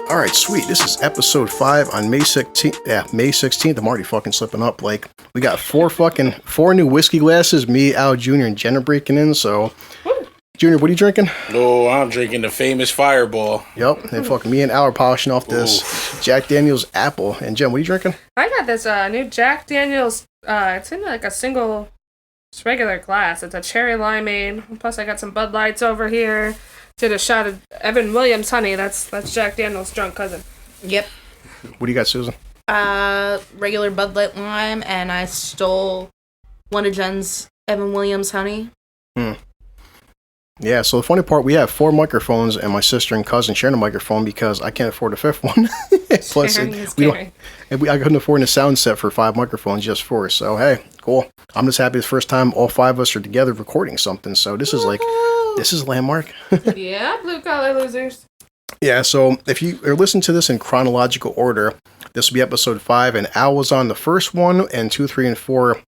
All right, sweet. This is episode 5 on May 16th. Yeah, May 16th. I'm already fucking slipping up. Like, we got four new whiskey glasses. Me, Al Jr., and Jen are breaking in. So, Junior, what are you drinking? Oh, I'm drinking the famous Fireball. Yep. And fucking me and Al are polishing off this Jack Daniel's Apple. And Jen, what are you drinking? I got this new Jack Daniel's. It's in like a single, just regular glass. It's a cherry limeade. Plus, I got some Bud Lights over here. Did a shot of Evan Williams honey. That's Jack Daniel's drunk cousin. Yep. What do you got, Susan? Regular Bud Light lime, and I stole one of Jen's Evan Williams honey. Yeah, so the funny part, we have 4 microphones, and my sister and cousin sharing a microphone because I can't afford a 5th one. Plus, I couldn't afford a sound set for 5 microphones, just 4. So, hey, cool. I'm just happy it's the first time all 5 of us are together recording something. So this is a landmark. Yeah, blue collar losers. Yeah, so if you are listening to this in chronological order, this will be episode 5, and Al was on the first one, and 2, 3, and 4.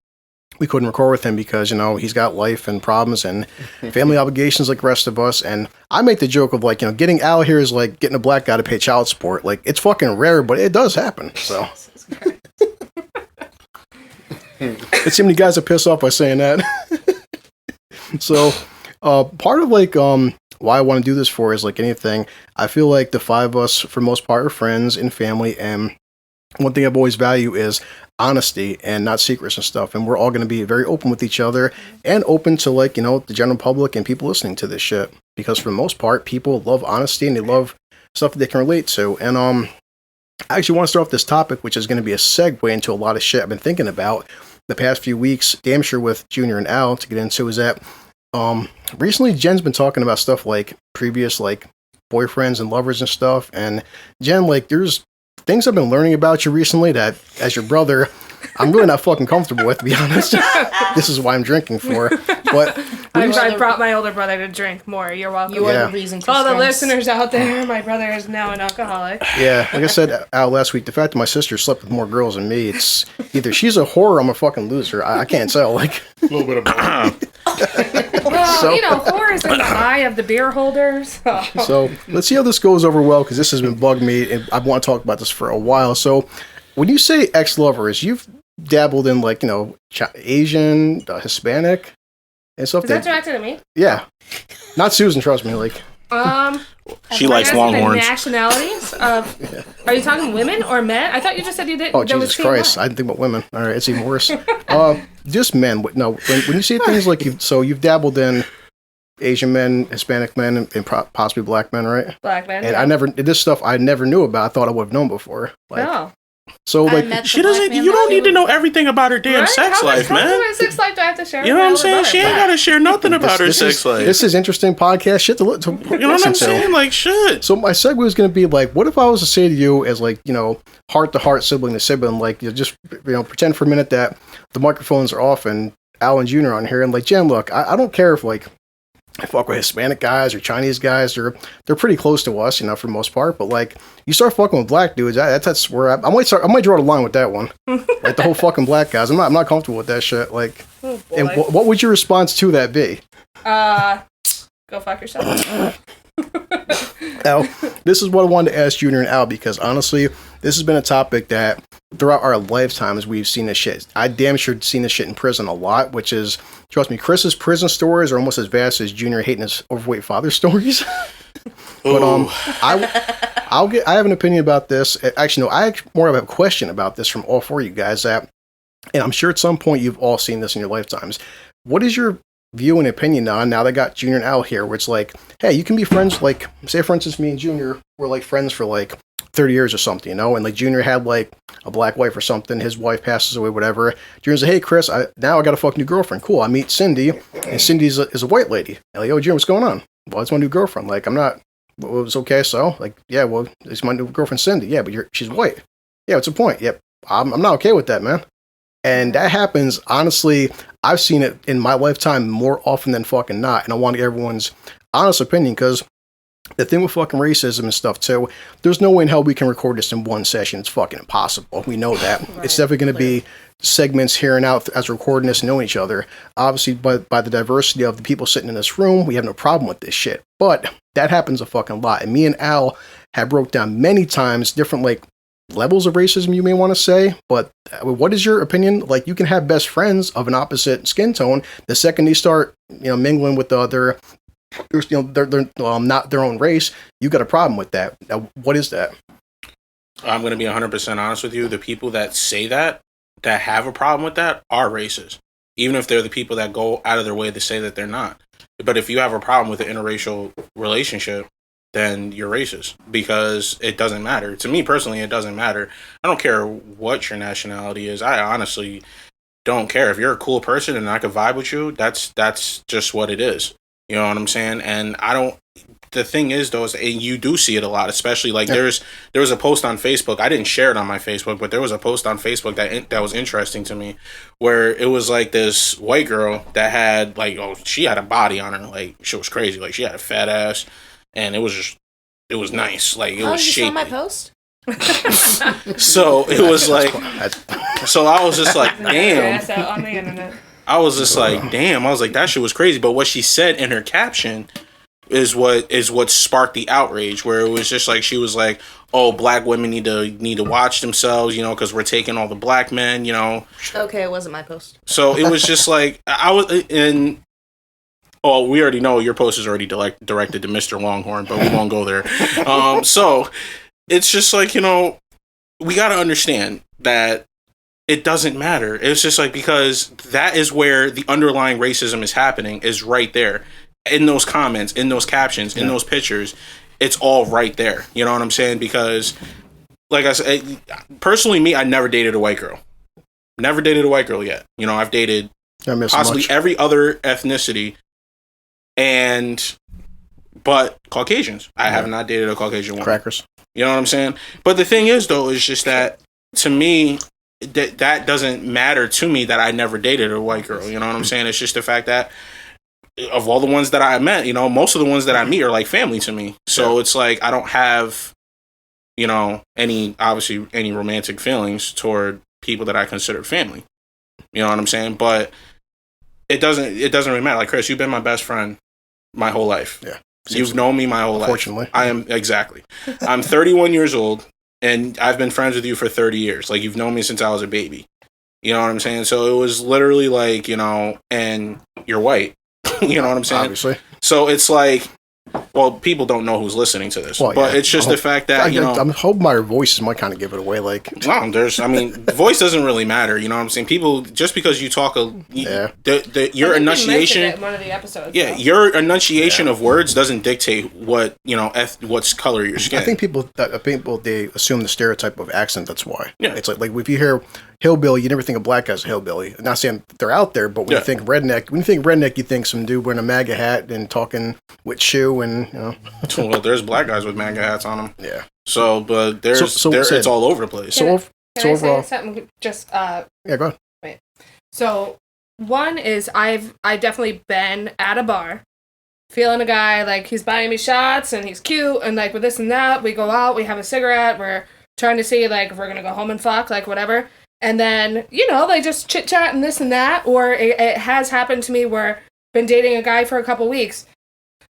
We couldn't record with him because, he's got life and problems and family obligations like the rest of us. And I make the joke of, getting Al here is like getting a black guy to pay child support. Like, it's fucking rare, but it does happen. So, it seemed you guys are pissed off by saying that. So, part of, why I want to do this for is, like anything, I feel like the 5 of us, for the most part, are friends and family. And one thing I've always valued is honesty and not secrets and stuff, and we're all going to be very open with each other and open to the general public and people listening to this shit, because for the most part people love honesty and they love stuff that they can relate to. And I actually want to start off this topic, which is going to be a segue into a lot of shit I've been thinking about the past few weeks, damn sure with Junior and Al to get into, is that recently Jen's been talking about stuff like previous boyfriends and lovers and stuff, and Jen, there's things I've been learning about you recently that, as your brother, I'm really not fucking comfortable with, to be honest. This is why I'm drinking for. But I brought my older brother to drink more. You're welcome. You are the reason to all the listeners out there, my brother is now an alcoholic. Yeah, like I said Al last week, the fact that my sister slept with more girls than me, it's either she's a whore or I'm a fucking loser. I can't tell. A little bit of both. Well, whore is in the eye of the beer holders. So let's see how this goes over well, because this has been bugging me, and I want to talk about this for a while. So when you say ex-lovers, you've dabbled in Asian, Hispanic, and stuff. Is that directed at me? Yeah, not Susan. Trust me. She likes Longhorns. Nationalities of? Are you talking women or men? I thought you just said you did. Oh, Jesus Christ! I didn't think about women. All right, it's even worse. Just men. No, when you say things like you've dabbled in Asian men, Hispanic men, and possibly black men, right? Black men. And this stuff I never knew about. I thought I would have known before. No. So she doesn't. You don't need to know everything about her damn sex life, man. How much sex life do I have to share? You know what I'm saying? She ain't got to share nothing about her sex life. This is interesting podcast shit to you know what I'm saying? Shit. So my segue was going to be what if I was to say to you as heart to heart, sibling to sibling, pretend for a minute that the microphones are off and Al and Junior on here, and Jen, look, I don't care if I fuck with Hispanic guys or Chinese guys. They're pretty close to us, for the most part. But you start fucking with black dudes, that's where I might draw the line with that one. The whole fucking black guys. I'm not comfortable with that shit. And what would your response to that be? Go fuck yourself. Now, this is what I wanted to ask Junior and Al, because honestly, this has been a topic that throughout our lifetimes we've seen this shit. I damn sure seen this shit in prison a lot, which is, trust me, Chris's prison stories are almost as vast as Junior hating his overweight father stories. But I have an opinion about this. Actually, no, I more have a question about this from all 4 of you guys. And I'm sure at some point you've all seen this in your lifetimes. What is your view and opinion on, now they got Junior and Al here, where it's hey, you can be friends, say for instance me and Junior were friends for 30 years or something, and Junior had a black wife or something, his wife passes away, whatever. Junior's hey Chris, now I got a fucking new girlfriend. Cool, I meet Cindy, and Cindy is a white lady. And yo, Junior, what's going on? Well, it's my new girlfriend. I'm not, well, it was okay, so yeah, well, it's my new girlfriend Cindy. Yeah, but she's white. Yeah, what's the point? Yep, I'm not okay with that, man. And that happens, honestly, I've seen it in my lifetime more often than fucking not. And I want everyone's honest opinion, because the thing with fucking racism and stuff too, there's no way in hell we can record this in one session. It's fucking impossible. We know that. Right. It's definitely going to be segments here and out as we're recording this and knowing each other. Obviously, by the diversity of the people sitting in this room, we have no problem with this shit. But that happens a fucking lot. And me and Al have broke down many times different like levels of racism, you may want to say. But what is your opinion? Like, you can have best friends of an opposite skin tone. The second they start, mingling with the other, they're not their own race, you got a problem with that. Now, what is that? I'm going to be 100% honest with you. The people that say that have a problem with that, are racist. Even if they're the people that go out of their way to say that they're not. But if you have a problem with an interracial relationship, then you're racist, because it doesn't matter. To me personally, it doesn't matter. I don't care what your nationality is. I honestly don't care. If you're a cool person and I could vibe with you, that's just what it is. You know what I'm saying? And the thing is, though, and you do see it a lot, especially like there was a post on Facebook. I didn't share it on my Facebook, but there was a post on Facebook that was interesting to me, where it was like this white girl that had like, she had a body on her, like she was crazy, like she had a fat ass, and it was nice, like it was shapy. You saw my post? So it was like, so I was just like, damn. On the internet. I was just like, damn. I was like, that shit was crazy. But what she said in her caption is what sparked the outrage, where it was just like, she was like, oh, black women need to watch themselves, because we're taking all the black men, Okay, it wasn't my post. So it was just like, I was in. Oh, we already know your post is already directed to Mr. Longhorn, but we won't go there. So it's just like, we got to understand that it doesn't matter. It's just like, because that is where the underlying racism is happening, is right there. In those comments, in those captions, in those pictures, it's all right there. You know what I'm saying? Because, like I said, personally, me, I never dated a white girl. Never dated a white girl yet. I've dated possibly every other ethnicity, but Caucasians. I have not dated a Caucasian woman. Crackers. You know what I'm saying? But the thing is, though, is just that, to me, that doesn't matter to me, that I never dated a white girl. You know what I'm saying? It's just the fact that, of all the ones that I met, most of the ones that I meet are like family to me. So it's like, I don't have, any romantic feelings toward people that I consider family. You know what I'm saying? But it doesn't really matter. Like, Chris, you've been my best friend my whole life. Yeah. You've known me my whole life. Unfortunately. I'm 31 years old, and I've been friends with you for 30 years. Like, you've known me since I was a baby. You know what I'm saying? So it was literally like, and you're white. You know what I'm saying? Obviously. So it's like, well, people don't know who's listening to this, but it's just the fact that, I'm hoping my voice might kind of give it away. Like, no, voice doesn't really matter. You know what I'm saying? People, just because you talk your enunciation, in one of the episodes. Yeah, your enunciation of words doesn't dictate what, what's color your skin. I think people they assume the stereotype of accent. That's why. Yeah. It's like if you hear hillbilly, you never think of black guys as hillbilly. I'm not saying they're out there, but when you think redneck, you think some dude wearing a MAGA hat and talking with shoe and, Well, there's black guys with MAGA hats on them. Yeah. So, but it's all over the place. Can I say something? Just yeah, go ahead. Wait. So one is I've definitely been at a bar, feeling a guy like he's buying me shots and he's cute and like with this and that. We go out, we have a cigarette, we're trying to see like if we're gonna go home and fuck, like whatever. And then, they just chit chat and this and that. Or it has happened to me where I've been dating a guy for a couple weeks.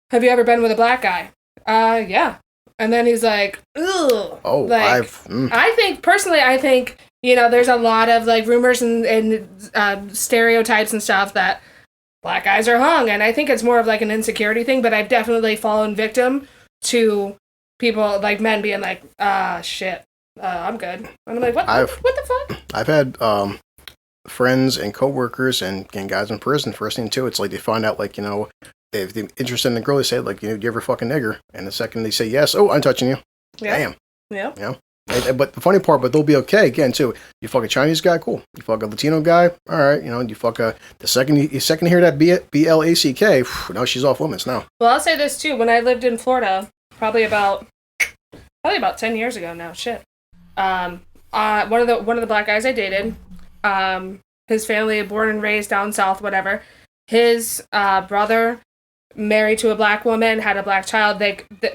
Have you ever been with a black guy? Yeah. And then he's like, ugh. Oh, like, I think, there's a lot of like rumors and stereotypes and stuff that black guys are hung. And I think it's more of like an insecurity thing, but I've definitely fallen victim to people, like men being like, shit. I'm good. And I'm like, what the fuck? I've had friends and coworkers and guys in prison. First thing too, it's like they find out like, if they're interested in the girl, they say like, do you ever fuck a nigger? And the second they say yes, oh, I'm touching you. Yeah. Damn. Yeah. But the funny part, but they'll be okay again too. You fuck a Chinese guy, cool. You fuck a Latino guy, all right. You fuck the second you hear that BLACK, now she's off limits now. Well, I'll say this too. When I lived in Florida, probably about 10 years ago now. Shit. One of the black guys I dated, his family, born and raised down south, whatever. His brother married to a black woman, had a black child,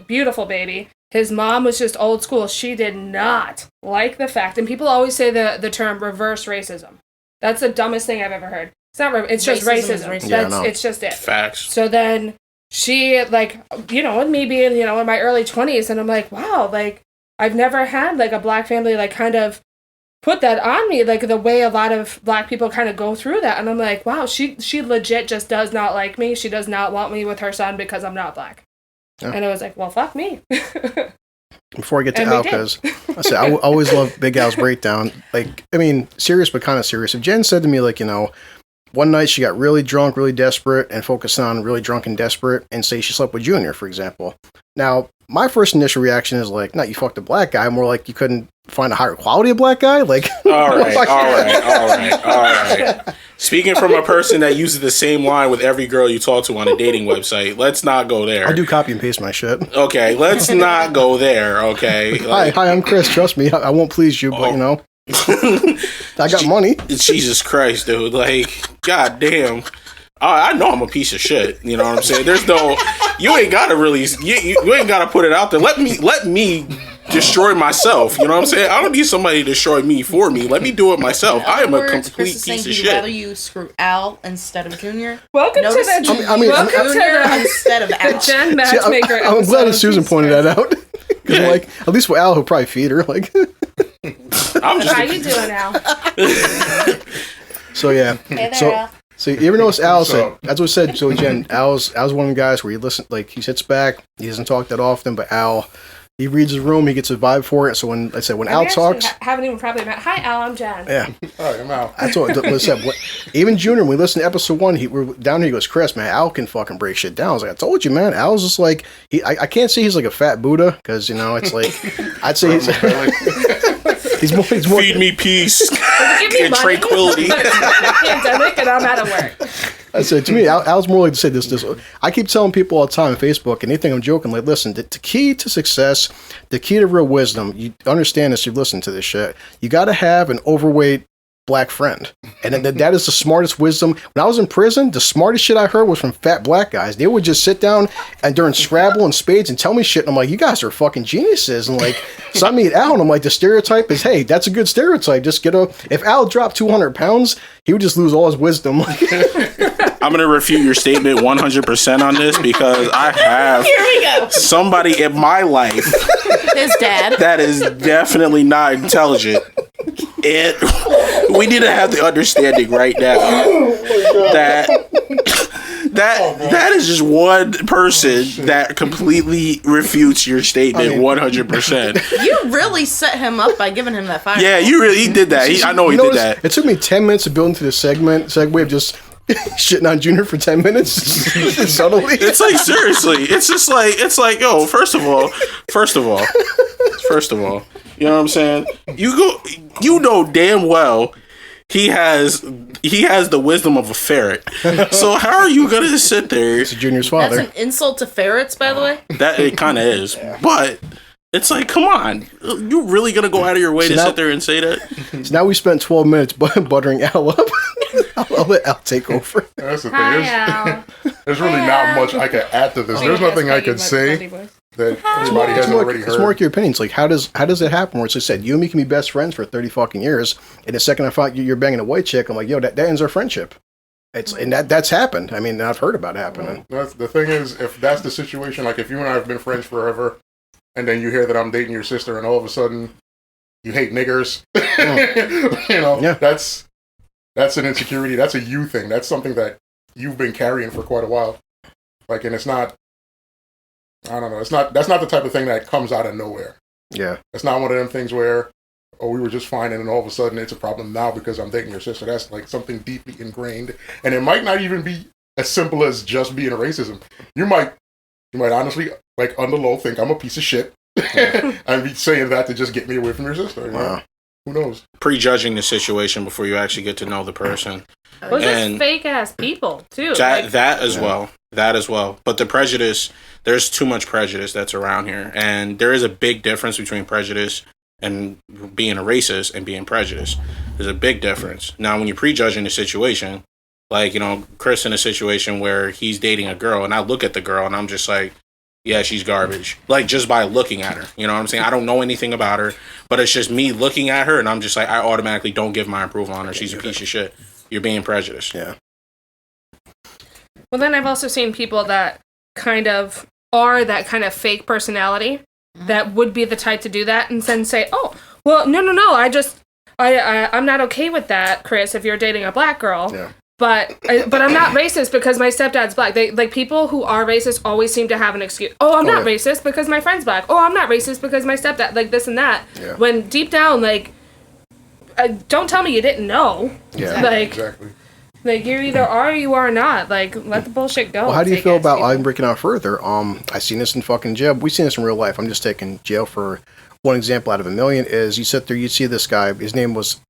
beautiful baby. His mom was just old school. She did not like the fact, and people always say the term reverse racism. That's the dumbest thing I've ever heard. It's not. It's just racism. Yeah, It's just it. Facts. So then she, like, you know, with me being, you know, in my early 20s, and I'm like, wow, like, I've never had, like, a Black family, like, kind of put that on me, like, the way a lot of Black people kind of go through that. And I'm like, wow, she legit just does not like me. She does not want me with her son because I'm not Black. Yeah. And I was like, well, fuck me. Before I get to Al, because I said I always love Big Al's breakdown. Like, I mean, serious but kind of serious. If Jen said to me, like, you know, one night she got really drunk, really desperate, and focused on really drunk and desperate, and say she slept with Junior, for example. Now, my first initial reaction is like, not you fucked a Black guy, more like you couldn't find a higher quality of Black guy. Like, all right. Speaking from a person that uses the same line with every girl you talk to on a dating website, let's not go there. I do copy and paste my shit. Okay, let's not go there. Okay. Like, hi, I'm Chris. Trust me, I won't please you, but you know, I got money. Jesus Christ, dude! Like, goddamn. I know I'm a piece of shit. You know what I'm saying? There's no, you ain't gotta really, you ain't gotta put it out there. Let me destroy myself. You know what I'm saying? I don't need somebody to destroy me for me. Let me do it myself. I am a complete piece of shit. Rather you screw Al instead of Junior. Welcome to the instead of Al. The Jen Matchmaker. I'm glad that Susan pointed that out. Because like, at least with Al, he'll probably feed her. Like, how you doing, Al? So yeah. Hey there, Al. So you ever notice Al said, that's what I said, so Jen, Al's one of the guys where he listens, like, he sits back, he doesn't talk that often, but Al, he reads his room, he gets a vibe for it, so when Al talks... haven't even probably met, hi Al, I'm Jen. Yeah. Hi, I'm Al. That's what I said. Even Junior, when we listened to episode 1, we're down here, he goes, Chris, man, Al can fucking break shit down. I was like, I told you, man, Al's just like, I can't say he's like a fat Buddha, because, you know, it's like, I'd say he's... He's more feed me peace and tranquility. Pandemic and I'm out of work. I said to me, Al's more like to say this. I keep telling people all the time on Facebook, and they think I'm joking. Like, listen, the key to success, the key to real wisdom. You understand this? You've listened to this shit. You got to have an overweight Black friend, and that is the smartest wisdom. When I was in prison, the smartest shit I heard was from fat Black guys. They would just sit down and during Scrabble and spades and tell me shit, and I'm like, you guys are fucking geniuses. And like, so I meet Al, and I'm like, the stereotype is, hey, that's a good stereotype. Just if Al dropped 200 pounds, he would just lose all his wisdom. I'm going to refute your statement 100% on this, because I have somebody in my life, his dad, that is definitely not intelligent. And we need to have the understanding right now that is just one person that completely refutes your statement 100%. You really set him up by giving him that fire. Yeah, he did that. I know he did that. It took me 10 minutes to build into the segue of just shitting on Junior for 10 minutes subtly. It's like, seriously, it's like, yo, first of all, you know what I'm saying? You know damn well he has the wisdom of a ferret. So how are you gonna sit there? It's Junior's father. That's an insult to ferrets, by the way. That it kind of is, but it's like, come on, you really gonna go out of your way to sit there and say that? So now we spent 12 minutes buttering Al up. I'll let Al take over. That's the thing. There's really not much I can add to this. There's nothing I could say that everybody has already heard. It's more like your opinions. Like, how does it happen? Where it's just said, you and me can be best friends for 30 fucking years, and the second I find you're banging a white chick, I'm like, yo, that ends our friendship. And that's happened. I mean, I've heard about it happening. The thing is, if that's the situation, like if you and I have been friends forever, and then you hear that I'm dating your sister, and all of a sudden you hate niggers, you know, that's an insecurity. That's a you thing. That's something that you've been carrying for quite a while. Like, and it's not, I don't know, that's not the type of thing that comes out of nowhere. Yeah. It's not one of them things where, oh, we were just fine, and then all of a sudden it's a problem now because I'm dating your sister. That's like something deeply ingrained. And it might not even be as simple as just being a racism. You might honestly, like, on the low, think I'm a piece of shit and be saying that to just get me away from your sister. You know? Who knows? Prejudging the situation before you actually get to know the person. Well, just fake ass people too. That as well. But the prejudice, there's too much prejudice that's around here, and there is a big difference between prejudice and being a racist and being prejudiced. There's a big difference. Now, when you're prejudging the situation, like, you know, Chris in a situation where he's dating a girl, and I look at the girl and I'm just like, yeah, she's garbage. Like, just by looking at her. You know what I'm saying? I don't know anything about her, but it's just me looking at her, and I'm just like, I automatically don't give my approval on her. She's a piece of shit. You're being prejudiced. Yeah. Well, then I've also seen people that kind of are that kind of fake personality that would be the type to do that and then say, oh, well, no, I'm not okay with that, Chris, if you're dating a black girl. Yeah. But I'm not racist because my stepdad's black. They like people who are racist always seem to have an excuse. Oh, I'm not racist because my friend's black. Oh, I'm not racist because my stepdad, like this and that. Yeah. When deep down, like, don't tell me you didn't know. Yeah. Like, Exactly. like you either are or you are not. Like, let the bullshit go. Well, how do you feel about? I'm breaking out further. I seen this in fucking jail. We've seen this in real life. I'm just taking jail for one example out of a million. Is you sit there, you see this guy. His name was.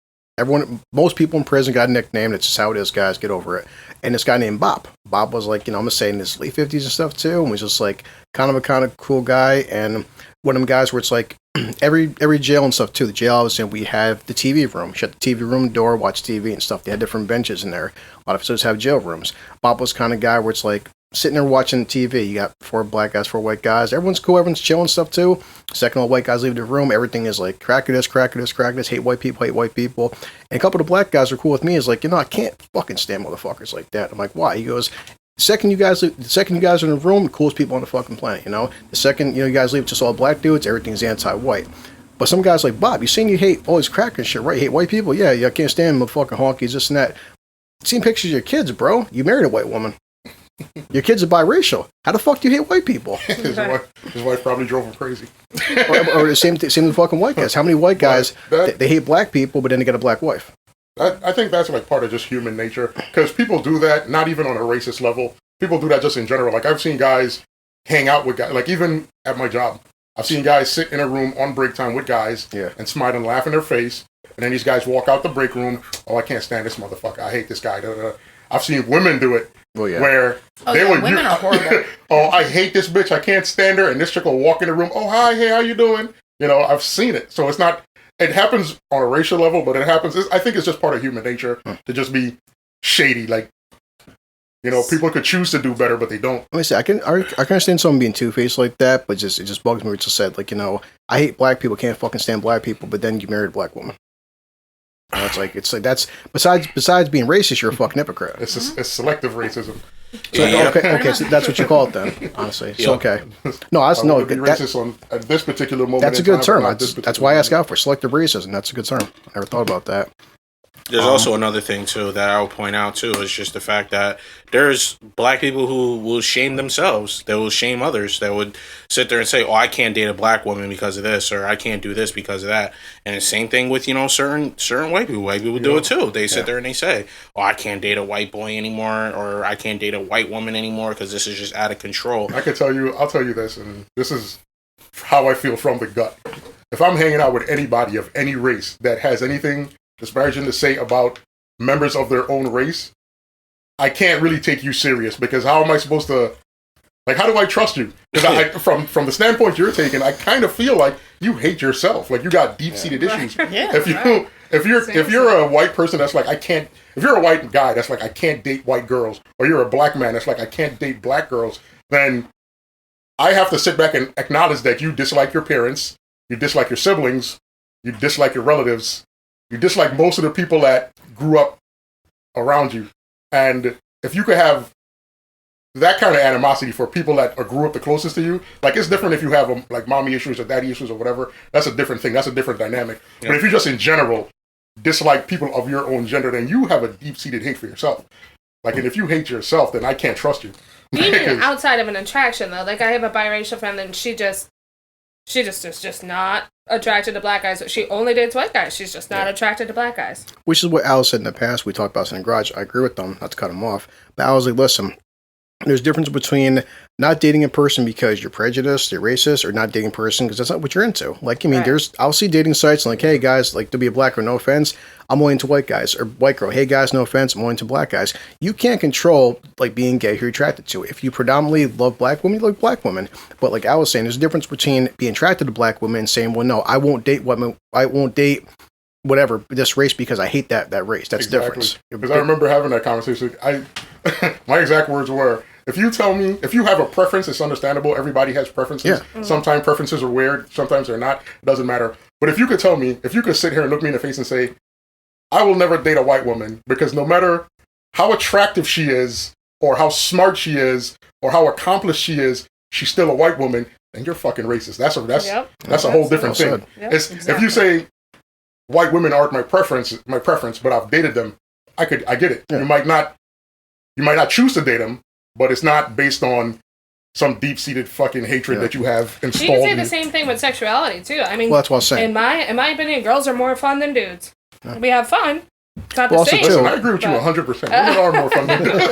Most people in prison got a nickname. It's just how it is, guys. Get over it. And this guy named Bob. Bob was like, I'm gonna say in his late 50s and stuff too, and was just like kind of cool guy. And one of them guys where it's like every jail and stuff too. The jail I was in, we have the TV room. Shut the TV room door, watch TV and stuff. They had different benches in there. A lot of facilities have jail rooms. Bob was kind of guy where it's like sitting there watching TV. You got 4 black guys, 4 white guys. Everyone's cool. Everyone's chilling and stuff too. Second, all white guys leave the room. Everything is like crack this. Hate white people. And a couple of the black guys are cool with me. Is like, I can't fucking stand motherfuckers like that. I'm like, why? He goes, the second you guys are in the room, the coolest people on the fucking planet. The second you guys leave, just all black dudes. Everything's anti-white. But some guys like Bob, you saying you hate all this crack and shit, right? You hate white people? Yeah, I can't stand motherfucking honkies, this and that. Seen pictures of your kids, bro. You married a white woman. Your kids are biracial. How the fuck do you hate white people? His wife probably drove him crazy. or the same with fucking white guys. How many white guys, they hate black people, but then they get a black wife? I think that's like part of just human nature. Because people do that, not even on a racist level. People do that just in general. Like, I've seen guys hang out with guys, like even at my job. I've seen guys sit in a room on break time with guys and smile and laugh in their face. And then these guys walk out the break room. Oh, I can't stand this motherfucker. I hate this guy. I've seen women do it. Where women are horrible. Oh, I hate this bitch. I can't stand her. And this chick will walk in the room. Oh, hi, hey, how you doing? I've seen it. So it's not. It happens on a racial level, but it happens. I think it's just part of human nature to just be shady. Like, people could choose to do better, but they don't. Let me say, I can understand someone being two-faced like that, but it just bugs me. What you said, like, I hate black people. Can't fucking stand black people. But then you married a black woman. It's like that's besides being racist, you're a fucking hypocrite. It's selective racism. So, okay, so that's what you call it then, honestly. So okay, no, I no racist on at this particular moment. That's a good term. That's why I ask out for selective racism. That's a good term. I never thought about that. There's also another thing, too, that I'll point out, too, is just the fact that there's black people who will shame themselves. They will shame others. That would sit there and say, oh, I can't date a black woman because of this, or I can't do this because of that. And the same thing with, certain white people. White people do it, too. They sit there and they say, oh, I can't date a white boy anymore, or I can't date a white woman anymore because this is just out of control. I'll tell you this, and this is how I feel from the gut. If I'm hanging out with anybody of any race that has anything disparaging to say about members of their own race, I can't really take you serious, because how am I supposed to, like, how do I trust you? Because from the standpoint you're taking, I kind of feel like you hate yourself, like you got deep-seated issues. If you're a white person that's like, if you're a white guy that's like, I can't date white girls, or you're a black man that's like, I can't date black girls, then I have to sit back and acknowledge that you dislike your parents, you dislike your siblings, you dislike your relatives, you dislike most of the people that grew up around you. And if you could have that kind of animosity for people that grew up the closest to you, like, it's different if you have like mommy issues or daddy issues or whatever. That's a different thing. That's a different dynamic. Yeah. But if you just in general dislike people of your own gender, then you have a deep-seated hate for yourself. Like, and if you hate yourself, then I can't trust you. Even outside of an attraction, though, like, I have a biracial friend, and she just is just not attracted to black guys. She only dates white guys. She's just not attracted to black guys. Which is what Al said in the past. We talked about this in the garage. I agree with them, not to cut them off. But Al was like, listen, there's a difference between not dating a person because you're prejudiced, you're racist, or not dating a person because that's not what you're into. Like, I mean, I'll see dating sites and like, hey guys, like, to be a black girl, no offense, I'm only into white guys. Or white girl, hey guys, no offense, I'm only into black guys. You can't control, like, being gay who you're attracted to. If you predominantly love black women, you like black women. But like Al was saying, there's a difference between being attracted to black women and saying, well, no, I won't date women, I won't date whatever, this race because I hate that race. That's different. Because I remember having that conversation. My exact words were, if you tell me, if you have a preference, it's understandable. Everybody has preferences. Yeah. Mm-hmm. Sometimes preferences are weird. Sometimes they're not. It doesn't matter. But if you could tell me, if you could sit here and look me in the face and say, I will never date a white woman because no matter how attractive she is, or how smart she is, or how accomplished she is, she's still a white woman, and you're fucking racist. That's a whole different thing. Yep, It's, if you say white women aren't my preference, but I've dated them, I get it. Yeah. You might not choose to date them, but it's not based on some deep-seated fucking hatred that you have installed. You can say the same thing with sexuality too. I mean, well, that's what I'm saying. In my opinion, girls are more fun than dudes. Yeah. We have fun. It's not the same. Listen, I agree with you 100%. Women are more fun than dudes.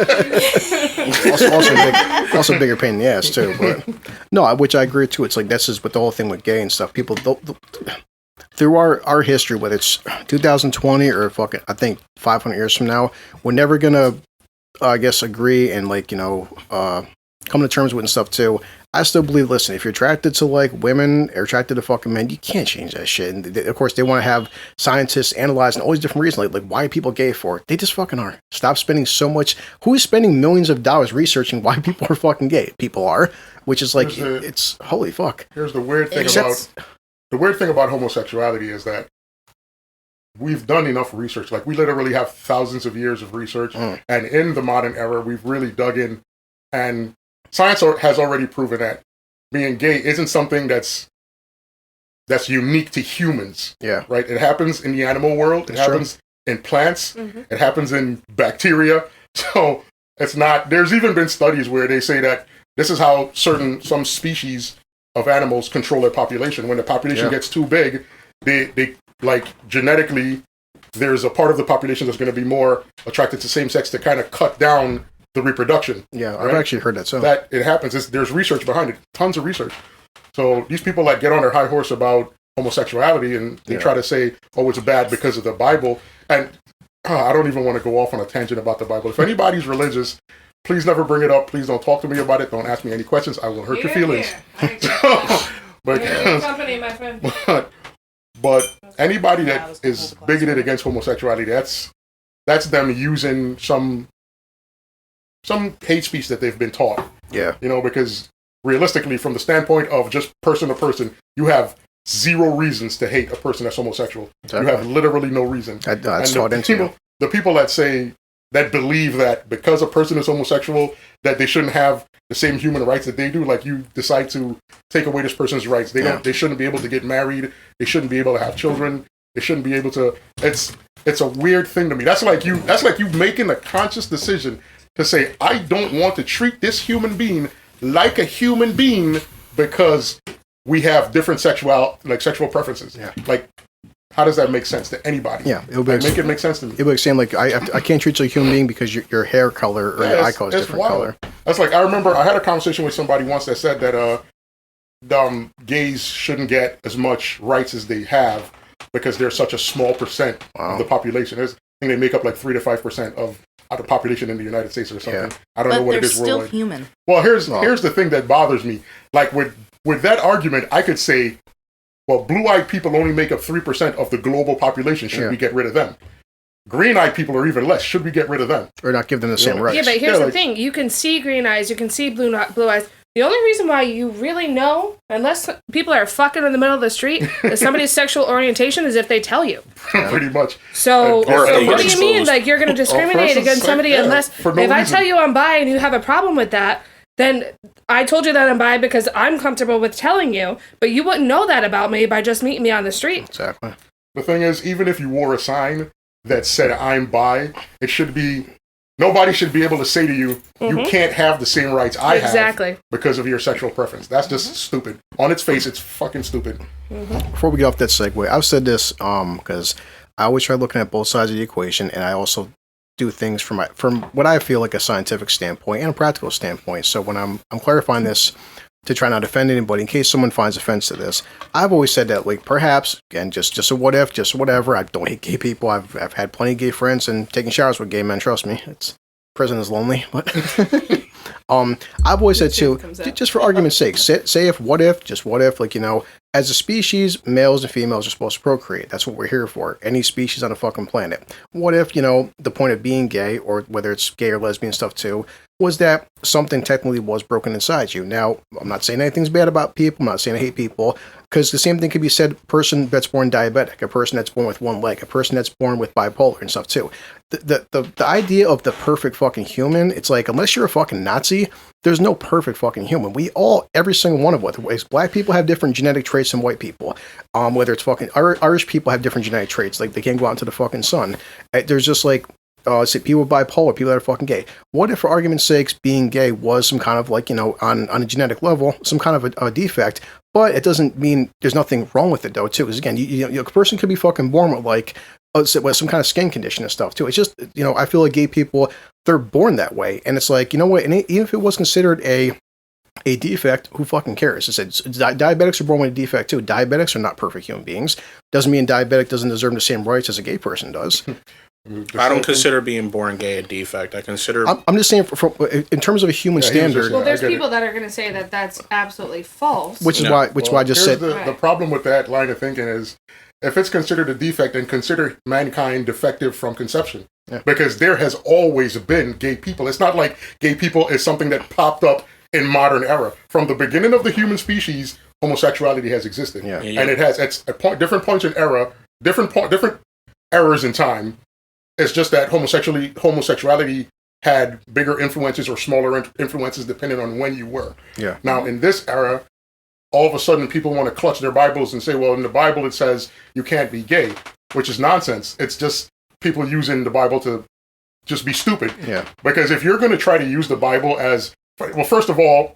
also bigger pain in the ass too. But no, which I agree too. It's like this is with the whole thing with gay and stuff. People through our history, whether it's 2020 or fucking I think 500 years from now, we're never gonna I guess agree and come to terms with and stuff too. I still believe, listen, if you're attracted to like women or attracted to fucking men, you can't change that shit. And of course, they want to have scientists analyzing all these different reasons, like why are people gay for? They just fucking are. Stop spending so much. Who is spending millions of dollars researching why people are fucking gay? People are, which is like it's holy fuck. Here's the weird thing about homosexuality is that we've done enough research. Like we literally have thousands of years of research, and in the modern era, we've really dug in and. Science has already proven that being gay isn't something that's unique to humans. Yeah. Right? It happens in the animal world. It happens in plants. Mm-hmm. It happens in bacteria. So it's not... There's even been studies where they say that this is how some species of animals control their population. When the population gets too big, they like genetically, there's a part of the population that's going to be more attracted to same sex to kind of cut down the reproduction. Yeah, I've actually heard that. So that it happens. There's research behind it. Tons of research. So these people that get on their high horse about homosexuality and they try to say, oh, it's bad because of the Bible. And I don't even want to go off on a tangent about the Bible. If anybody's religious, please never bring it up. Please don't talk to me about it. Don't ask me any questions. I will hurt your feelings. Company, my friend. But anybody that is bigoted against homosexuality, that's them using some hate speech that they've been taught. Yeah. Because realistically, from the standpoint of just person to person, you have zero reasons to hate a person that's homosexual. Exactly. You have literally no reason. The people that believe that because a person is homosexual, that they shouldn't have the same human rights that they do, like you decide to take away this person's rights. They shouldn't be able to get married. They shouldn't be able to have children. They shouldn't be able to... It's a weird thing to me. That's like you making a conscious decision to say, I don't want to treat this human being like a human being because we have different sexual preferences. Yeah. Like, how does that make sense to anybody? Yeah, it would make it make sense to me. It would be saying like, I can't treat you like a human being because your hair color or your eye color is different wild. Color. That's like, I remember I had a conversation with somebody once that said that gays shouldn't get as much rights as they have because they're such a small percent of the population. I think they make up like 3 to 5% of the population in the United States or something. Yeah. I don't know what it is. But they're still human. Well, here's the thing that bothers me. Like with that argument, I could say, well, blue-eyed people only make up 3% of the global population. Should we get rid of them? Green-eyed people are even less. Should we get rid of them? Or not give them the same rights? Yeah, but here's the thing. You can see green eyes. You can see blue eyes. The only reason why you really know, unless people are fucking in the middle of the street, is somebody's sexual orientation is if they tell you. Pretty much. So what do you mean? Like, you're going to discriminate against somebody unless... if I tell you I'm bi and you have a problem with that, then I told you that I'm bi because I'm comfortable with telling you, but you wouldn't know that about me by just meeting me on the street. Exactly. The thing is, even if you wore a sign that said I'm bi, it should be... Nobody should be able to say to you, you can't have the same rights I have because of your sexual preference. That's just stupid. On its face, it's fucking stupid. Before we get off that segue, I've said this because I always try looking at both sides of the equation, and I also do things from what I feel like a scientific standpoint and a practical standpoint. So when I'm clarifying this to try not to offend anybody, in case someone finds offense to this, I've always said that, like, perhaps, again, just a what if, just whatever. I don't hate gay people. I've had plenty of gay friends and taking showers with gay men. Trust me, prison is lonely. But I've always said too, just for argument's sake, say what if, like, as a species, males and females are supposed to procreate. That's what we're here for. Any species on the fucking planet. What if, the point of being gay, or whether it's gay or lesbian stuff too, was that something technically was broken inside you. Now, I'm not saying anything's bad about people. I'm not saying I hate people, because the same thing could be said, a person that's born diabetic, a person that's born with one leg, a person that's born with bipolar and stuff too. The idea of the perfect fucking human, it's like, unless you're a fucking Nazi, there's no perfect fucking human. We all, every single one of us, black people have different genetic traits than white people. Whether it's fucking Irish people have different genetic traits, like they can't go out into the fucking sun. There's just like, say people with bipolar, people that are fucking gay. What if, for argument's sake, being gay was some kind of like, on a genetic level, some kind of a defect, but it doesn't mean there's nothing wrong with it though, too. Because again, a person could be fucking born with like, with some kind of skin condition and stuff too. It's just, I feel like gay people, they're born that way. And it's like, you know what, and even if it was considered a defect, who fucking cares? It said diabetics are born with a defect too. Diabetics are not perfect human beings. Doesn't mean diabetic doesn't deserve the same rights as a gay person does. I don't consider being born gay a defect. I consider. I'm just saying, in terms of a human standard. Well, there's people that are going to say that that's absolutely false. Which is why I just said. The problem with that line of thinking is, if it's considered a defect, then consider mankind defective from conception. Yeah. Because there has always been gay people. It's not like gay people is something that popped up in modern era. From the beginning of the human species, homosexuality has existed. Yeah. And it has, at different points in era, different eras in time. It's just that homosexuality had bigger influences or smaller influences depending on when you were. Yeah. Now, in this era, all of a sudden people want to clutch their Bibles and say, well, in the Bible it says you can't be gay, which is nonsense. It's just people using the Bible to just be stupid. Yeah. Because if you're going to try to use the Bible as, well, first of all,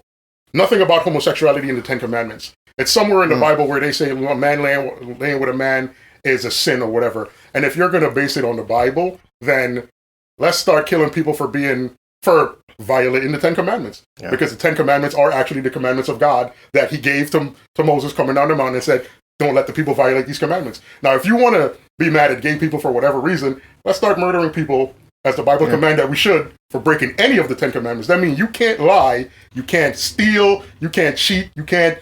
nothing about homosexuality in the Ten Commandments. It's somewhere in the Bible where they say a man laying with a man is a sin or whatever. And if you're going to base it on the Bible, then let's start killing people for violating the Ten Commandments. Yeah. Because the Ten Commandments are actually the commandments of God that he gave to Moses coming down the mountain and said, don't let the people violate these commandments. Now, if you want to be mad at gay people for whatever reason, let's start murdering people as the Bible commands that we should for breaking any of the Ten Commandments. That means you can't lie, you can't steal, you can't cheat, you can't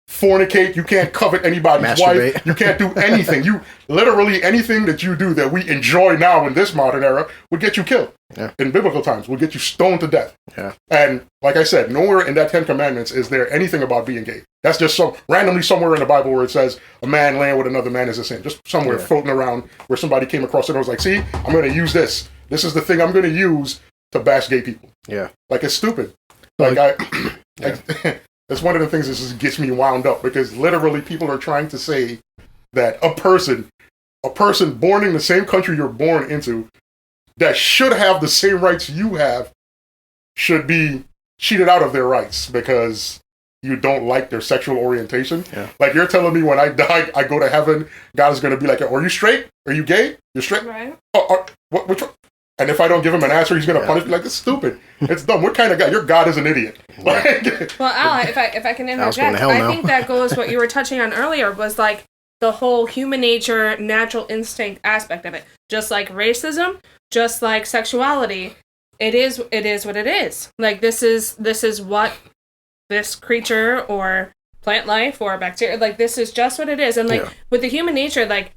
fornicate, you can't covet anybody's wife, you can't do anything. You literally anything that you do that we enjoy now in this modern era would get you killed. Yeah. In biblical times, will get you stoned to death. Yeah. And like I said, nowhere in that Ten Commandments is there anything about being gay. That's just randomly somewhere in the Bible where it says a man laying with another man is a sin. Just somewhere floating around where somebody came across it and was like, see, I'm going to use this. This is the thing I'm going to use to bash gay people. Yeah. Like, it's stupid. That's one of the things that just gets me wound up, because literally people are trying to say that a person born in the same country you're born into that should have the same rights you have should be cheated out of their rights because you don't like their sexual orientation. Yeah. Like, you're telling me when I die, I go to heaven, God is going to be like, are you straight? Are you gay? You're straight? Right. Which one? And if I don't give him an answer, he's going to punish me. Like, it's stupid. It's dumb. What kind of guy? Your God is an idiot. Well, Al, if I can interject, I think that goes what you were touching on earlier was like the whole human nature, natural instinct aspect of it. Just like racism, just like sexuality, it is what it is. Like, this is what this creature or plant life or bacteria, like, this is just what it is. And like with the human nature, like,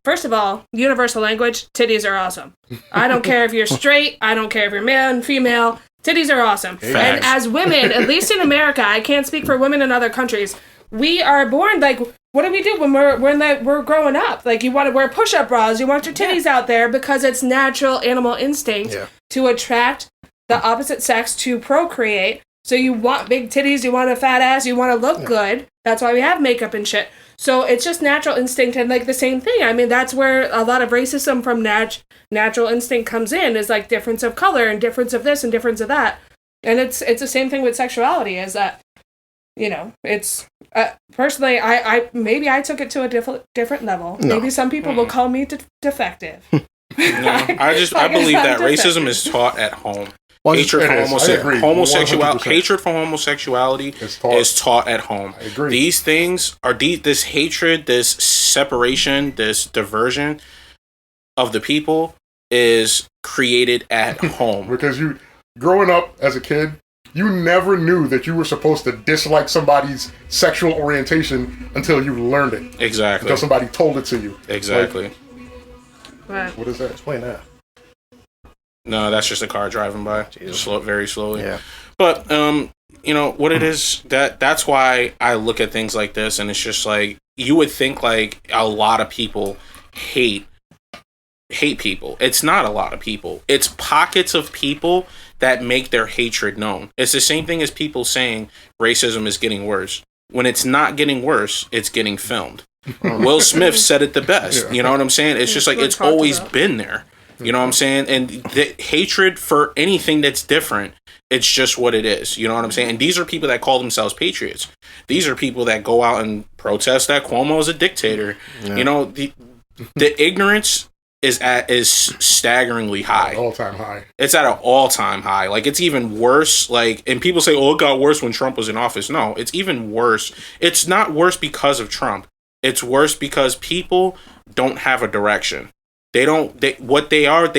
first of all, universal language, titties are awesome. I don't care if you're straight, I don't care if you're male, female, titties are awesome. Facts. And as women, at least in America, I can't speak for women in other countries, we are born, like, what do we do when we're growing up? Like, you want to wear push-up bras, you want your titties out there because it's natural animal instinct to attract the opposite sex to procreate. So you want big titties, you want a fat ass, you want to look good. That's why we have makeup and shit. So it's just natural instinct, and like the same thing. I mean, that's where a lot of racism from natural instinct comes in, is like difference of color and difference of this and difference of that. And it's the same thing with sexuality, is that, it's personally, I maybe I took it to a different level. No. Maybe some people will call me defective. No, I believe that racism is taught at home. Hatred for homosexuality is taught at home. I agree. These things are this hatred, this separation, this diversion of the people is created at home. Because you, growing up as a kid, you never knew that you were supposed to dislike somebody's sexual orientation until you learned it. Exactly. Until somebody told it to you. Exactly. Like, what is that? Explain that. No, that's just a car driving by, just very slowly. Yeah. But you know what it is, that's why I look at things like this, and it's just like you would think like a lot of people hate people. It's not a lot of people. It's pockets of people that make their hatred known. It's the same thing as people saying racism is getting worse. When it's not getting worse, it's getting filmed. Will Smith said it the best. Yeah. You know what I'm saying? It's just like it's always been there. You know what I'm saying? And the hatred for anything that's different, it's just what it is. You know what I'm saying? And these are people that call themselves patriots. These are people that go out and protest that Cuomo is a dictator. Yeah. You know, the ignorance is staggeringly high. All-time high. It's at an all-time high. Like, it's even worse. Like, and people say, oh, it got worse when Trump was in office. No, it's even worse. It's not worse because of Trump. It's worse because people don't have a direction. They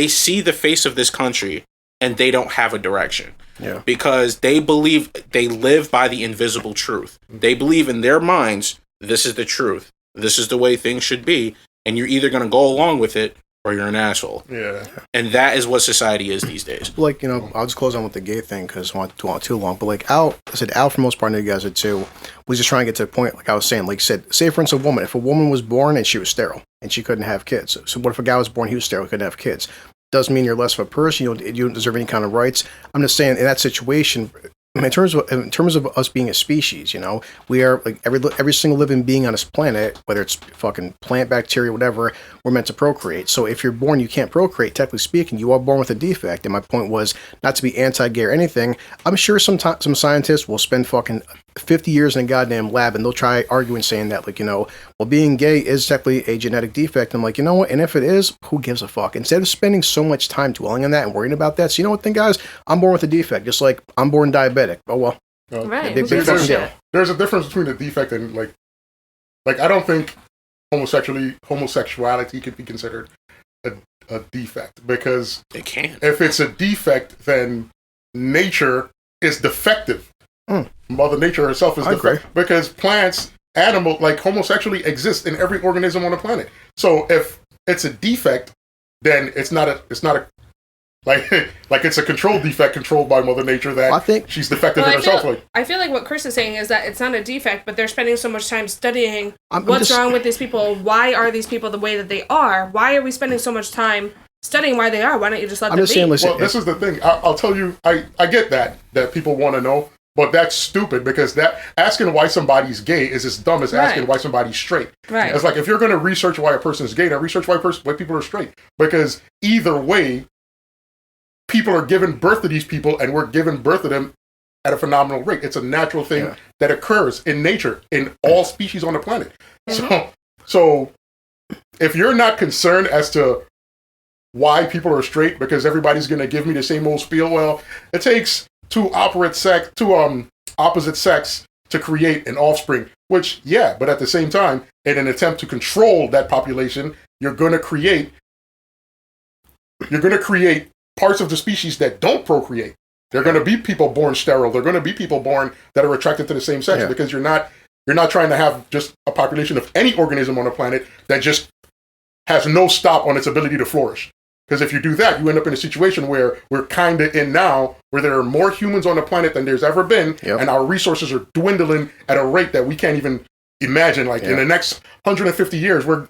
see the face of this country and they don't have a direction. Yeah. Because they believe they live by the invisible truth. They believe in their minds, this is the truth. This is the way things should be. And you're either going to go along with it or you're an asshole. Yeah. And that is what society is these days. Like, you know, I'll just close on with the gay thing because I want to too long. But like Al, I said, Al, for the most part, I know you guys did too, was just trying to get to the point, like I was saying, like said, say for instance, a woman, if a woman was born and she was sterile and she couldn't have kids. So what if a guy was born, he was sterile, couldn't have kids? Doesn't mean you're less of a person. You don't deserve any kind of rights. I'm just saying in that situation, in terms of us being a species, you know, we are like every single living being on this planet, whether it's fucking plant, bacteria, whatever, we're meant to procreate. So if you're born, you can't procreate. Technically speaking, you are born with a defect. And my point was not to be anti-gay or anything. I'm sure some scientists will spend fucking 50 years in a goddamn lab and they'll try arguing saying that, like, you know, well, being gay is technically a genetic defect. I'm like, you know what? And if it is, who gives a fuck? Instead of spending so much time dwelling on that and worrying about that, so you know what, then guys, I'm born with a defect, just like I'm born diabetic. Oh well. Right. Big fucking deal. There's a difference between a defect and like I don't think homosexuality could be considered a defect because it can. If it's a defect, then nature is defective. Mother Nature herself is defective because plants, animals, like homosexuality exists in every organism on the planet. So if it's a defect, then it's not a like it's a control defect controlled by Mother Nature that I think she's defective in herself. I feel like what Chris is saying is that it's not a defect, but they're spending so much time studying what's wrong with these people. Why are these people the way that they are? Why are we spending so much time studying why they are? Why don't you just let them be? Saying, listen, well, this is the thing. I'll tell you, I get that people want to know, but that's stupid because that asking why somebody's gay is as dumb as asking why somebody's straight. Right. It's like if you're going to research why a person's gay, then research why people are straight. Because either way, people are giving birth to these people and we're giving birth to them at a phenomenal rate. It's a natural thing that occurs in nature, in all species on the planet. Mm-hmm. So if you're not concerned as to why people are straight because everybody's going to give me the same old spiel, well, it takes two opposite sex to create an offspring, which, but at the same time, in an attempt to control that population, you're going to create parts of the species that don't procreate. They're going to be people born sterile. They're going to be people born that are attracted to the same sex because you're not trying to have just a population of any organism on the planet that just has no stop on its ability to flourish. Because if you do that, you end up in a situation where we're kind of in now, where there are more humans on the planet than there's ever been, and our resources are dwindling at a rate that we can't even imagine. Like in the next 150 years, we're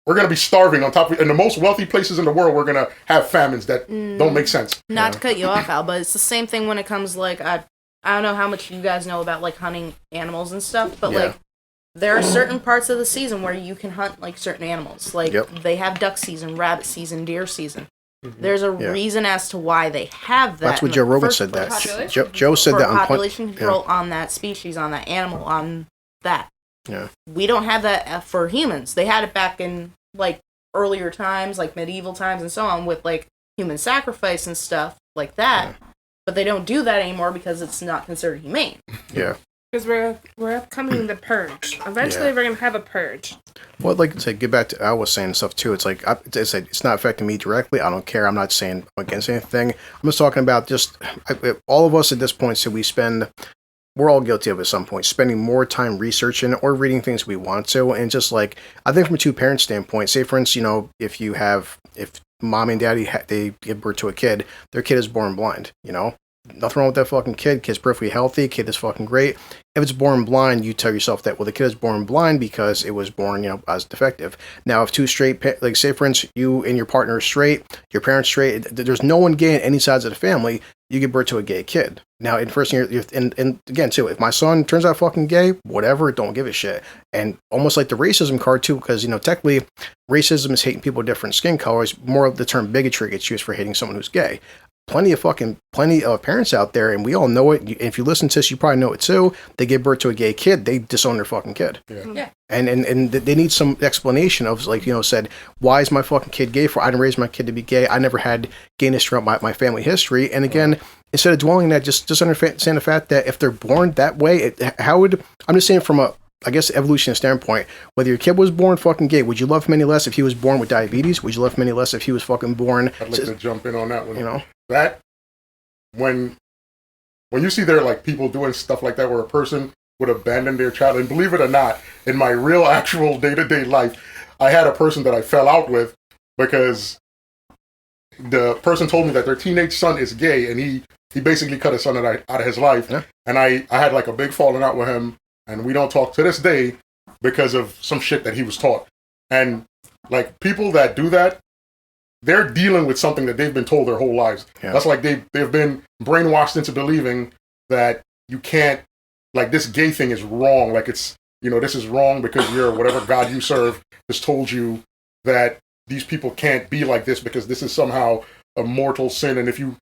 going to be starving on top of, in the most wealthy places in the world, we're going to have famines that don't make sense. Not to cut you off, Al, but it's the same thing when it comes, like, I don't know how much you guys know about, like, hunting animals and stuff, but, like, there are certain parts of the season where you can hunt, like, certain animals. Like, they have duck season, rabbit season, deer season. Mm-hmm. There's a reason as to why they have that. That's what Joe Rogan said that. Joe said that on population control on that species, on that animal, on that. Yeah. We don't have that for humans. They had it back in, like, earlier times, like medieval times and so on, with, like, human sacrifice and stuff like that. Yeah. But they don't do that anymore because it's not considered humane. Yeah. Because we're upcoming the purge. Eventually, we're going to have a purge. Well, like I said, get back to I was saying stuff too. It's like it's not affecting me directly. I don't care. I'm not saying I'm against anything. I'm just talking about just all of us at this point. So we're all guilty of at some point spending more time researching or reading things we want to, and just like I think from a two-parent standpoint, say for instance, you know, if mom and daddy, they give birth to a kid, their kid is born blind, you know? Nothing wrong with that fucking kid. Kid's perfectly healthy. Kid is fucking great. If it's born blind, you tell yourself that, well, the kid is born blind because it was born, you know, as defective. Now, if two straight, like say for instance, you and your partner are straight, your parents straight, there's no one gay in any sides of the family, you give birth to a gay kid. Now, in first year, and again, too, if my son turns out fucking gay, whatever, don't give a shit. And almost like the racism card, too, because, you know, technically, racism is hating people with different skin colors. More of the term bigotry gets used for hating someone who's gay. Plenty of parents out there, and we all know it. If you listen to this, you probably know it too. They give birth to a gay kid, they disown their fucking kid. Yeah. And they need some explanation of, like, you know, said, why is my fucking kid gay for? I didn't raise my kid to be gay. I never had gayness throughout my family history. And again, instead of dwelling on that, just understand the fact that if they're born that way, I'm just saying from a, I guess, evolutionary standpoint, whether your kid was born fucking gay, would you love him any less if he was born with diabetes? Would you love him any less if he was fucking born? I'd like to jump in on that one. You know? That, when you see there, like, people doing stuff like that where a person would abandon their child, and believe it or not, in my real actual day-to-day life, I had a person that I fell out with because the person told me that their teenage son is gay, and he basically cut his son out of his life. Yeah. And I had like a big falling out with him, and we don't talk to this day because of some shit that he was taught. And like, people that do that, they're dealing with something that they've been told their whole lives. Yeah. That's like they've been brainwashed into believing that you can't, like, this gay thing is wrong. Like, it's, you know, this is wrong because you're whatever God you serve has told you that these people can't be like this because this is somehow a mortal sin. And if you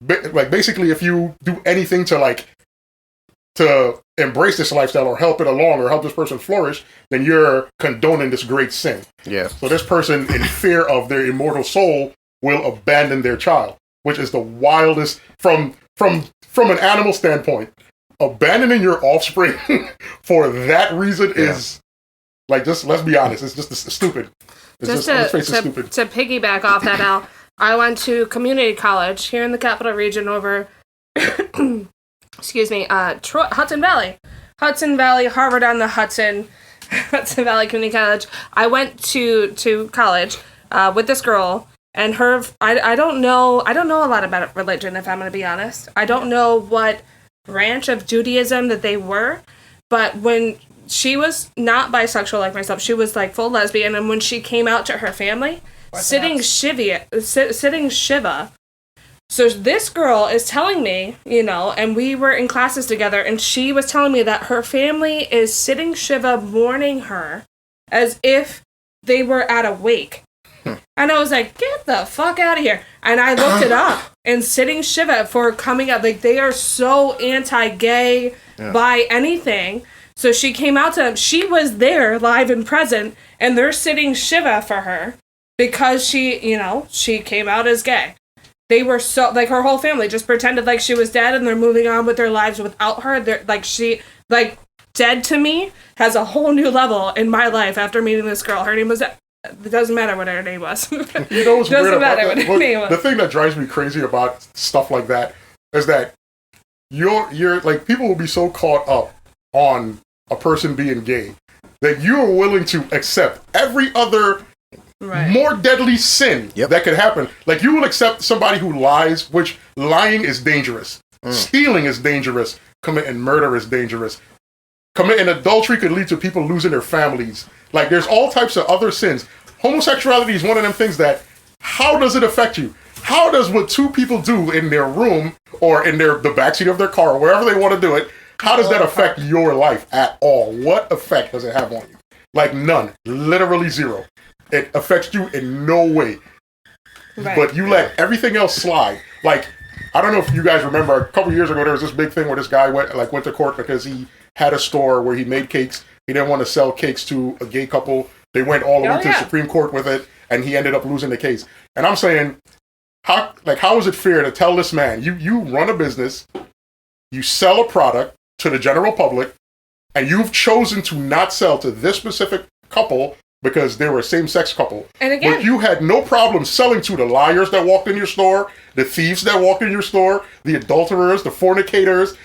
like, basically, if you do anything to embrace this lifestyle or help it along or help this person flourish, then you're condoning this great sin. Yeah. So this person, in fear of their immortal soul, will abandon their child, which is the wildest from an animal standpoint. Abandoning your offspring for that reason is, like, just, let's be honest, it's just stupid. Let's face it, stupid. To piggyback off that, Al, I went to community college here in the Capital Region over, excuse me, Hudson Valley, Harvard on the Hudson, Hudson Valley Community College. I went to college with this girl, and her. I don't know a lot about religion, if I'm going to be honest. I don't know what branch of Judaism that they were, but when she was not bisexual like myself, she was like full lesbian, and when she came out to her family, sitting Shiva. So this girl is telling me, you know, and we were in classes together, and she was telling me that her family is sitting Shiva mourning her as if they were at a wake. And I was like, get the fuck out of here. And I looked it up, and sitting Shiva for coming out, like, they are so anti-gay by anything. So she came out to them. She was there live and present, and they're sitting Shiva for her because she, you know, she came out as gay. They were so, like, her whole family just pretended like she was dead, and they're moving on with their lives without her. They're like, she, like, dead to me has a whole new level in my life after meeting this girl. Her name was, it doesn't matter what her name was. You know what's weird about that? The thing that drives me crazy about stuff like that is that you're like, people will be so caught up on a person being gay that you are willing to accept every other more deadly sin that could happen. Like, you will accept somebody who lies, which lying is dangerous. Stealing is dangerous. Committing murder is dangerous. Committing adultery could lead to people losing their families. Like, there's all types of other sins. Homosexuality is one of them things that, how does it affect you? How does what two people do in their room or in the backseat of their car or wherever they want to do it, how does that affect your life at all? What effect does it have on you? Like, none. Literally zero. It affects you in no way. Right. But you let everything else slide. Like, I don't know if you guys remember, a couple years ago, there was this big thing where this guy went to court because he had a store where he made cakes. He didn't want to sell cakes to a gay couple. They went all the way to the Supreme Court with it, and he ended up losing the case. And I'm saying, how is it fair to tell this man, you run a business, you sell a product to the general public, and you've chosen to not sell to this specific couple because they were a same-sex couple. And again, but you had no problem selling to the liars that walked in your store, the thieves that walked in your store, the adulterers, the fornicators,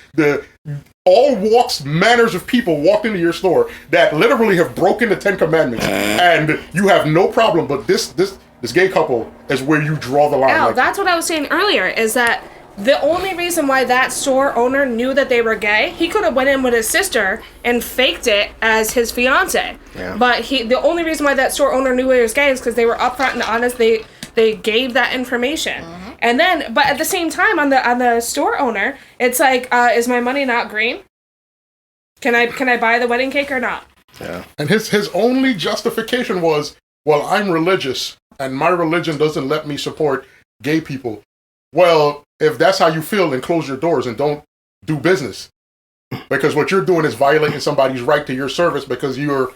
all walks, manners of people walked into your store that literally have broken the 10 Commandments, and you have no problem. But this this gay couple is where you draw the line. Al, that's what I was saying earlier, is that the only reason why that store owner knew that they were gay, he could have went in with his sister and faked it as his fiance. Yeah. But the only reason why that store owner knew he was gay is because they were upfront and honest. They gave that information. Mm-hmm. And then, but at the same time, on the store owner, it's like, is my money not green? Can I buy the wedding cake or not? Yeah. And his only justification was, well, I'm religious, and my religion doesn't let me support gay people. Well, if that's how you feel, then close your doors and don't do business. Because what you're doing is violating somebody's right to your service because you're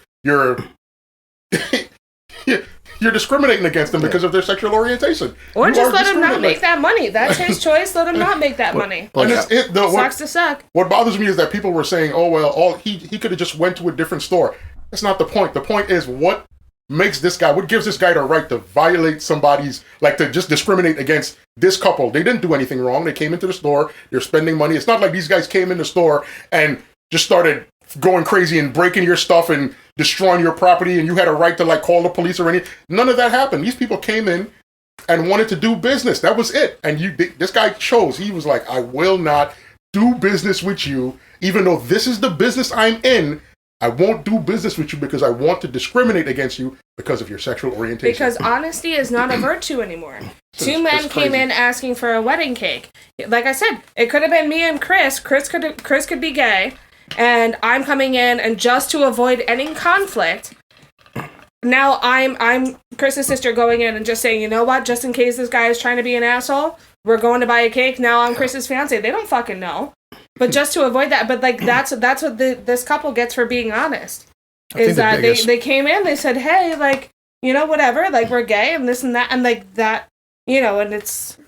you're discriminating against them because of their sexual orientation. Or just let him not make that money. That's his choice. Let him not make that money. Sucks to suck. What bothers me is that people were saying, oh, well, he could have just went to a different store. That's not the point. The point is what gives this guy the right to violate somebody's, like to just discriminate against this couple. They didn't do anything wrong. They came into the store. They're spending money. It's not like these guys came in the store and just started going crazy and breaking your stuff and destroying your property and you had a right to like call the police or anything. None of that happened. These people came in and wanted to do business. That was it. And this guy chose. He was like, I will not do business with you, even though this is the business I'm in. I won't do business with you because I want to discriminate against you because of your sexual orientation. Because honesty is not a virtue anymore. Two men came in asking for a wedding cake. Like I said, it could have been me and Chris. Chris could be gay, and I'm coming in, and just to avoid any conflict, now I'm Chris's sister going in and just saying, you know what? Just in case this guy is trying to be an asshole, we're going to buy a cake. Now I'm Chris's fiance. They don't fucking know. But just to avoid that, but like that's what this couple gets for being honest. Is that they came in, they said, hey, like, you know, whatever, like we're gay and this and that, and like that, you know, and it's.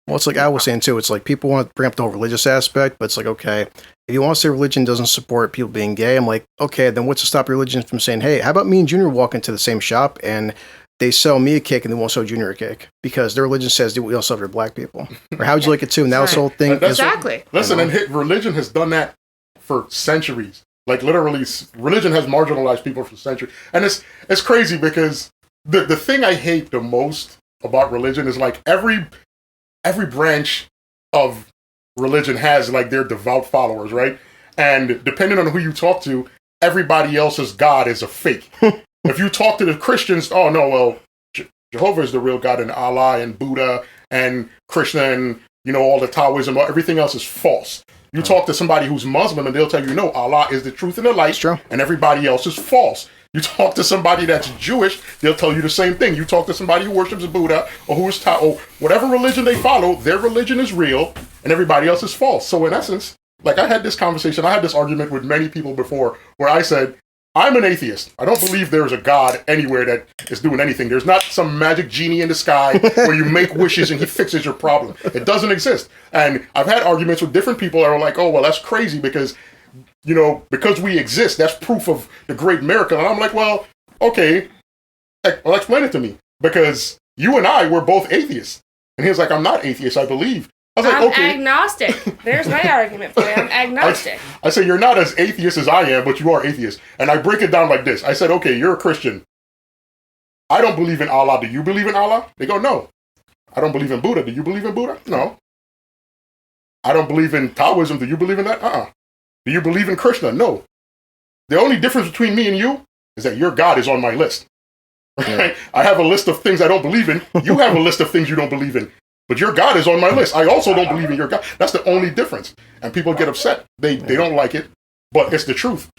Well, it's like I was saying too. It's like people want to bring up the whole religious aspect, but it's like, okay, if you want to say religion doesn't support people being gay, I'm like, okay, then what's to stop religion from saying, hey, how about me and Junior walk into the same shop and they sell me a cake and they won't sell Junior a cake because their religion says we don't sell for black people. Or how would you like it too? And that was the whole thing. Exactly. Listen, and religion has done that for centuries. Like literally, religion has marginalized people for centuries. And it's crazy because the thing I hate the most about religion is like every branch of religion has like their devout followers, right? And depending on who you talk to, everybody else's God is a fake. If you talk to the Christians, oh no, well, Jehovah is the real God, and Allah and Buddha and Krishna and, you know, all the Taoism, everything else is false. You talk to somebody who's Muslim and they'll tell you, no, Allah is the truth and the light, and everybody else is false. You talk to somebody that's Jewish, they'll tell you the same thing. You talk to somebody who worships Buddha or who is Tao, or whatever religion they follow, their religion is real and everybody else is false. So in essence, like I had this argument with many people before where I said, I'm an atheist. I don't believe there's a God anywhere that is doing anything. There's not some magic genie in the sky where you make wishes and he fixes your problem. It doesn't exist. And I've had arguments with different people that are like, oh, well, that's crazy because, you know, because we exist, that's proof of the great miracle. And I'm like, well, okay, well, explain it to me. Because you and I were both atheists. And he was like, I'm not atheist, I believe. I was like, I'm okay. agnostic. There's my argument for you. I'm agnostic. I say, you're not as atheist as I am, but you are atheist. And I break it down like this. I said, okay, you're a Christian. I don't believe in Allah. Do you believe in Allah? They go, no. I don't believe in Buddha. Do you believe in Buddha? No. I don't believe in Taoism. Do you believe in that? Do you believe in Krishna? No. The only difference between me and you is that your God is on my list. Right? Yeah. I have a list of things I don't believe in. You have a list of things you don't believe in. But your God is on my list. I also don't believe in your God. That's the only difference. And people get upset. They don't like it, but it's the truth.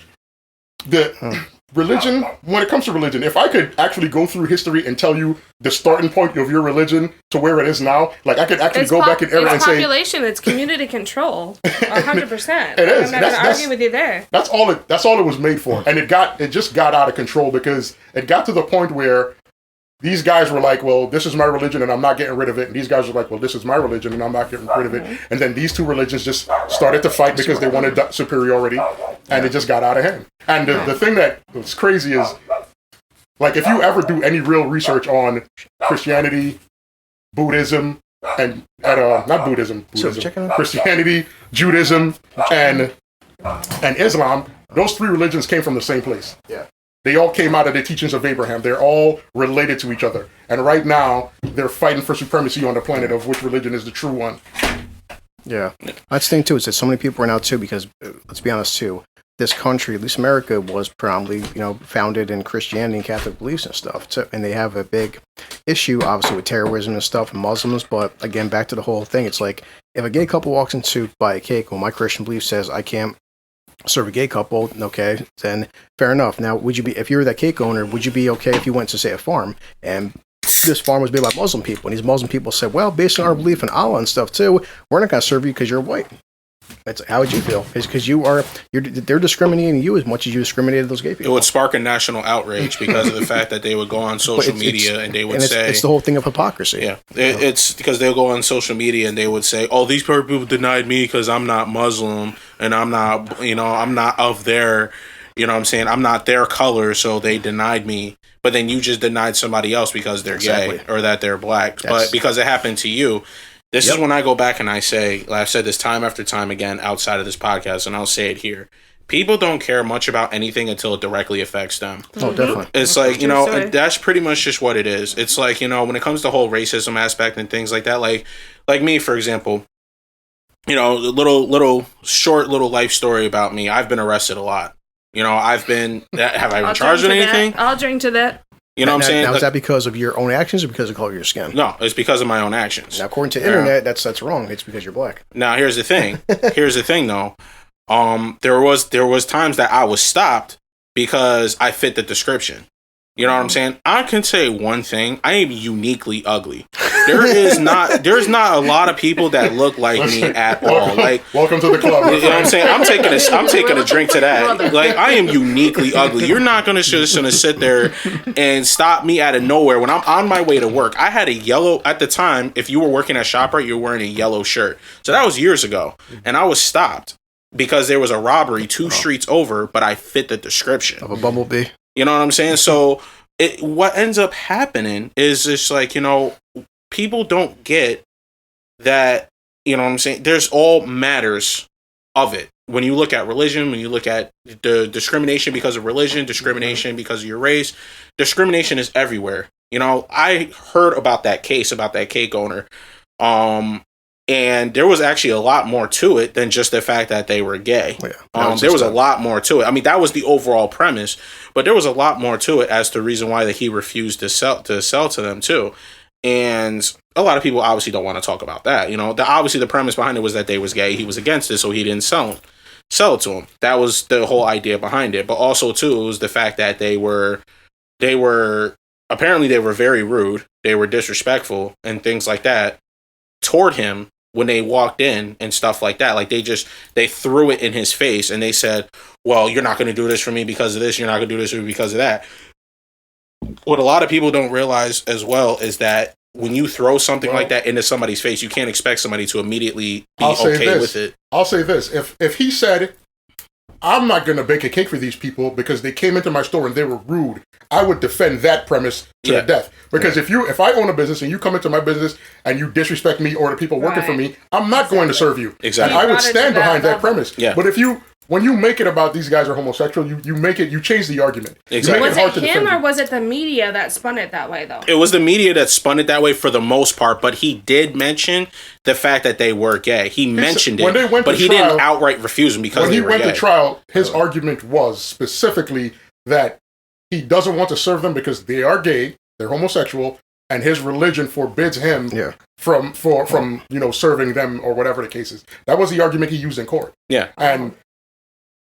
Religion, when it comes to religion, if I could actually go through history and tell you the starting point of your religion to where it is now, like I could actually go back in era and say... It's population, it's community control, 100%. It is. I'm not going to argue with you there. That's all it was made for. And it just got out of control because it got to the point where these guys were like, well, this is my religion and I'm not getting rid of it. And these guys were like, well, this is my religion and I'm not getting rid of it. And then these two religions just started to fight because they wanted superiority and it just got out of hand. And the thing that was crazy is, like, if you ever do any real research on Christianity, Buddhism, and not Buddhism, Christianity, Judaism, and Islam, those three religions came from the same place. Yeah. They all came out of the teachings of Abraham. They're all related to each other. And right now, they're fighting for supremacy on the planet of which religion is the true one. Yeah. That's the thing, too, is that so many people are now, too, because, let's be honest, too, this country, at least America, was predominantly, founded in Christianity and Catholic beliefs and stuff. So, and they have a big issue, obviously, with terrorism and stuff and Muslims. But again, back to the whole thing, it's like if a gay couple walks into buy a cake, well, my Christian belief says I can't serve a gay couple, okay, then fair enough. Now, would you be, if you were that cake owner, would you be okay if you went to, say, a farm and this farm was made by Muslim people, and these Muslim people said, well, based on our belief in Allah and stuff too, we're not going to serve you because you're white. How would you feel? It's because they're discriminating you as much as you discriminated those gay people. It would spark a national outrage because of the fact that they would go on social media and they would say... It's the whole thing of hypocrisy. Yeah. It's because they'll go on social media and they would say, oh, these people denied me because I'm not Muslim and I'm not, I'm not of their, I'm not their color, so they denied me. But then you just denied somebody else because they're gay or that they're black. But because it happened to you... This is when I go back and I say, like I've said this time after time again outside of this podcast, and I'll say it here. People don't care much about anything until it directly affects them. Oh, definitely. It's like, that's pretty much just what it is. It's like, when it comes to the whole racism aspect and things like that, like me, for example, little short life story about me. I've been arrested a lot. Have I been charged with anything? I'll drink to that. You know what I'm saying? Now, is that because of your own actions or because of the color of your skin? No, it's because of my own actions. Now, according to the internet, that's wrong. It's because you're black. Now, here's the thing. Though. There was times that I was stopped because I fit the description. You know what I'm saying? I can say one thing. I am uniquely ugly. There's not a lot of people that look like me at all. Like, welcome to the club. You know what I'm saying? I'm taking a drink to that. Like, I am uniquely ugly. You're not gonna just sit there and stop me out of nowhere when I'm on my way to work. I had a yellow at the time. If you were working at ShopRite, you're wearing a yellow shirt. So that was years ago, and I was stopped because there was a robbery 2 streets over, but I fit the description of a bumblebee. You know what I'm saying? So what ends up happening is just like, people don't get that, you know what I'm saying? There's all matters of it. When you look at religion, when you look at the discrimination because of religion, discrimination because of your race, discrimination is everywhere. I heard about that case, about that cake owner. And there was actually a lot more to it than just the fact that they were gay. Yeah, there was a lot more to it. I mean, that was the overall premise, but there was a lot more to it as to the reason why that he refused to sell to them too. And a lot of people obviously don't want to talk about that. Obviously the premise behind it was that they was gay. He was against it, so he didn't sell it to him. That was the whole idea behind it. But also too, it was the fact that they were apparently they were very rude. They were disrespectful and things like that toward him when they walked in and stuff like that. Like they threw it in his face and they said, well, you're not going to do this for me because of this. You're not going to do this for me because of that. What a lot of people don't realize as well is that when you throw something like that into somebody's face, you can't expect somebody to immediately be okay with it. I'll say this. If he said, I'm not going to bake a cake for these people because they came into my store and they were rude, I would defend that premise to the death. Because if I own a business and you come into my business and you disrespect me or the people working for me, I'm not going to serve you. Exactly. And I would stand behind that premise. Yeah. But when you make it about these guys are homosexual, you change the argument. Exactly. Was it him or was it the media that spun it that way, though? It was the media that spun it that way for the most part, but he did mention the fact that they were gay. He mentioned it, but he didn't outright refuse them because they were gay. When he went to trial, his argument was specifically that he doesn't want to serve them because they are gay, they're homosexual, and his religion forbids him from serving them or whatever the case is. That was the argument he used in court. Yeah. And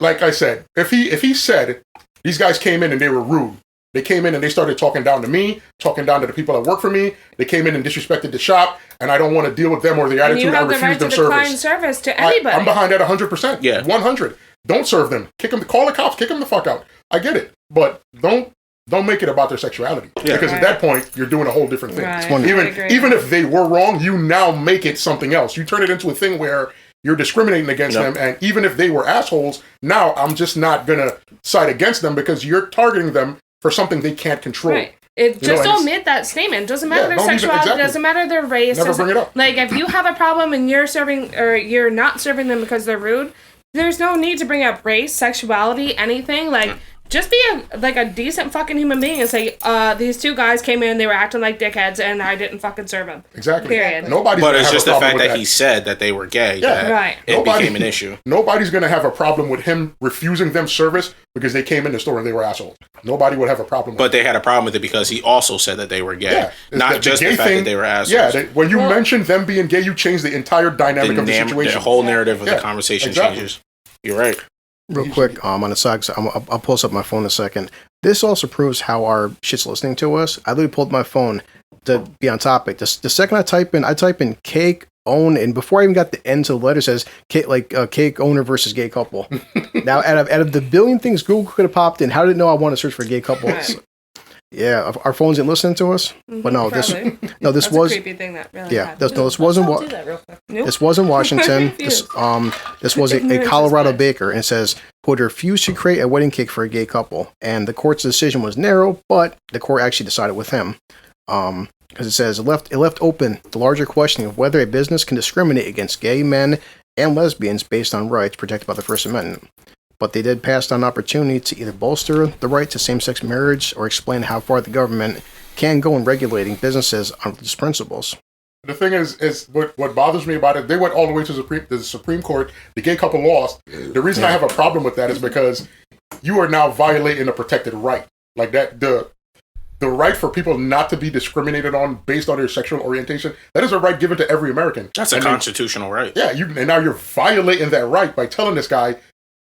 like I said, if he said these guys came in and they were rude, they came in and they started talking down to me, talking down to the people that work for me, they came in and disrespected the shop, and I don't want to deal with them or their attitude, I refuse them service to anybody. I'm behind that 100%. Yeah. 100. Don't serve them. Call the cops, kick them the fuck out. I get it. But don't make it about their sexuality. Yeah. Because at that point, you're doing a whole different thing. Right. Even if they were wrong, you now make it something else. You turn it into a thing where you're discriminating against them, and even if they were assholes, now I'm just not going to side against them because you're targeting them for something they can't control. Right. Just omit that statement. It doesn't matter their sexuality, it doesn't matter their race. Never bring it up. Like, if you have a problem and you're not serving them because they're rude, there's no need to bring up race, sexuality, anything. Like, just be a decent fucking human being and say, these two guys came in, they were acting like dickheads, and I didn't fucking serve them. Exactly. Period. But it's just the fact that he said that they were gay. Yeah. Right. It became an issue. Nobody's going to have a problem with him refusing them service because they came in the store and they were assholes. Nobody would have a problem with it. But they had a problem with it because he also said that they were gay. Yeah. Not just the fact that they were assholes. Yeah, when you mention them being gay, you change the entire dynamic of the situation. The whole narrative of the conversation changes. You're right. Real quick, on the side, I'll pull this up my phone in a second. This also proves how our shit's listening to us. I literally pulled my phone to be on topic. The second I type in cake, own, and before I even got the end to the letter, it says cake owner versus gay couple. Now, out of the billion things Google could have popped in, how did it know I want to search for gay couples? Right. Yeah, our phones didn't listen to us, but no, this That's was a creepy thing that really happened. this wasn't this wasn't Washington. this was a Colorado baker, and it says would refuse to create a wedding cake for a gay couple, and the court's decision was narrow, but the court actually decided with him, because it says it left open the larger question of whether a business can discriminate against gay men and lesbians based on rights protected by the First Amendment. But they did pass on opportunity to either bolster the right to same-sex marriage or explain how far the government can go in regulating businesses on these principles. The thing is what bothers me about it, they went all the way to the Supreme Court. The gay couple lost. The reason I have a problem with that is because you are now violating a protected right. Like that, the right for people not to be discriminated on based on their sexual orientation, that is a right given to every American. That's a constitutional right. Yeah, and now you're violating that right by telling this guy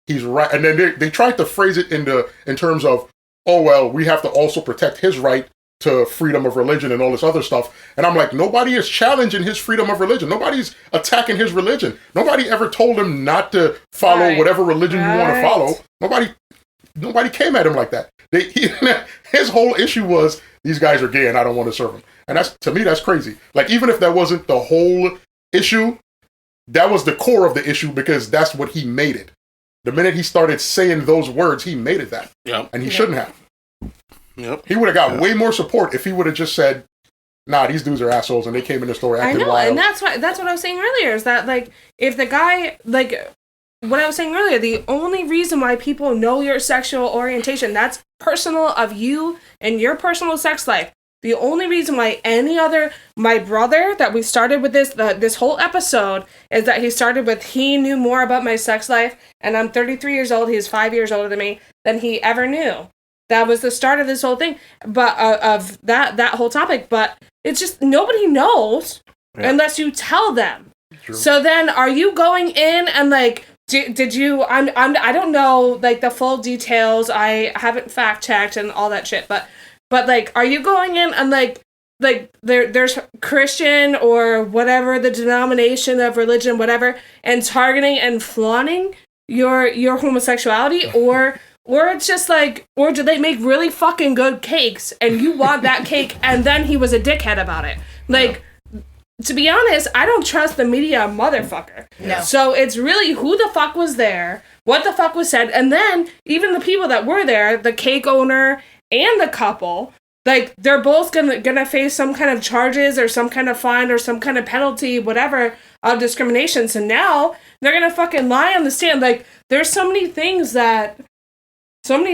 he's right. And then they tried to phrase it in terms of, oh, well, we have to also protect his right to freedom of religion and all this other stuff. And I'm like, nobody is challenging his freedom of religion. Nobody's attacking his religion. Nobody ever told him not to follow whatever religion you want to follow. Nobody came at him like that. His whole issue was, these guys are gay and I don't want to serve them. And to me, that's crazy. Like, even if that wasn't the whole issue, that was the core of the issue because that's what he made it. The minute he started saying those words, he made it that. Yep. And he shouldn't have. Yep. He would have got way more support if he would have just said, nah, these dudes are assholes and they came in the store acting wild. And that's what I was saying earlier, is that, like, if the guy, like, what I was saying earlier, the only reason why people know your sexual orientation, that's personal of you and your personal sex life. The only reason why my brother, that we started with this whole episode, is that he started with, he knew more about my sex life, and I'm 33 years old, he's 5 years older than me, than he ever knew. That was the start of this whole thing, but of that whole topic, but it's just, nobody knows unless you tell them. True. So then, are you going in and, like, did you, I don't know, like, the full details, I haven't fact-checked and all that shit, but like, are you going in and like there's Christian or whatever the denomination of religion, whatever, and targeting and flaunting your homosexuality, or it's just like, or do they make really fucking good cakes and you want that cake and then he was a dickhead about it? Like, to be honest, I don't trust the media motherfucker. No. So it's really who the fuck was there, what the fuck was said, and then even the people that were there, the cake owner and the couple, like, they're both gonna face some kind of charges or some kind of fine or some kind of penalty, whatever, of discrimination. So now they're gonna fucking lie on the stand. Like, there's so many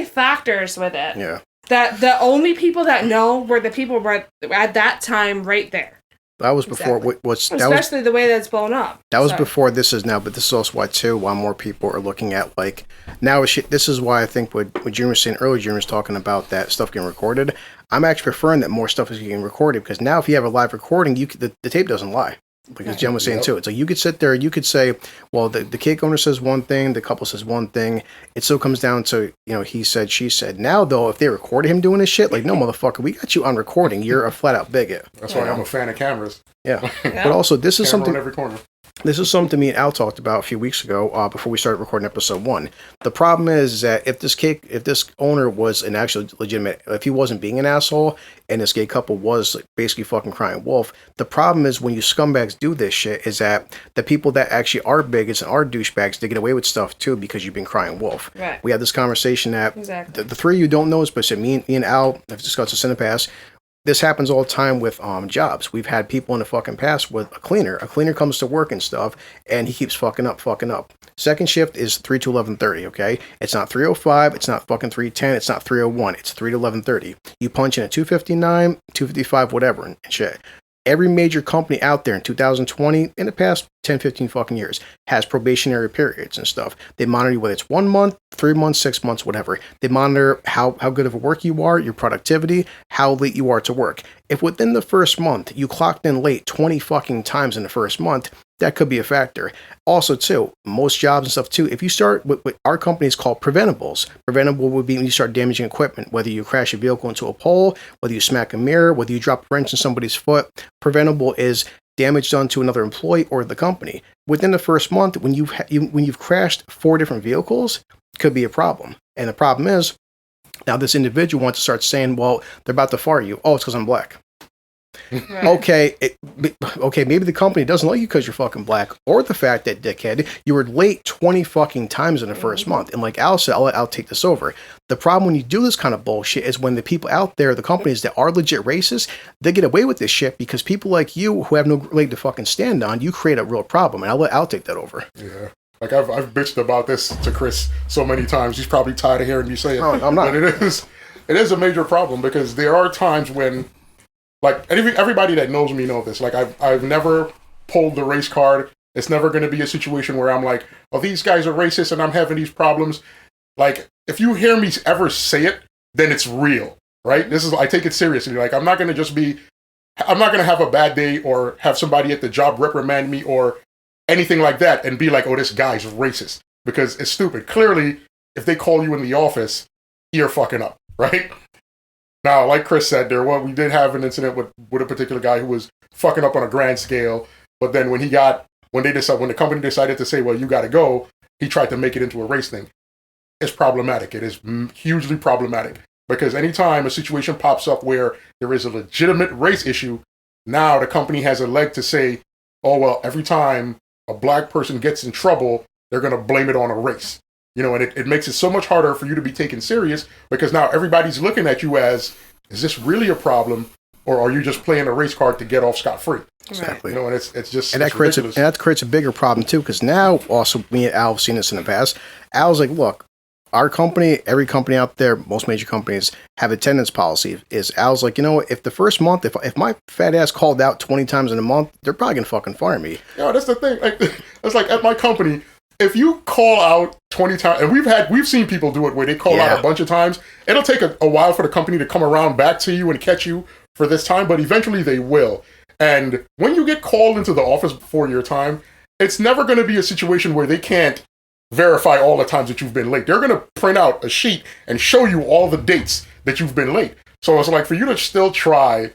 factors with it. Yeah. That the only people that know were the people right at that time right there. That was before especially the way that's blown up. That was before this is now, but this is also why more people are looking at, like, now this is why I think what Junior was saying earlier, Junior was talking about that stuff getting recorded. I'm actually preferring that more stuff is getting recorded, because now if you have a live recording, the tape doesn't lie. Because Jen was saying too, it's like you could sit there, you could say, well, the cake owner says one thing, the couple says one thing. It still comes down to, he said, she said. Now though, if they recorded him doing this shit, like, no, motherfucker, we got you on recording. You're a flat out bigot. That's why I'm a fan of cameras. Yeah. But also, this is something. On every corner. This is something me and Al talked about a few weeks ago, before we started recording episode 1. The problem is that if this owner was an actual legitimate, if he wasn't being an asshole, and this gay couple was basically fucking crying wolf, the problem is when you scumbags do this shit, is that the people that actually are bigots and are douchebags, they get away with stuff too because you've been crying wolf. Right. We had this conversation that the three of you don't know this, but me and Al have discussed this in the past. this happens all the time with jobs. We've had people in the fucking past with a cleaner. A cleaner comes to work and stuff, and he keeps fucking up. Second shift is 3 to 11:30, okay? It's not 3:05, it's not fucking 3:10, it's not 3:01, it's 3 to 11:30. You punch in at 2:59, 2:55, whatever, and shit. Every major company out there in 2020, in the past 10, 15 fucking years, has probationary periods and stuff. They monitor you whether it's 1 month, 3 months, 6 months, whatever. They monitor how good of a work you are, your productivity, how late you are to work. If within the first month you clocked in late 20 fucking times in the first month, that could be a factor. Also, too, most jobs and stuff, too, if you start with our company is called preventables. Preventable would be when you start damaging equipment, whether you crash a vehicle into a pole, whether you smack a mirror, whether you drop a wrench in somebody's foot. Preventable is damage done to another employee or the company. Within the first month, when you've crashed 4 different vehicles, could be a problem. And the problem is, now this individual wants to start saying, well, they're about to fire you. Oh, it's because I'm black. Right. Okay, maybe the company doesn't like you because you're fucking black, or the fact that, dickhead, you were late 20 fucking times in the first month. And like Al said, I'll take this over. The problem when you do this kind of bullshit is when the people out there, the companies that are legit racist, they get away with this shit because people like you who have no leg to fucking stand on, you create a real problem. And I'll take that over. Yeah. Like I've bitched about this to Chris so many times. He's probably tired of hearing me say it. No, I'm not. But it is a major problem because there are times when, like, everybody that knows me know this. Like, I've never pulled the race card. It's never going to be a situation where I'm like, oh, these guys are racist and I'm having these problems. Like, if you hear me ever say it, then it's real, right? I take it seriously. Like, I'm not going to have a bad day or have somebody at the job reprimand me or anything like that and be like, oh, this guy's racist, because it's stupid. Clearly, if they call you in the office, you're fucking up, right? Now, like Chris said, we did have an incident with a particular guy who was fucking up on a grand scale, but then when the company decided to say, well, you got to go, he tried to make it into a race thing. It's problematic. It is hugely problematic, because anytime a situation pops up where there is a legitimate race issue, now the company has a leg to say, oh, well, every time a black person gets in trouble, they're going to blame it on a race. You know, and it makes it so much harder for you to be taken serious, because now everybody's looking at you as, is this really a problem, or are you just playing a race card to get off scot-free? Exactly. You know, and it's just and that creates a bigger problem too, because now also me and Al have seen this in the past. Al's like, look, our company, every company out there, most major companies have attendance policy. Al's like, you know what? If the first month, if my fat ass called out 20 times in a month, they're probably gonna fucking fire me. Yeah, that's the thing. Like, it's like at my company, if you call out 20 times, and we've seen people do it where they call out a bunch of times, it'll take a while for the company to come around back to you and catch you for this time, but eventually they will. And when you get called into the office before your time, it's never going to be a situation where they can't verify all the times that you've been late. They're going to print out a sheet and show you all the dates that you've been late. So it's like, for you to still try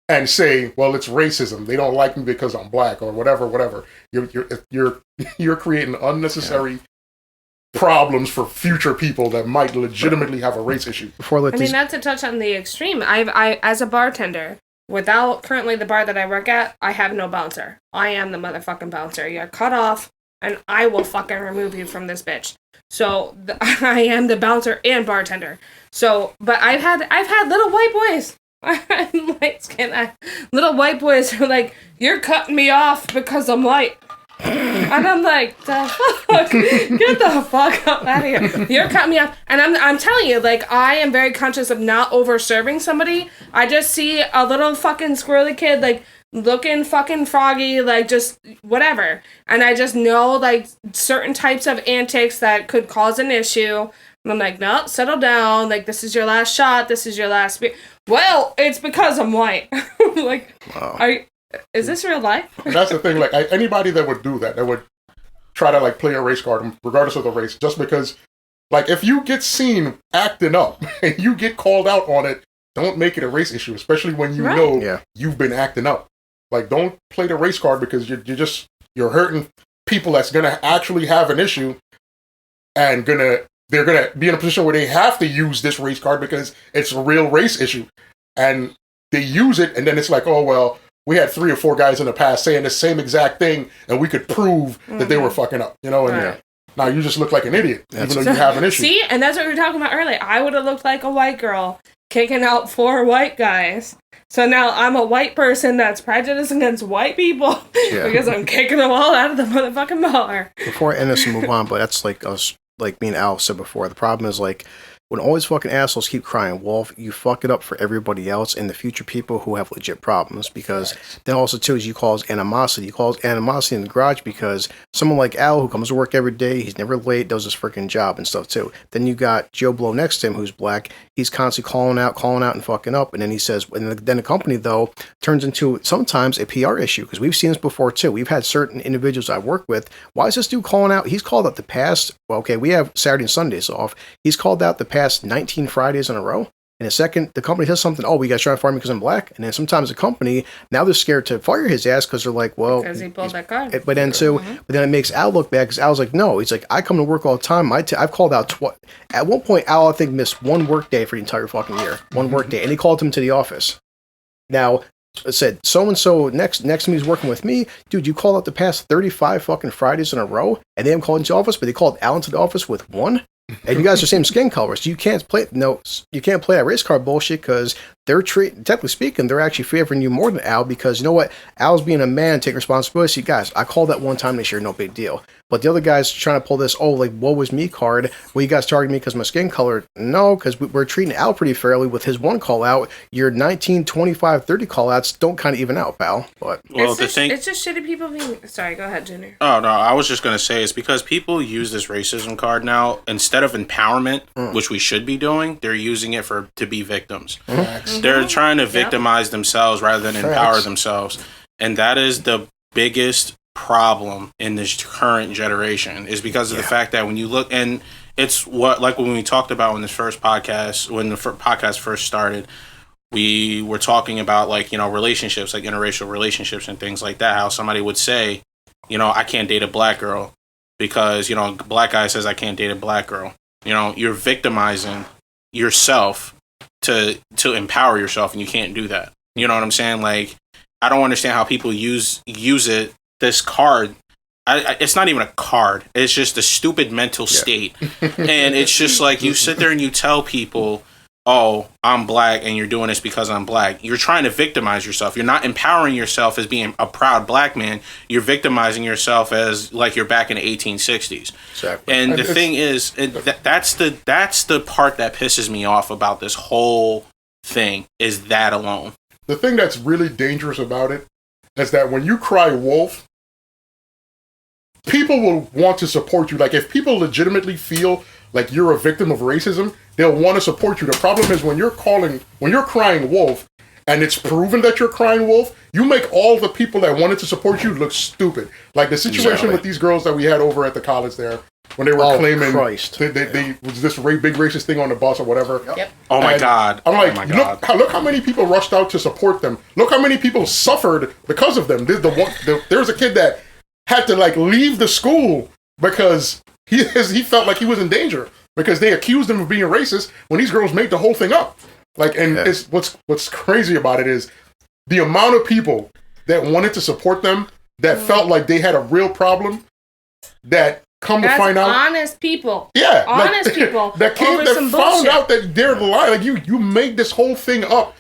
and say, well, it's racism, they don't like me because I'm black, or whatever. You're creating unnecessary problems for future people that might legitimately have a race issue. Not to touch on the extreme, I as a bartender, without currently the bar that I work at, I have no bouncer. I am the motherfucking bouncer. You're cut off, and I will fucking remove you from this bitch. So I am the bouncer and bartender. So, but I've had little white boys. I'm light skinned. Little white boys are like, you're cutting me off because I'm white. And I'm like, the fuck? Get the fuck out of here. You're cutting me off. And I'm telling you, like, I am very conscious of not over serving somebody. I just see a little fucking squirrely kid, like, looking fucking froggy, like, just whatever. And I just know, like, certain types of antics that could cause an issue. And I'm like, no, settle down. Like, this is your last shot. This is your last beer. Well, it's because I'm white. Like, wow. Is this real life? And that's the thing. Like, anybody that would do that would try to, like, play a race card, regardless of the race, just because, like, if you get seen acting up and you get called out on it, don't make it a race issue, especially when you know you've been acting up. Like, don't play the race card, because you're hurting people that's gonna actually have an issue, and they're gonna be in a position where they have to use this race card because it's a real race issue, and they use it, and then it's like, oh well, we had 3 or 4 guys in the past saying the same exact thing, and we could prove that they were fucking up, you know. And now you just look like an idiot, even though you have an issue. See, and that's what we were talking about earlier. I would have looked like a white girl kicking out 4 white guys, So now I'm a white person that's prejudiced against white people because I'm kicking them all out of the motherfucking bar. Before I end this and move on, but that's like us, like me and Al said before. The problem is like when all these fucking assholes keep crying wolf, you fuck it up for everybody else and the future people who have legit problems. Because then also too is you cause animosity. You cause animosity in the garage because someone like Al who comes to work every day, he's never late, does his freaking job and stuff too. Then you got Joe Blow next to him who's black. He's constantly calling out and fucking up. And then he says, and then the company though turns into sometimes a PR issue because we've seen this before too. We've had certain individuals I work with. Why is this dude calling out? He's called out the past. Well, okay, we have Saturday and Sundays off. He's called out the past 19 Fridays in a row. And a second, the company says something, oh, we guys trying to fire me because I'm black. And then sometimes the company, now they're scared to fire his ass because they're like, well. Because he pulled that card. But then but then it makes Al look bad because Al's like, no. He's like, I come to work all the time. I've called out at one point, Al, I think, missed one work day for the entire fucking year. One work day. And he called him to the office. Now, I said, so-and-so next to me is working with me. Dude, you called out the past 35 fucking Fridays in a row. And they haven't called into the office, but they called Al into the office with one. And you guys are same skin colors. You can't play that race card bullshit because technically speaking, they're actually favoring you more than Al because you know what? Al's being a man, take responsibility. See, guys, I called that one time this year, no big deal. But the other guys trying to pull this, woe was me card. Well, you guys targeted me because my skin color. No, because we're treating Al pretty fairly with his one call out. Your 19, 25, 30 call outs don't kind of even out, pal. But it's just shitty people being. Sorry, go ahead, Junior. Oh no, I was just gonna say it's because people use this racism card now instead of empowerment, which we should be doing. They're using it to be victims. They're trying to victimize themselves rather than empower themselves, and that is the biggest problem in this current generation is because of the fact that when you look, and it's what like when we talked about when the podcast first started, we were talking about like relationships, like interracial relationships and things like that. How somebody would say, I can't date a black girl because a black guy says I can't date a black girl. You're victimizing yourself to empower yourself, and you can't do that. You know what I'm saying? Like, I don't understand how people use it. This card, it's not even a card. It's just a stupid mental state. And it's just like you sit there and you tell people, oh, I'm black and you're doing this because I'm black. You're trying to victimize yourself. You're not empowering yourself as being a proud black man. You're victimizing yourself as like you're back in the 1860s. Exactly. And the thing is, that's the part that pisses me off about this whole thing is that alone. The thing that's really dangerous about it is that when you cry wolf, people will want to support you. Like, if people legitimately feel like you're a victim of racism, they'll want to support you. The problem is when you're crying wolf, and it's proven that you're crying wolf, you make all the people that wanted to support you look stupid. Like the situation with these girls that we had over at the college there, when they were claiming they was this big racist thing on the bus or whatever. Yep. Oh my God. I'm like, look how many people rushed out to support them. Look how many people suffered because of them. There's a kid that had to like leave the school because he felt like he was in danger because they accused him of being racist when these girls made the whole thing up. Like, and it's what's crazy about it is the amount of people that wanted to support them that felt like they had a real problem that come to find out honest people. Yeah. Honest people that found out that they're lying. Like you made this whole thing up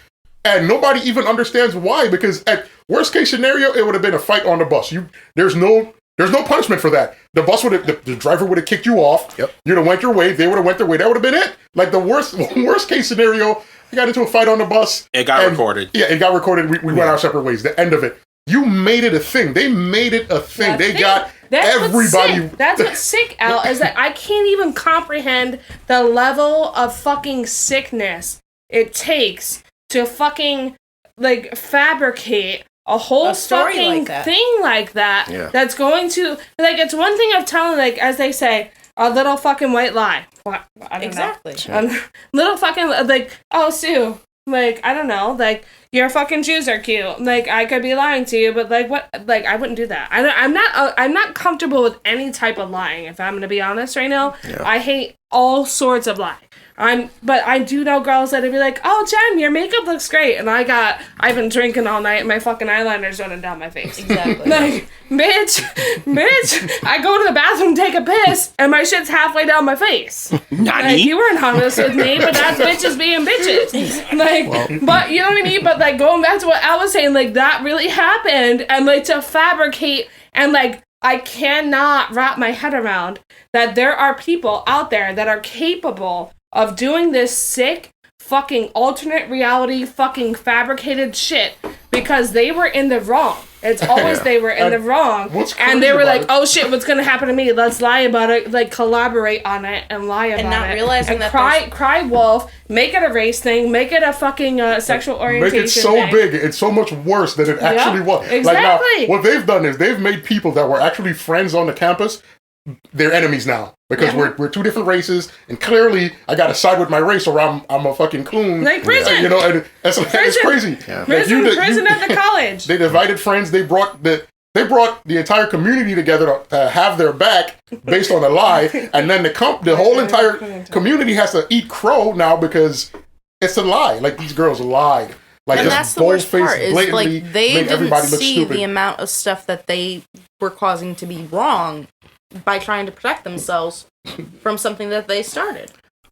and nobody even understands why, because at worst case scenario, it would have been a fight on the bus. There's no punishment for that. The driver would have kicked you off. Yep. You'd have went your way. They would have went their way. That would have been it. Like the worst case scenario, you got into a fight on the bus. It got recorded. Yeah, it got recorded. We went our separate ways. The end of it. You made it a thing. They made it a thing. That's everybody. That's what's sick, Al, is that I can't even comprehend the level of fucking sickness it takes to fucking like fabricate a whole fucking thing like that. Yeah. That's going to like, it's one thing of telling, like, as they say, a little fucking white lie. What? I don't know. Little fucking like, oh, Sue, like, I don't know, like, your fucking shoes are cute. Like, I could be lying to you, but like, what? Like, I wouldn't do that. I'm not comfortable with any type of lying. If I'm gonna be honest right now, I hate all sorts of lie. But I do know girls that'd be like, "Oh, Jen, your makeup looks great," and I've been drinking all night, and my fucking eyeliner's running down my face. Exactly. Like, bitch, I go to the bathroom, take a piss, and my shit's halfway down my face. Like, you weren't honest with me, but that's bitches being bitches. Like, but you know what I mean? But like, going back to what Al was saying, like, that really happened, and like, to fabricate, and like, I cannot wrap my head around that there are people out there that are capable of doing this sick fucking alternate reality fucking fabricated shit because they were in the wrong. It's always they were in the wrong. And they were like, oh shit, what's gonna happen to me? Let's lie about it, like collaborate on it and lie about it. And not realizing and that cry wolf, make it a race thing, make it a fucking sexual orientation Make it so thing. big, it's so much worse than it actually was. Exactly. Like now, what they've done is they've made people that were actually friends on the campus they're enemies now because we're two different races, and clearly I got to side with my race or I'm a fucking coon. Like prison, you know, and it's crazy. Yeah. Prison at the college. They divided friends. They brought the entire community together to have their back based on a lie, and then the whole entire community has to eat crow now because it's a lie. Like these girls lied. Like, and that's the worst part is like they didn't see the amount of stuff that they were causing to be wrong by trying to protect themselves from something that they started.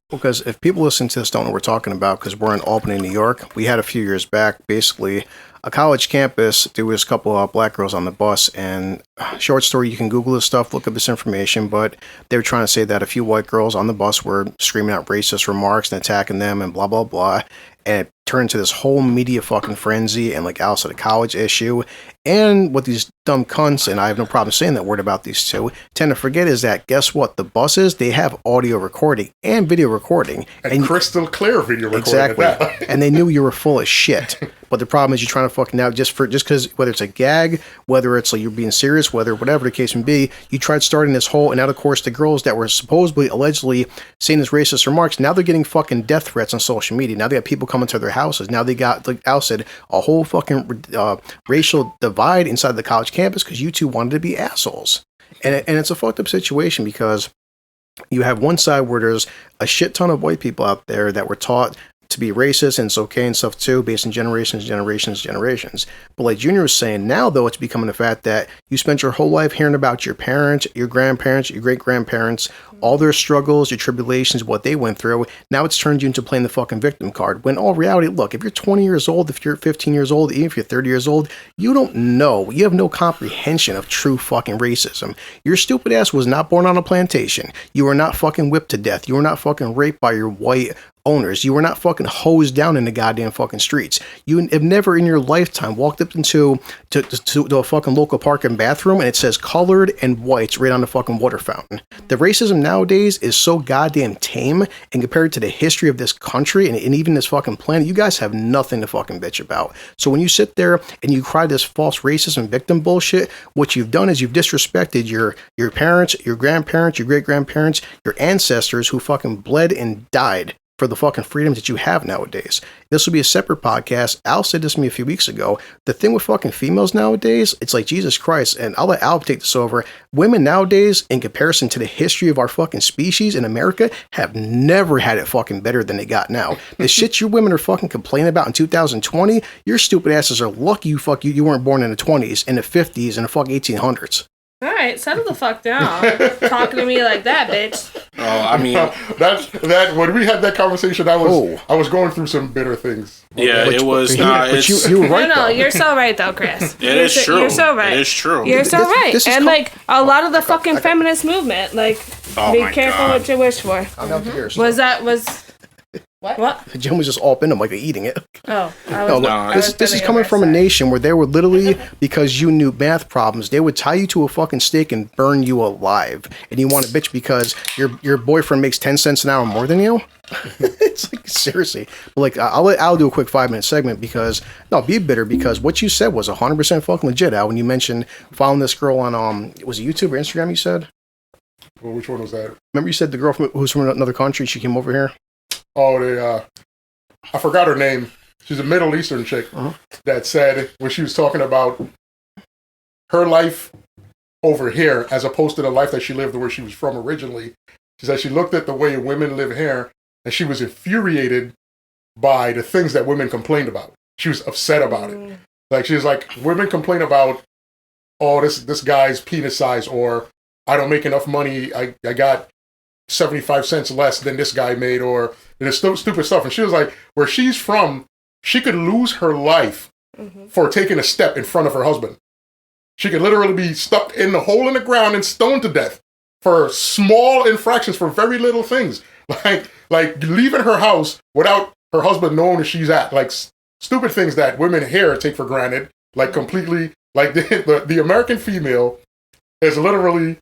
Because if people listen to this don't know what we're talking about, because we're in Albany, New York, we had a few years back, basically, a college campus, there was a couple of black girls on the bus, and short story, you can Google this stuff, look up this information, but they were trying to say that a few white girls on the bus were screaming out racist remarks and attacking them and blah, blah, blah, and it turned into this whole media fucking frenzy and, like Al said, a college issue. And what these dumb cunts, and I have no problem saying that word about these two, tend to forget is that, guess what? The buses, they have audio recording and video recording. And crystal clear video recording. Exactly. And they knew you were full of shit. But the problem is you're trying to fucking now just because whether it's a gag, whether it's like you're being serious, whatever the case may be, you tried starting this whole, and now of course the girls that were supposedly, allegedly saying these racist remarks, now they're getting fucking death threats on social media. Now they got people coming to their houses. Now they got, like Al said, a whole fucking racial divide inside the college campus because you two wanted to be assholes. And it's a fucked up situation because you have one side where there's a shit ton of white people out there that were taught to be racist, and it's okay and stuff too, based on generations. But like Junior was saying, now though it's becoming the fact that you spent your whole life hearing about your parents, your grandparents, your great-grandparents, all their struggles, your tribulations, what they went through. Now it's turned you into playing the fucking victim card. When all reality, look, if you're 20 years old, if you're 15 years old, even if you're 30 years old, you don't know. You have no comprehension of true fucking racism. Your stupid ass was not born on a plantation. You were not fucking whipped to death. You were not fucking raped by your white owners. You were not fucking hosed down in the goddamn fucking streets. You have never in your lifetime walked up into to a fucking local park and bathroom and it says colored and whites right on the fucking water fountain. The racism nowadays is so goddamn tame, and compared to the history of this country and even this fucking planet, you guys have nothing to fucking bitch about. So when you sit there and you cry this false racism victim bullshit, what you've done is you've disrespected your parents, your grandparents, your great-grandparents, your ancestors who fucking bled and died for the fucking freedoms that you have nowadays. This will be a separate podcast. Al said this to me a few weeks ago. The thing with fucking females nowadays, it's like Jesus Christ, and I'll let Al take this over. Women nowadays, in comparison to the history of our fucking species in America, have never had it fucking better than they got now. The shit you women are fucking complaining about in 2020, your stupid asses are lucky you weren't born in the 20s, in the 50s, and the fucking 1800s. Alright, settle the fuck down. Talking to me like that, bitch. Oh, I mean, that when we had that conversation, I was going through some bitter things. Yeah, but you were right. No, you're so right though, Chris. It is true. You're so right. It is true. You're so right. And like a lot of the fucking feminist movement, like be careful what you wish for. I'm out to hear. What? Jim was just all up in them like eating it. Oh, this is coming from a nation where they were literally, because you knew math problems, they would tie you to a fucking stake and burn you alive. And you want to bitch because your boyfriend makes 10 cents an hour more than you? It's like, seriously. But like, I'll let Al do a quick 5-minute segment because, no, be bitter because what you said was 100% fucking legit, Al, when you mentioned following this girl on, was it YouTube or Instagram you said? Well, which one was that? Remember you said the girl who's from another country, she came over here? Oh, I forgot her name. She's a Middle Eastern chick that said when she was talking about her life over here as opposed to the life that she lived where she was from originally. She said she looked at the way women live here, and she was infuriated by the things that women complained about. She was upset about it. Like, she was like, women complain about, oh, this guy's penis size, or I don't make enough money, I got 75 cents less than this guy made, or this stupid stuff. And she was like, where she's from, she could lose her life for taking a step in front of her husband. She could literally be stuck in the hole in the ground and stoned to death for small infractions, for very little things. Like leaving her house without her husband knowing where she's at. Like stupid things that women here take for granted. Like completely, like the American female is literally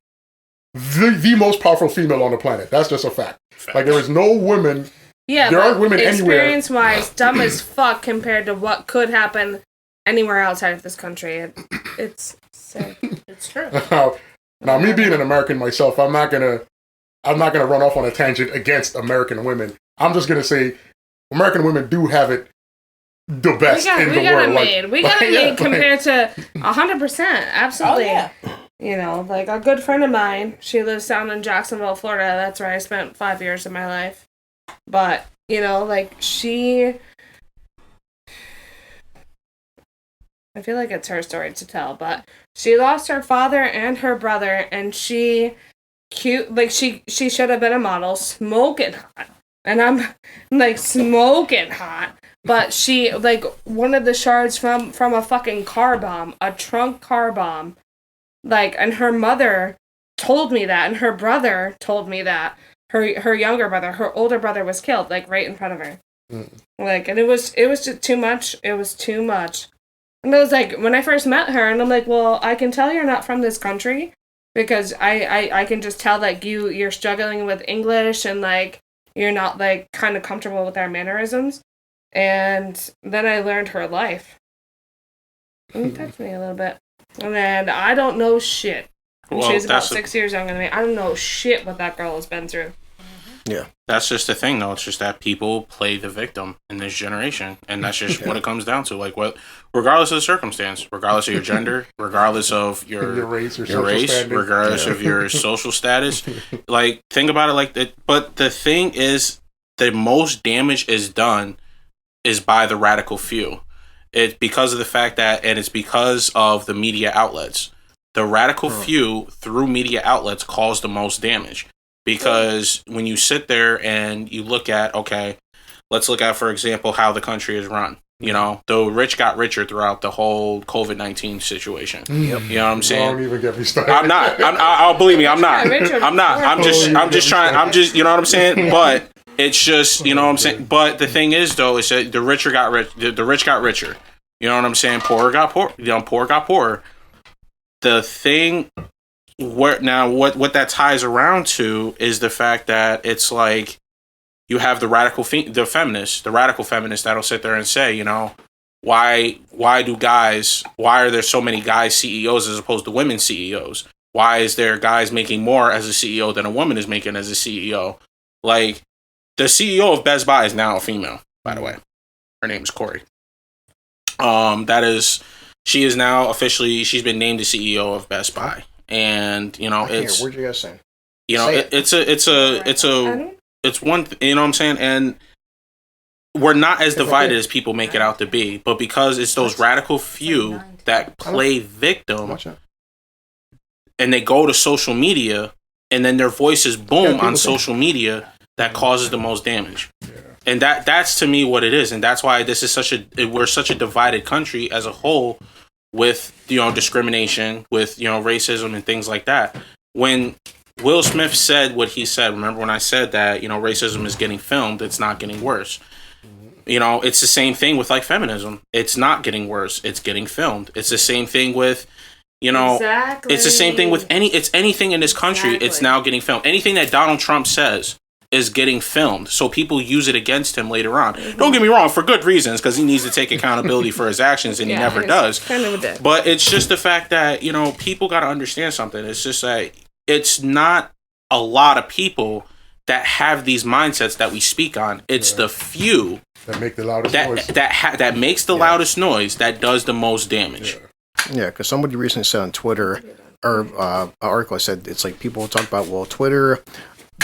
the most powerful female on the planet. That's just a fact. Like there is no women. Yeah, there aren't women anywhere. Experience-wise, dumb as fuck compared to what could happen anywhere outside of this country. It's sick. It's true. Now, me being an American myself, I'm not gonna run off on a tangent against American women. I'm just gonna say American women do have it the best in the world. We got it made compared to 100%. Absolutely. Oh, yeah. You know, like a good friend of mine, she lives down in Jacksonville, Florida. That's where I spent 5 years of my life. But, you know, like I feel like it's her story to tell, but she lost her father and her brother, and she should have been a model, smoking hot. And I'm like smoking hot. But she, like, one of the shards from a fucking car bomb, a trunk car bomb. Like, and her mother told me that, and her brother told me that. Her younger brother, her older brother was killed, like, right in front of her. Like, and it was just too much. It was too much. And it was like, when I first met her, and I'm like, well, I can tell you're not from this country, because I can just tell that you're struggling with English, and, like, you're not, like, kind of comfortable with our mannerisms. And then I learned her life. And it touched me a little bit. And I don't know shit. Well, she's about 6 years younger than me. I don't know shit what that girl has been through. Yeah. That's just the thing, though. It's just that people play the victim in this generation. And that's just what it comes down to. Like, regardless of the circumstance, regardless of your gender, regardless of your race, regardless of your social status. Like, think about it like that. But the thing is, the most damage is done is by the radical few. It's because of the fact that, and it's because of the media outlets. The radical few, through media outlets, cause the most damage. Because when you sit there and you look at, okay, let's look at, for example, how the country is run. You know, the rich got richer throughout the whole COVID-19 situation. Yep. You know what I'm saying? Don't even get me started. I'm not. I'll believe me. I'm not. I'm just trying. You know what I'm saying? But it's just, you know what I'm saying? But the thing is, though, is that the richer got rich. The rich got richer. You know what I'm saying? Poor got poor. You know, poor got poorer. The thing, what that ties around to is the fact that it's like you have the radical feminists that'll sit there and say, you know, why are there so many guys CEOs as opposed to women CEOs? Why is there guys making more as a CEO than a woman is making as a CEO? Like, the CEO of Best Buy is now a female, by the way. Her name is Corey. She is now officially, she's been named the CEO of Best Buy. And, you know, it's, where'd you guys say? You know, it's one, you know what I'm saying? And we're not as divided as people make it out to be, but because it's those radical few that play victim and they go to social media and then their voices boom on social media, that causes the most damage. And that's to me what it is. And that's why this is we're such a divided country as a whole with, you know, discrimination, with, you know, racism and things like that. When Will Smith said what he said, remember when I said that, you know, racism is getting filmed, it's not getting worse. You know, it's the same thing with, like, feminism. It's not getting worse, it's getting filmed. It's the same thing with, you know, it's the same thing with anything in this country, it's now getting filmed. Anything that Donald Trump says is getting filmed, so people use it against him later on. Don't get me wrong, for good reasons, because he needs to take accountability for his actions, and he never does. Kind of a dick. But it's just the fact that, you know, people got to understand something. It's just that it's not a lot of people that have these mindsets that we speak on. It's the few that make the loudest noise. That makes the loudest noise, that does the most damage. Yeah, because somebody recently said on Twitter, or an article I said, it's like people talk about, well, Twitter,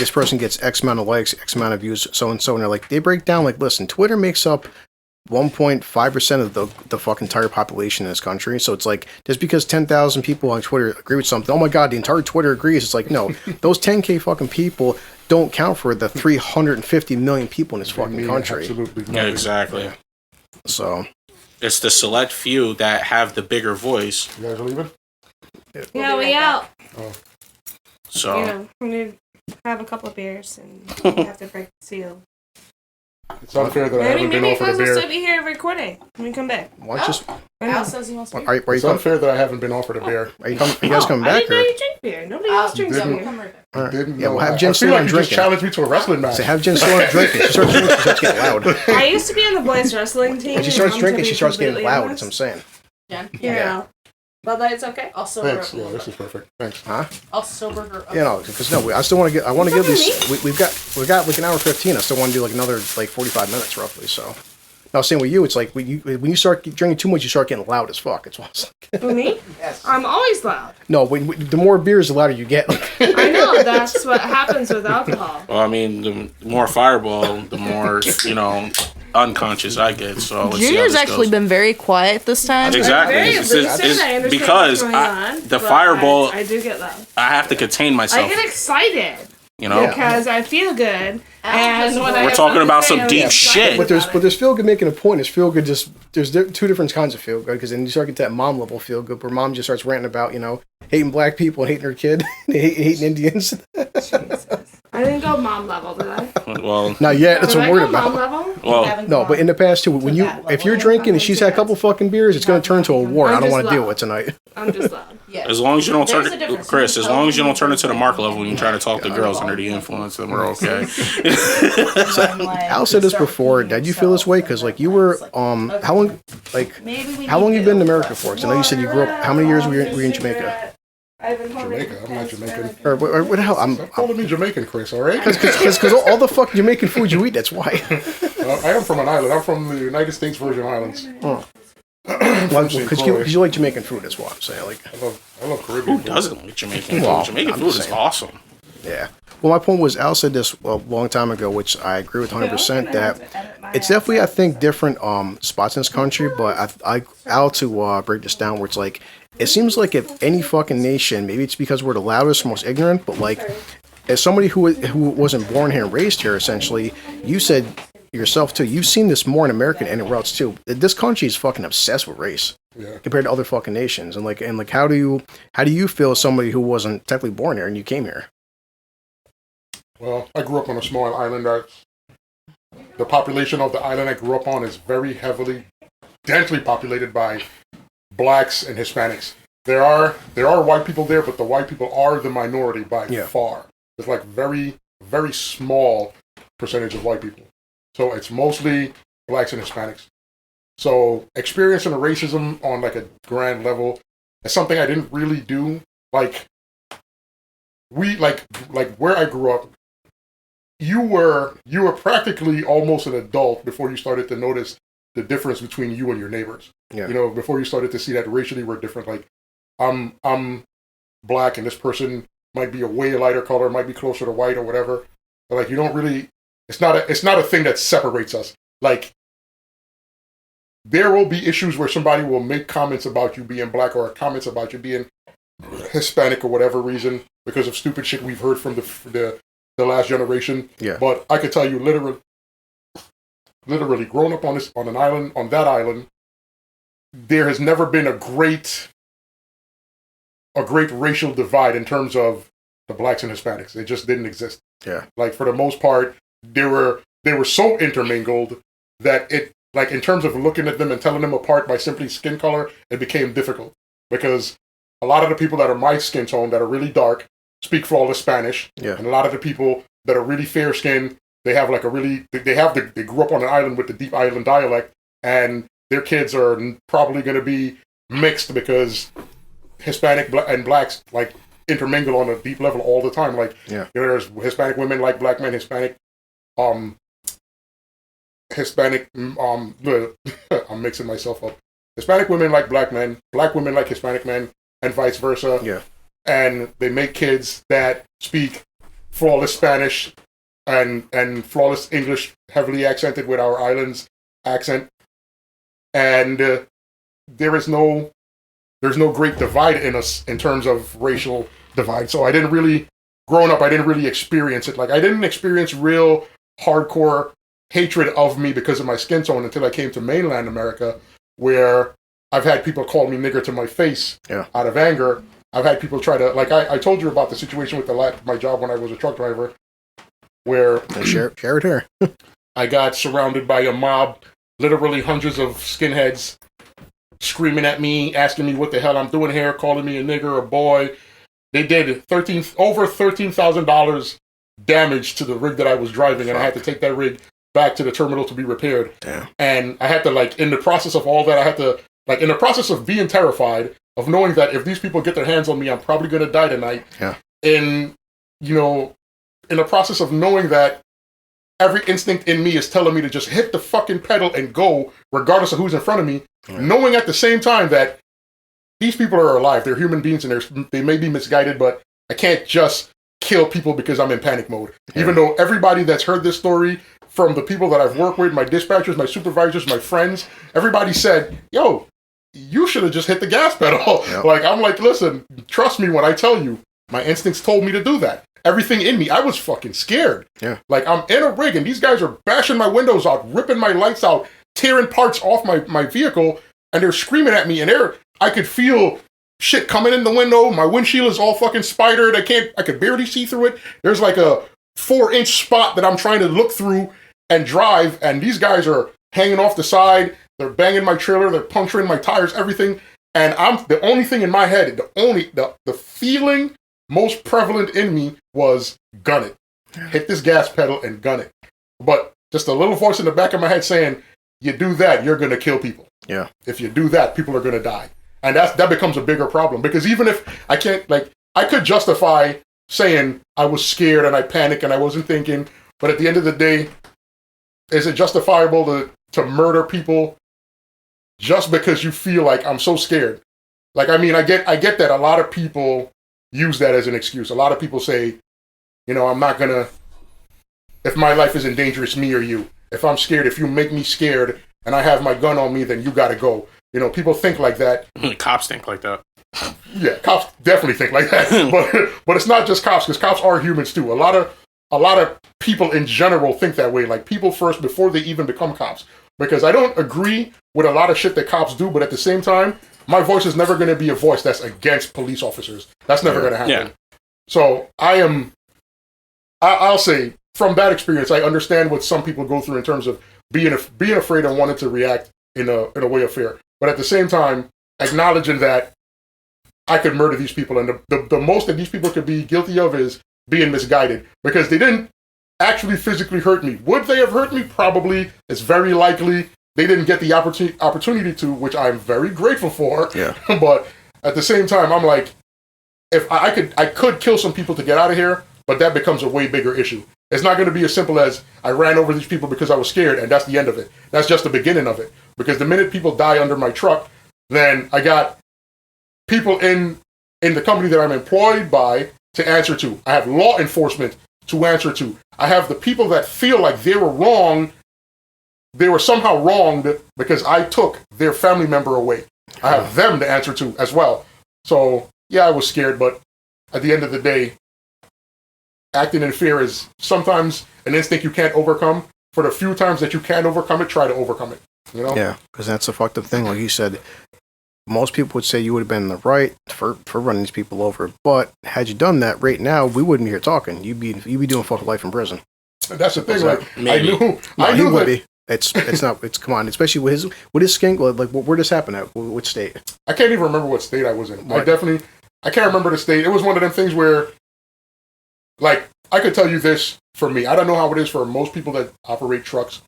this person gets X amount of likes, X amount of views, so and so, and they're like, they break down like, listen, Twitter makes up 1.5% of the fucking entire population in this country. So it's like, just because 10,000 people on Twitter agree with something, oh my god, the entire Twitter agrees. It's like, no, those 10K fucking people don't count for the 350 million people in this fucking country. Absolutely. Yeah, exactly. So it's the select few that have the bigger voice. You guys are leaving? Yeah, we out. Oh. So You know, we need to have a couple of beers and we have to break the seal. It's unfair that I haven't been maybe offered a Fuzz will beer. still be here recording when we come back. why don't you just Al says he wants to. are you It's unfair that I haven't been offered a beer. Are you guys coming I back didn't know or? you drink beer. Nobody else drinks didn't- beer. Come right back. All right. Didn't Yeah, know. we'll have I Jen feel still like on you just drinking. challenged me to a wrestling match. So have Jen still on drinking. She starts drinking, she starts getting loud. I used to be on the boys wrestling team. When she starts and drinking, to she be starts getting completely loud. honest, That's what I'm saying. Jen? Yeah. Bud Light's okay. I'll sober Thanks. her Yeah, up. this is perfect. Thanks. Huh? I'll sober her up. You know, because no, I still want to get. I want to give these. We've got like an hour 15. I still want to do like another like 45 minutes roughly. So. I was saying with you, it's like when you start drinking too much, you start getting loud as fuck. It's like, For me? Yes. I'm always loud. no, the more beers, the louder you get. I know, that's what happens with alcohol. well, I mean, the more Fireball, the more unconscious I get. So let's see how Junior's this actually goes. been very quiet this time. Exactly. Very It's- lucid. it's I understand because what's going on, the but Fireball, I do get loud. I have to contain I myself. get excited You know, Yeah. because I feel good. And when I we're have talking about something some to say, deep I'm shit. excited But there's feel good making a point. There's feel good just there's two different kinds of feel good because then you start getting to that mom level feel good where mom just starts ranting about hating black people and hating her kid, and hating Indians. I didn't go mom level, did I? well, Not yet. That's Did what I I'm worried go mom about. level? well, No, but in the past too, when if you're drinking and she's had a couple fucking beers, it's going to turn to a war. I'm I don't just want to deal loud. with tonight. I'm just loud. Yeah. as long as you don't There's turn a difference. Chris, You as can long tell as you don't turn it to the when Mark you're level when you try to talk to girls under the influence, then we're okay. Al said this before. Did you feel this way? Because like you were how long how long you been in America for? Because I know you said you grew up. How many years were you in Jamaica? Jamaica. I'm not Jamaican. Or what the hell? I'm Stop calling me Jamaican, Chris. All right. because all the fucking Jamaican food you eat. That's why. I am from an island. I'm from the United States Virgin Islands. Because you like Jamaican food. That's why I'm saying. Like, I love Caribbean. Who doesn't like Jamaican food? Well, Jamaican I'm food just is saying. awesome. yeah. Well, my point was Al said this a long time ago, which I agree with 100%. That it's definitely I think different spots in this country, but Al to break this down, where it's like it seems like if any fucking nation, maybe it's because we're the loudest, most ignorant, but like as somebody who wasn't born here and raised here, essentially, you said yourself too. You've seen this more in America than anywhere else too. This country is fucking obsessed with race. Yeah. Compared to other fucking nations, and how do you feel as somebody who wasn't technically born here and you came here? Well, I grew up on a small island. The population of the island I grew up on is very densely populated by blacks and Hispanics. There are white people there, but the white people are the minority by far. It's like very, very small percentage of white people. So it's mostly blacks and Hispanics. So experiencing the racism on like a grand level is something I didn't really do. Like where I grew up, you were practically almost an adult before you started to notice the difference between you and your neighbors. Yeah. Before you started to see that racially we're different. Like I'm black and this person might be a way lighter color, might be closer to white or whatever. But like you don't really it's not a thing that separates us. Like there will be issues where somebody will make comments about you being black or comments about you being Hispanic or whatever reason because of stupid shit we've heard from the last generation. Yeah. But I could tell you literally growing up on that island, there has never been a great racial divide in terms of the blacks and Hispanics. It just didn't exist. Yeah. Like for the most part, they were so intermingled that it like in terms of looking at them and telling them apart by simply skin color, it became difficult because a lot of the people that are my skin tone that are really dark speak flawless Spanish. Yeah. And a lot of the people that are really fair skinned, they have like they grew up on an island with the deep island dialect, and their kids are probably going to be mixed because Hispanic and blacks like intermingle on a deep level all the time. Like there's Hispanic women like black men, I'm mixing myself up. Hispanic women like black men, black women like Hispanic men, and vice versa. Yeah. And they make kids that speak flawless Spanish and flawless English, heavily accented with our island's accent. And there's no great divide in us in terms of racial divide. So growing up, I didn't really experience it. Like, I didn't experience real hardcore hatred of me because of my skin tone until I came to mainland America, where I've had people call me nigger to my face out of anger. I've had people try to, like, I told you about the situation with my job when I was a truck driver, where share it here. I got surrounded by a mob, literally hundreds of skinheads, screaming at me, asking me what the hell I'm doing here, calling me a nigger, a boy. They did over $13,000 damage to the rig that I was driving, and I had to take that rig back to the terminal to be repaired. Damn. And I had to, like, in the process of all that, in the process of being terrified, of knowing that if these people get their hands on me, I'm probably going to die tonight. Yeah. In the process of knowing that every instinct in me is telling me to just hit the fucking pedal and go, regardless of who's in front of me, knowing at the same time that these people are alive, they're human beings, and they may be misguided, but I can't just kill people because I'm in panic mode. Yeah. Even though everybody that's heard this story, from the people that I've worked with, my dispatchers, my supervisors, my friends, everybody said, yo, you should have just hit the gas pedal. Yep. Like, I'm like, listen, trust me when I tell you, my instincts told me to do that. Everything in me, I was fucking scared. Yeah. Like, I'm in a rig and these guys are bashing my windows out, ripping my lights out, tearing parts off my vehicle, and they're screaming at me, and I could feel shit coming in the window. My windshield is all fucking spidered. I could barely see through it. There's like a 4-inch spot that I'm trying to look through and drive, and these guys are hanging off the side. They're banging my trailer. They're puncturing my tires, everything. And I'm the only thing in my head, the feeling most prevalent in me was gun it. Hit this gas pedal and gun it. But just a little voice in the back of my head saying, you do that, you're going to kill people. Yeah. If you do that, people are going to die. And that becomes a bigger problem. Because even if I can't, like, I could justify saying I was scared and I panicked and I wasn't thinking. But at the end of the day, is it justifiable to murder people just because you feel like I'm so scared? Like, I mean, I get that a lot of people use that as an excuse. A lot of people say, I'm not gonna, if my life is in danger, it's me or you. If I'm scared, if you make me scared and I have my gun on me, then you gotta go. People think like that. Cops think like that. Yeah, cops definitely think like that. But it's not just cops, because cops are humans too. A lot of people in general think that way, like people first before they even become cops. Because I don't agree with a lot of shit that cops do, but at the same time, my voice is never going to be a voice that's against police officers. That's never going to happen. Yeah. So I'll say, from that experience, I understand what some people go through in terms of being afraid and wanting to react in a way of fear. But at the same time, acknowledging that I could murder these people, and the most that these people could be guilty of is being misguided, because they didn't actually physically hurt me. Would they have hurt me? Probably. It's very likely they didn't get the opportunity to, which I'm very grateful for. Yeah. But at the same time, I'm like, if I could kill some people to get out of here, but that becomes a way bigger issue. It's not going to be as simple as I ran over these people because I was scared, and that's the end of it. That's just the beginning of it. Because the minute people die under my truck, then I got people in the company that I'm employed by to answer to. I have law enforcement to answer to. I have the people that feel like they were wrong. They were somehow wronged because I took their family member away. I have them to answer to as well. So, yeah, I was scared, but at the end of the day, acting in fear is sometimes an instinct you can't overcome. For the few times that you can overcome it, try to overcome it. Yeah, because that's a fucked up thing. Like you said, most people would say you would have been in the right for running these people over. But had you done that right now, we wouldn't be here talking. You'd be doing fucking life in prison. That's the thing. Like, maybe. I knew he would that, be. It's not. It's come on. Especially with his skin. Like, where this happened at? Which state? I can't even remember what state I was in. What? I can't remember the state. It was one of them things where, like, I could tell you this for me. I don't know how it is for most people that operate trucks.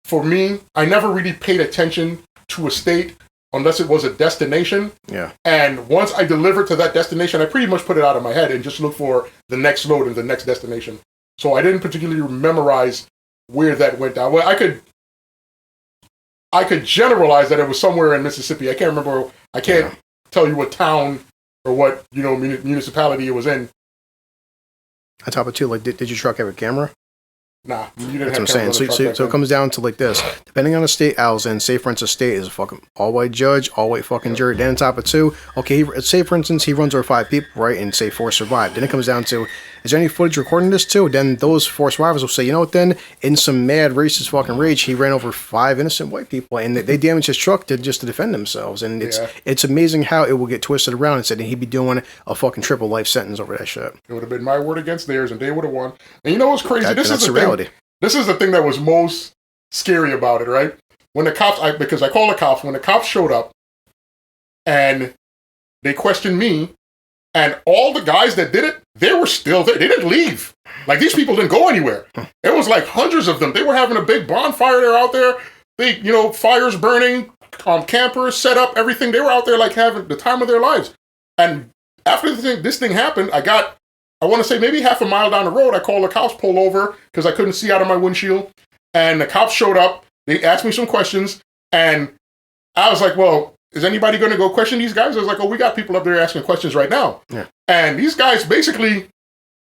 For me, I never really paid attention to a state unless it was a destination. Yeah. And once I delivered to that destination, I pretty much put it out of my head and just looked for the next load and the next destination. So I didn't particularly memorize where that went down. Well, I could generalize that it was somewhere in Mississippi. I can't remember. I can't tell you what town or what municipality it was in. On top of two, like, did your truck have a camera? Nah, you didn't. That's what I'm saying. So it comes down to like this. Depending on the state Al's in, say for instance, state is a fucking all-white judge, all-white fucking jury. Then on top of two, okay, say for instance, he runs over 5 people, right, and say 4 survive. Then it comes down to, is there any footage recording this too? Then those 4 survivors will say, you know what then, in some mad racist fucking rage, he ran over 5 innocent white people, and they damaged his truck to defend themselves. And it's amazing how it will get twisted around and said, and he'd be doing a fucking triple life sentence over that shit. It would have been my word against theirs, and they would have won. And you know what's crazy? That's the reality. This is the thing that was most scary about it, right? When the cops, because I called the cops, when the cops showed up and they questioned me, and all the guys that did it, they were still there. They didn't leave. Like, these people didn't go anywhere. It was like hundreds of them. They were having a big bonfire. They're out there. They, fires burning, campers set up, everything. They were out there like having the time of their lives. And after this thing happened, I want to say maybe half a mile down the road, I called the cops, pull over, because I couldn't see out of my windshield. And the cops showed up. They asked me some questions. And I was like, well, is anybody going to go question these guys? I was like, oh, we got people up there asking questions right now. Yeah. And these guys basically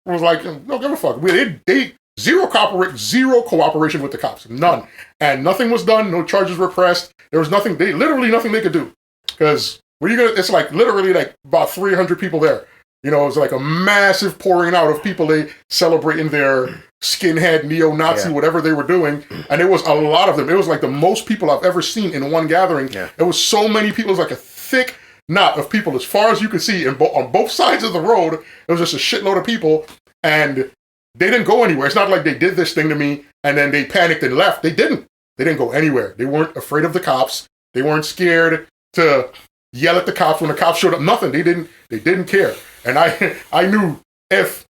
was like, no, give a fuck. They zero cooperation with the cops. None. And nothing was done. No charges were pressed. There was literally nothing they could do. Because it's like literally like about 300 people there. It was like a massive pouring out of people celebrating their skinhead, neo-Nazi, whatever they were doing. And it was a lot of them. It was like the most people I've ever seen in one gathering. Yeah. It was so many people. It was like a thick knot of people as far as you could see on both sides of the road. It was just a shitload of people. And they didn't go anywhere. It's not like they did this thing to me and then they panicked and left. They didn't. They didn't go anywhere. They weren't afraid of the cops. They weren't scared to yell at the cops when the cops showed up. Nothing. They didn't care. And I knew if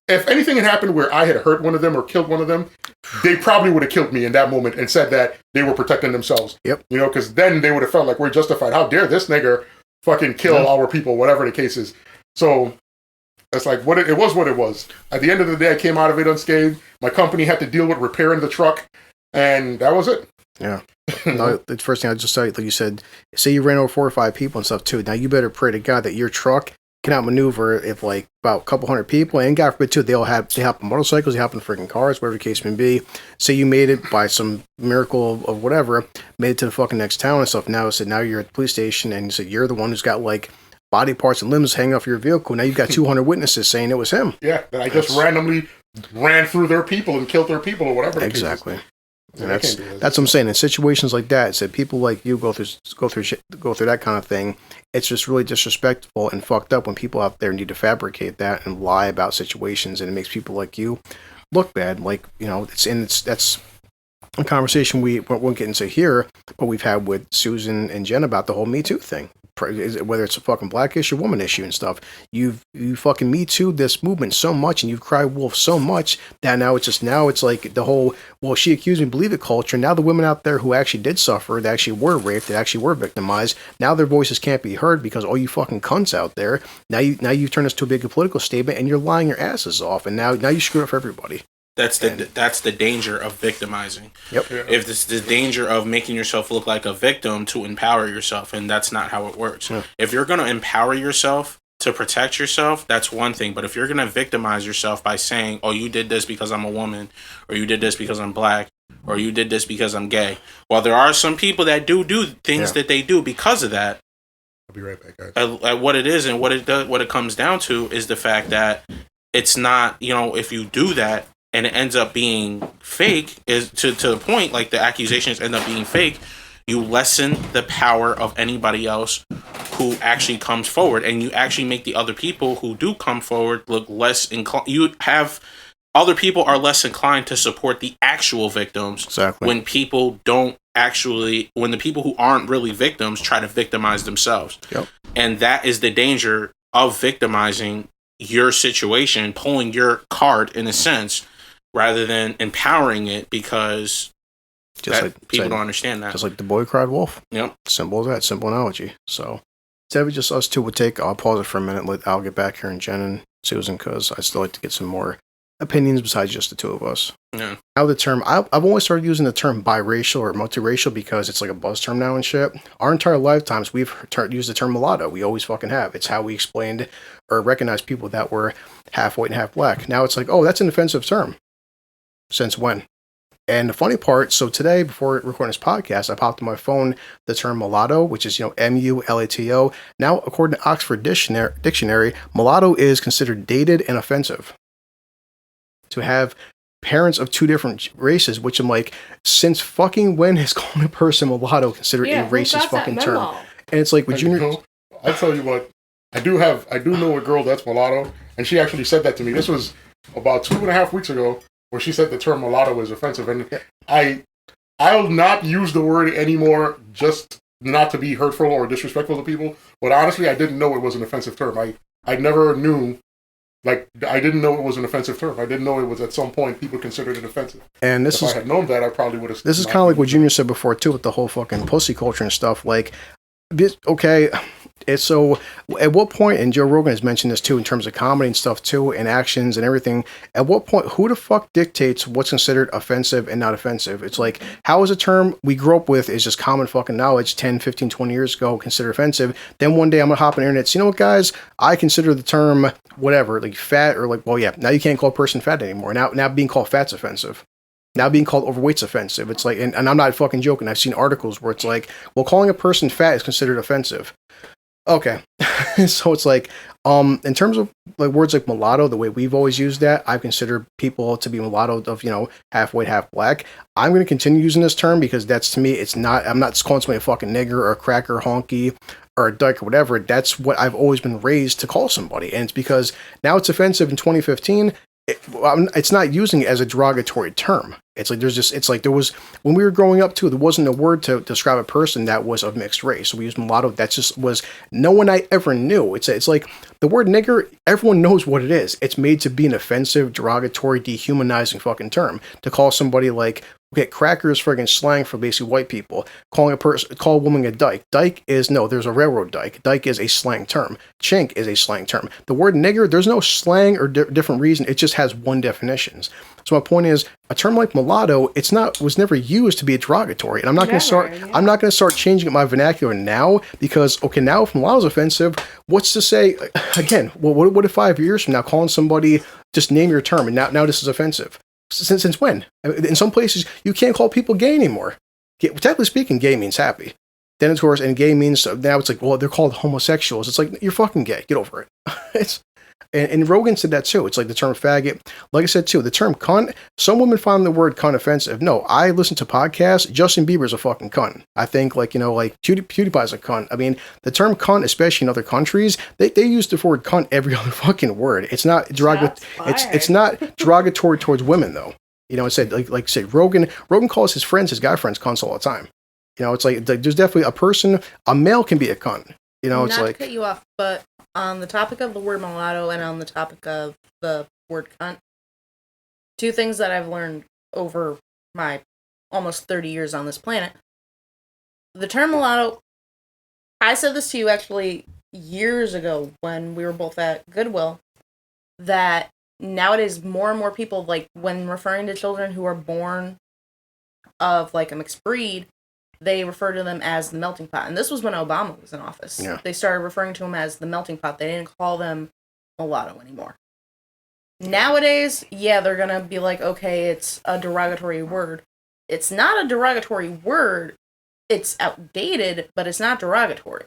anything had happened where I had hurt one of them or killed one of them, they probably would have killed me in that moment and said that they were protecting themselves. Yep. Because then they would have felt like we're justified. How dare this nigger fucking kill our people, whatever the case is. So that's like it was what it was. At the end of the day, I came out of it unscathed. My company had to deal with repairing the truck, and that was it. Yeah. No, the first thing I just said, like you said, say you ran over 4 or 5 people and stuff too. Now you better pray to God that your truck can outmaneuver if like about a couple hundred people, and God forbid too, they hop on motorcycles, they hop on freaking cars, whatever the case may be. Say you made it by some miracle of whatever, made it to the fucking next town and stuff. Now you're at the police station, and you said you're the one who's got like body parts and limbs hanging off your vehicle. Now you've got 200 witnesses saying it was him. Yeah, that I just randomly ran through their people and killed their people or whatever. Exactly. And that's what I'm saying. In situations like that, it's that people like you go through that kind of thing. It's just really disrespectful and fucked up when people out there need to fabricate that and lie about situations, and it makes people like you look bad. Like, that's a conversation we won't get into here, but we've had with Susan and Jen about the whole Me Too thing. Whether it's a fucking black issue, woman issue and stuff, you fucking Me Too this movement so much, and you've cried wolf so much that now it's like the whole, well, she accused me, believe it culture. Now the women out there who actually did suffer, that actually were raped, that actually were victimized, now their voices can't be heard because all you fucking cunts out there, now you turn this to a big political statement and you're lying your asses off, and now you screw it for everybody. That's the danger of victimizing. Yep. Yeah. If it's the danger of making yourself look like a victim to empower yourself, and that's not how it works. Yeah. If you're going to empower yourself to protect yourself, that's one thing. But if you're going to victimize yourself by saying, "Oh, you did this because I'm a woman," or "You did this because I'm black," or "You did this because I'm gay," well, there are some people that do things that they do because of that. I'll be right back, guys. What it is and what it comes down to is the fact that it's not, if you do that, and it ends up being fake, is to the point, like the accusations end up being fake, you lessen the power of anybody else who actually comes forward, and you actually make the other people who do come forward look less inclined. Other people are less inclined to support the actual victims. Exactly. When the people who aren't really victims try to victimize themselves. Yep. And that is the danger of victimizing your situation, pulling your card in a sense, rather than empowering it, because people don't understand that. Just like the boy cried wolf. Yep. Simple as that. Simple analogy. So, instead of just us two would take, I'll pause it for a minute. I'll get back here and Jen and Susan, because I still like to get some more opinions besides just the two of us. Yeah. Now the term, I've only started using the term biracial or multiracial because it's like a buzz term now and shit. Our entire lifetimes, we've used the term mulatto. We always fucking have. It's how we explained or recognized people that were half white and half black. Now it's like, oh, that's an offensive term. Since when? And the funny part, so today, before recording this podcast, I popped on my phone the term mulatto, which is, M-U-L-A-T-O. Now, according to Oxford Dictionary, mulatto is considered dated and offensive. To have parents of two different races, which I'm like, since fucking when is calling a person mulatto considered a racist fucking term? And it's like, with Junior... I tell you what, I do know a girl that's mulatto, and she actually said that to me. This was about 2.5 weeks ago, where she said the term mulatto is offensive, and I'll not use the word anymore, just not to be hurtful or disrespectful to people. But honestly, I didn't know it was an offensive term. I never knew, I didn't know it was an offensive term. I didn't know it was at some point people considered it offensive. And if I had known that, I probably would have. This is kind of like what Junior said before too, with the whole fucking pussy culture and stuff. Like, okay. It's so, at what point, and Joe Rogan has mentioned this too, in terms of comedy and stuff too, and actions and everything, at what point, who the fuck dictates what's considered offensive and not offensive? It's like, how is a term we grew up with is just common fucking knowledge 10, 15, 20 years ago considered offensive? Then one day I'm gonna hop on the internet, so, you know what, guys, I consider the term whatever, like fat, or like, well, yeah, now you can't call a person fat anymore. Now being called fat's offensive. Now being called overweight's offensive. It's like, and I'm not fucking joking, I've seen articles where it's like, well, calling a person fat is considered offensive. Okay. So it's like, in terms of like words like mulatto, the way we've always used that, I've considered people to be mulatto of, half white, half black. I'm going to continue using this term because that's, to me, I'm not calling somebody a fucking nigger or a cracker, honky, or a dyke or whatever. That's what I've always been raised to call somebody. And it's because now it's offensive in 2015. It's not using it as a derogatory term. It's like there was, when we were growing up too, there wasn't a word to describe a person that was of mixed race. So we used mulatto. That just was no one I ever knew. It's like the word nigger, everyone knows what it is. It's made to be an offensive, derogatory, dehumanizing fucking term. To call somebody like, okay, cracker is friggin' slang for basically white people. Call a woman a dyke. Dyke is, no, there's a railroad dyke. Dyke is a slang term. Chink is a slang term. The word nigger, there's no slang or different reason. It just has one definition. So my point is, a term like mulatto, was never used to be a derogatory. And I'm not going to start changing my vernacular now because, okay, now if mulatto's offensive, what's to say, again, well, what if 5 years from now calling somebody, just name your term, and now this is offensive? Since when? In some places, you can't call people gay anymore. Technically speaking, gay means happy. Then, of course, and gay means, now it's like, well, they're called homosexuals. It's like, you're fucking gay. Get over it. And Rogan said that too. It's like the term faggot. Like I said too, the term cunt, some women find the word cunt offensive. No, I listen to podcasts. Justin Bieber's a fucking cunt. I think PewDiePie's a cunt. I mean, the term cunt, especially in other countries, they use the word cunt every other fucking word. It's not derogatory. It's not derogatory towards women though. It said like say Rogan calls his guy friends cunts all the time. It's like there's definitely a male can be a cunt. It's not like, to cut you off, but on the topic of the word mulatto and on the topic of the word cunt, two things that I've learned over my almost 30 years on this planet. The term mulatto, I said this to you actually years ago when we were both at Goodwill, that nowadays more and more people, like when referring to children who are born of like a mixed breed, they refer to them as the melting pot. And this was when Obama was in office. Yeah. They started referring to them as the melting pot. They didn't call them mulatto anymore. Nowadays, yeah, they're going to be like, okay, it's a derogatory word. It's not a derogatory word. It's outdated, but it's not derogatory.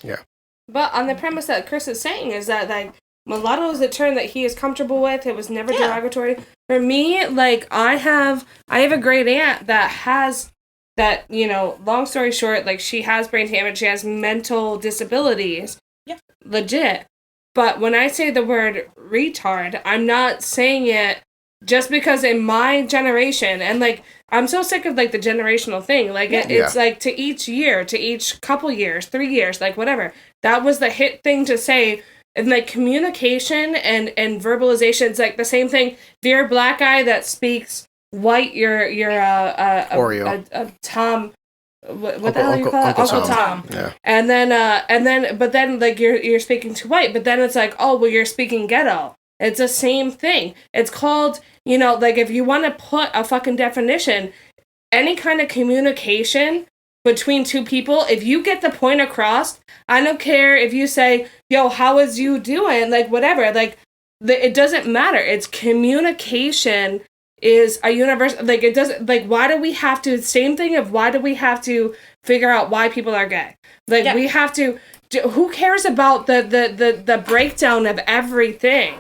Yeah. But on the premise that Chris is saying is that, like, mulatto is a term that he is comfortable with. It was never derogatory. For me, like, I have a great aunt that has... that, long story short, like, she has brain damage, she has mental disabilities. Yeah. Legit. But when I say the word retard, I'm not saying it just because in my generation, and, like, I'm so sick of, like, the generational thing. Like, it's, like, to each year, to each couple years, 3 years, like, whatever. That was the hit thing to say. And, like, communication and verbalization, it's, like, the same thing. If you're a black guy that speaks... white, you're a Tom. What the hell do you call it? Uncle Tom. Yeah. And then, but then, like you're speaking to white, but then it's like, oh, well, you're speaking ghetto. It's the same thing. It's called, like if you want to put a fucking definition, any kind of communication between two people, if you get the point across, I don't care if you say, yo, how is you doing? Like, whatever. Like, it doesn't matter. It's communication is a universal, like, it doesn't, like, why do we have to, same thing of why do we have to figure out why people are gay? Like, we have to, who cares about the breakdown of everything?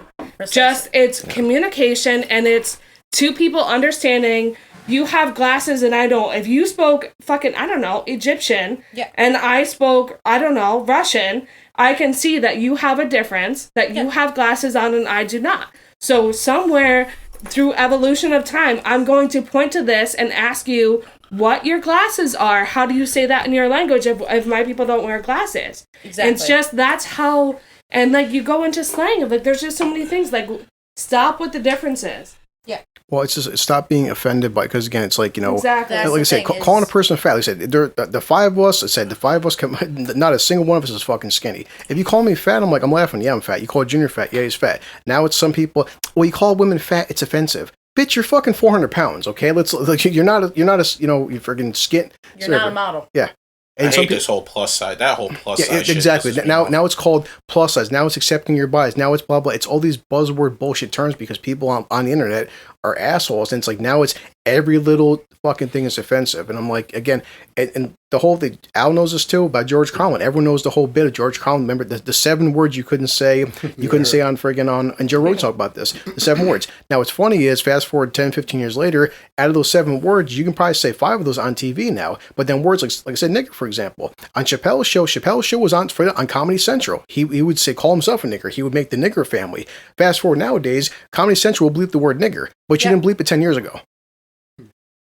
Just, it's communication, and it's two people understanding. You have glasses and I don't. If you spoke fucking, I don't know, Egyptian, and I spoke, I don't know, Russian, I can see that you have a difference, that you have glasses on and I do not. So somewhere through evolution of time, I'm going to point to this and ask you what your glasses are. How do you say that in your language if my people don't wear glasses? Exactly. It's just, that's how, and like you go into slang of like, there's just so many things, like stop with the differences. Yeah. Well, it's just stop being offended by, because again, it's like, exactly. Like I said, calling a person fat. Like I said, the five of us, not a single one of us is fucking skinny. If you call me fat, I'm like, I'm laughing. Yeah, I'm fat. You call Junior fat. Yeah, he's fat. Now it's some people, well, you call women fat, it's offensive. Bitch, you're fucking 400 pounds, okay? You're not a, you friggin' skin. You're not a model. Yeah. And I hate this whole plus size. That whole plus size. Yeah, exactly. Now it's called plus size. Now it's accepting your bias. Now it's blah blah. It's all these buzzword bullshit terms because people on the internet are assholes. And it's like now it's every little fucking thing is offensive. And I'm like, again, and the whole thing, Al knows this too, about George Carlin. Everyone knows the whole bit of George Carlin. Remember the 7 words you couldn't say on friggin' on Joe Rogan talk about this. The 7 words. Now what's funny is fast forward 10, 15 years later, out of those 7 words, you can probably say 5 of those on TV now. But then words like I said, nigger, for example, on Chappelle's show was on Comedy Central. He would say, call himself a nigger. He would make the nigger family. Fast forward nowadays, Comedy Central will bleep the word nigger, but you didn't bleep it 10 years ago.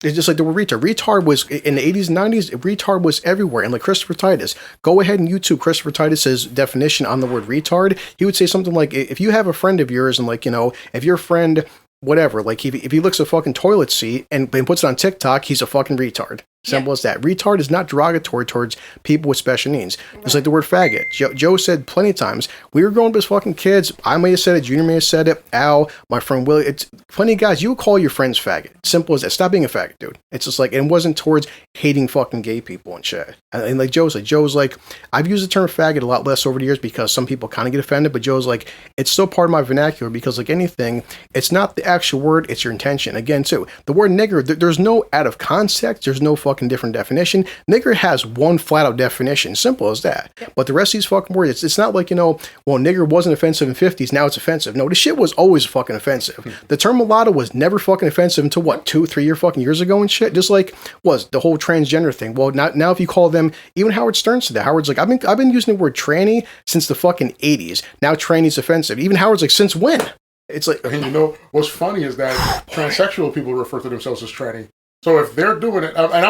It's just like the word retard. Retard was, in the 80s and 90s, retard was everywhere. And like Christopher Titus, go ahead and YouTube Christopher Titus's definition on the word retard. He would say something like, if you have a friend of yours and like, if your friend, whatever, like if he looks at a fucking toilet seat and puts it on TikTok, he's a fucking retard. Simple as that. Retard is not derogatory towards people with special needs. It's like the word faggot. Joe said plenty of times, we were growing up as fucking kids. I may have said it, Junior may have said it, Al, my friend Willie. It's plenty of guys, you would call your friends faggot. Simple as that. Stop being a faggot, dude. It's just like, it wasn't towards hating fucking gay people and shit. And like Joe's like, I've used the term faggot a lot less over the years because some people kind of get offended, but Joe's like, it's still part of my vernacular because like anything, it's not the actual word, it's your intention. Again, too, the word nigger, there's no out of context, there's no fucking different definition. Nigger has one flat out definition. Simple as that. Yep. But the rest of these fucking words, it's not like, well, nigger wasn't offensive in the 50s, now it's offensive. No, this shit was always fucking offensive. The term mulatto was never fucking offensive until what, 2-3 fucking years ago and shit? Just like was the whole transgender thing. Well, now if you call them, even Howard Stern said that. Howard's like, I've been using the word tranny since the fucking 80s. Now tranny's offensive. Even Howard's like, since when? It's like, and what's funny is that transsexual people refer to themselves as tranny. So if they're doing it, and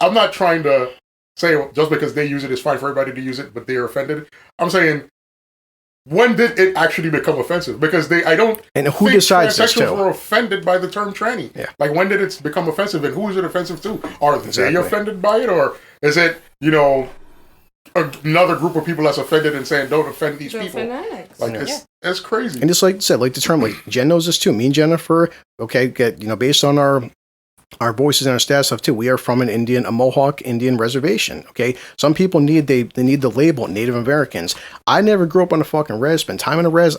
I'm not trying to say just because they use it, it's fine for everybody to use it, but they're offended. I'm saying, when did it actually become offensive? Because I don't and who think decides transsexuals were offended by the term tranny. Yeah. Like, when did it become offensive, and who is it offensive to? Are they offended by it, or is it, another group of people that's offended and saying, don't offend these people? Like, it's crazy. And just like I said, like the term, like Jen knows this too. Me and Jennifer, okay, based on our voices and our stats stuff too, we are from a Mohawk Indian reservation. Okay, some people need they need the label Native Americans. I never grew up on a fucking res. Spent time in a res.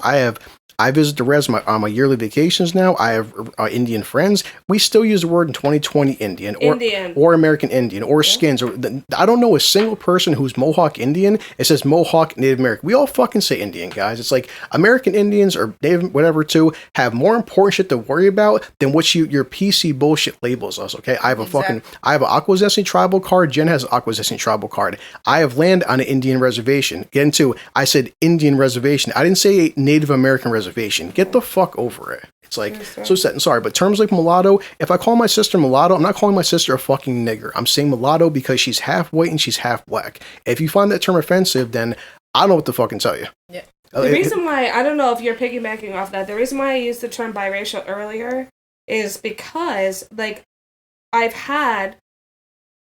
I visit the res on my yearly vacations now. I have Indian friends. We still use the word in 2020 Indian or American Indian or skins. I don't know a single person who's Mohawk Indian. It says Mohawk Native American. We all fucking say Indian, guys. It's like American Indians or Native whatever too have more important shit to worry about than what your PC bullshit labels us. Okay, I have an Akwesasne tribal card. Jen has an Akwesasne tribal card. I have land on an Indian reservation. Get into, I said Indian reservation. I didn't say Native American reservation. Get the fuck over it. It's like, so set and sorry, but terms like mulatto, if I call my sister mulatto, I'm not calling my sister a fucking nigger. I'm saying mulatto because she's half white and she's half black. If you find that term offensive, then I don't know what to fucking tell you. Yeah. The reason why, I don't know if you're piggybacking off that, the reason why I used the term biracial earlier is because, like, I've had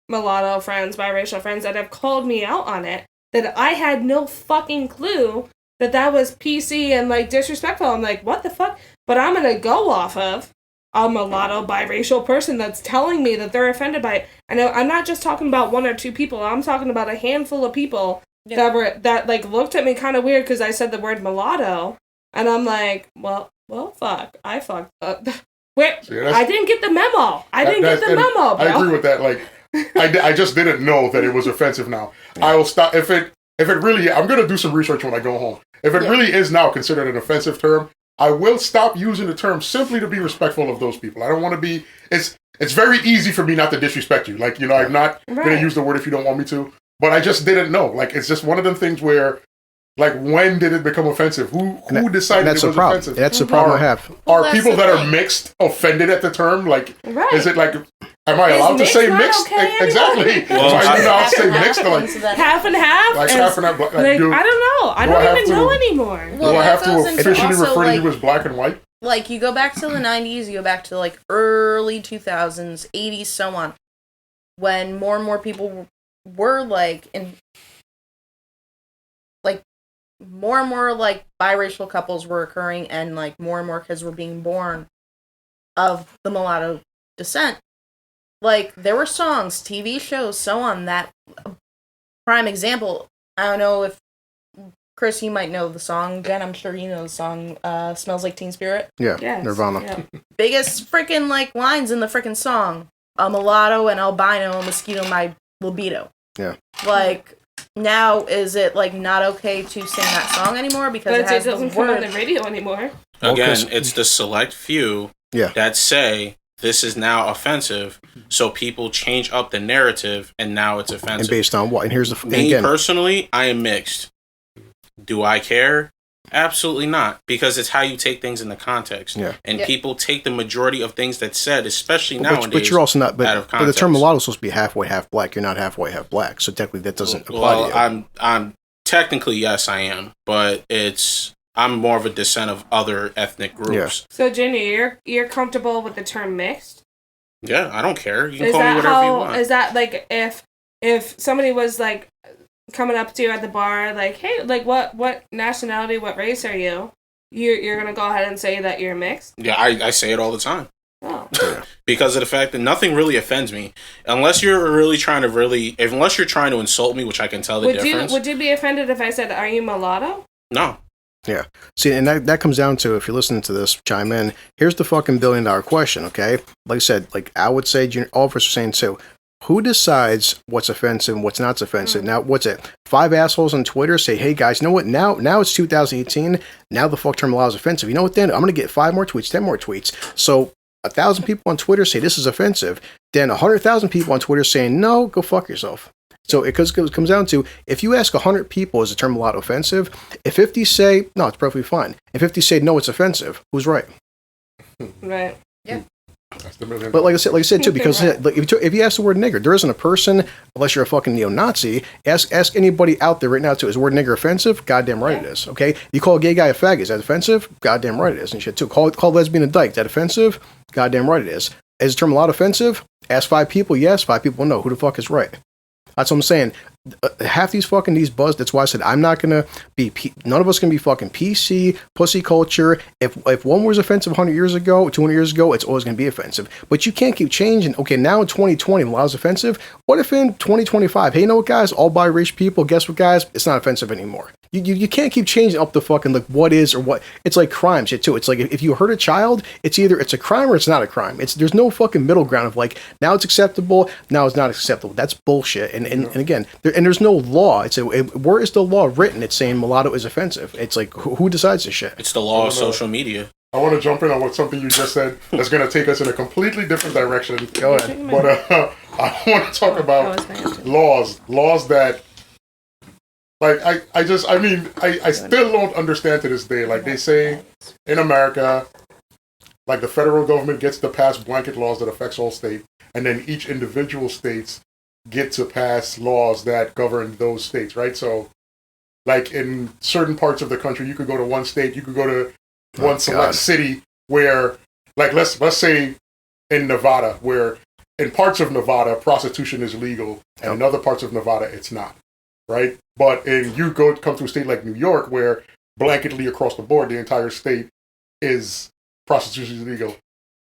mulatto friends, biracial friends that have called me out on it, that I had no fucking clue that was PC and like disrespectful. I'm like, what the fuck? But I'm gonna go off of a mulatto biracial person that's telling me that they're offended by it. I know I'm not just talking about one or two people. I'm talking about a handful of people that like looked at me kind of weird because I said the word mulatto, and I'm like, well, fuck, I fucked up. I didn't get the memo. I didn't get the memo, bro. I agree with that. Like, I just didn't know that it was offensive now. I will stop. If it really, I'm going to do some research when I go home. If it really is now considered an offensive term, I will stop using the term simply to be respectful of those people. I don't want to be, it's very easy for me not to disrespect you. Like, I'm not going to use the word if you don't want me to, but I just didn't know. Like, it's just one of them things where, like, when did it become offensive? Who decided it was offensive? That's the problem I have. Are people that are mixed offended at the term? Like, is it like, am I allowed to say mixed? Okay exactly. Well, am I allowed to say mixed? Like, half and half? Like half and half. Like, I don't know. I don't even know anymore. Well, do I have to officially refer to you as black and white? Like, you go back to the 90s, you go back to, like, early 2000s, 80s, so on, when more and more people were, like, more and more, like, biracial couples were occurring, and, like, more and more kids were being born of the mulatto descent. Like, there were songs, TV shows, so on, that, prime example, I don't know if, Chris, you might know the song. Jen, I'm sure you know the song, Smells Like Teen Spirit. Yeah, yes, Nirvana. Yeah. Biggest freaking, like, lines in the freaking song. A mulatto, an albino, a mosquito, my libido. Yeah. Like, now, is it, like, not okay to sing that song anymore because it doesn't come on the radio anymore? Again, it's the select few that say this is now offensive, so people change up the narrative, and now it's offensive. And based on what? And here's the me personally, I am mixed. Do I care? Absolutely not, because it's how you take things in the context. Yeah. And people take the majority of things that's said, especially nowadays. But you're also not. Out of but the term mulatto is supposed to be half white, half black. You're not half white, half black. So technically, that doesn't apply to you. I'm technically yes, I am, but I'm more of a descent of other ethnic groups. Yeah. So, Jenny, you're comfortable with the term mixed? Yeah, I don't care. You can call me whatever you want. Is that like if somebody was like coming up to you at the bar, like, hey, like what nationality, what race are you? You're gonna go ahead and say that you're mixed? Yeah, I say it all the time. Oh. Because of the fact that nothing really offends me, unless you're trying to insult me, which I can tell the difference. Would you be offended if I said, "Are you mulatto"? No. Yeah. See, and that comes down to, if you're listening to this, chime in. Here's the fucking $1 billion question, okay? Like I said, like I would say, all of us are saying too. Who decides what's offensive and what's not offensive? Now, what's it? 5 assholes on Twitter say, hey guys, you know what? Now it's 2018. Now the fuck term law is offensive. You know what then? I'm going to get 5 more tweets, 10 more tweets. So 1,000 people on Twitter say this is offensive. Then 100,000 people on Twitter saying, no, go fuck yourself. So it comes down to, if you ask 100 people, is the term mulatto offensive? If 50 say, no, it's perfectly fine. If 50 say, no, it's offensive, who's right? Right. Yeah. But like I said too, because if you ask the word nigger, there isn't a person, unless you're a fucking neo-Nazi, ask anybody out there right now too, is the word nigger offensive? Goddamn right it is, okay? You call a gay guy a faggot, is that offensive? Goddamn right it is, and shit too. Call lesbian a dyke, is that offensive? Goddamn right it is. Is the term mulatto offensive? Ask 5 people, yes, 5 people, no. Who the fuck is right? That's what I'm saying. Half these buzz. That's why I said I'm not gonna be. None of us can be fucking PC, pussy culture. If one was offensive 100 years ago, 200 years ago, it's always gonna be offensive. But you can't keep changing. Okay, now in 2020, the law is offensive. What if in 2025? Hey, you know what, guys? All biracial people. Guess what, guys? It's not offensive anymore. You can't keep changing up the fucking like what is or what. It's like crime shit too. It's like if you hurt a child, it's either it's a crime or it's not a crime. There's no fucking middle ground of like now it's acceptable, now it's not acceptable. That's bullshit. And again, there's no law. Where is the law written? It's saying mulatto is offensive. It's like who decides this shit? It's the law of social media. I want to jump in on something you just said that's going to take us in a completely different direction. Go ahead. But I want to talk about laws that. Like, I still don't understand to this day. Like, they say in America, like, the federal government gets to pass blanket laws that affects all states, and then each individual states get to pass laws that govern those states, right? So, like, in certain parts of the country, you could go to one state, you could go to one select city where, like, let's say in Nevada, where in parts of Nevada, prostitution is legal, and in other parts of Nevada, it's not. Right, but you come to a state like New York where blanketly across the board, the entire state is prostitution is illegal.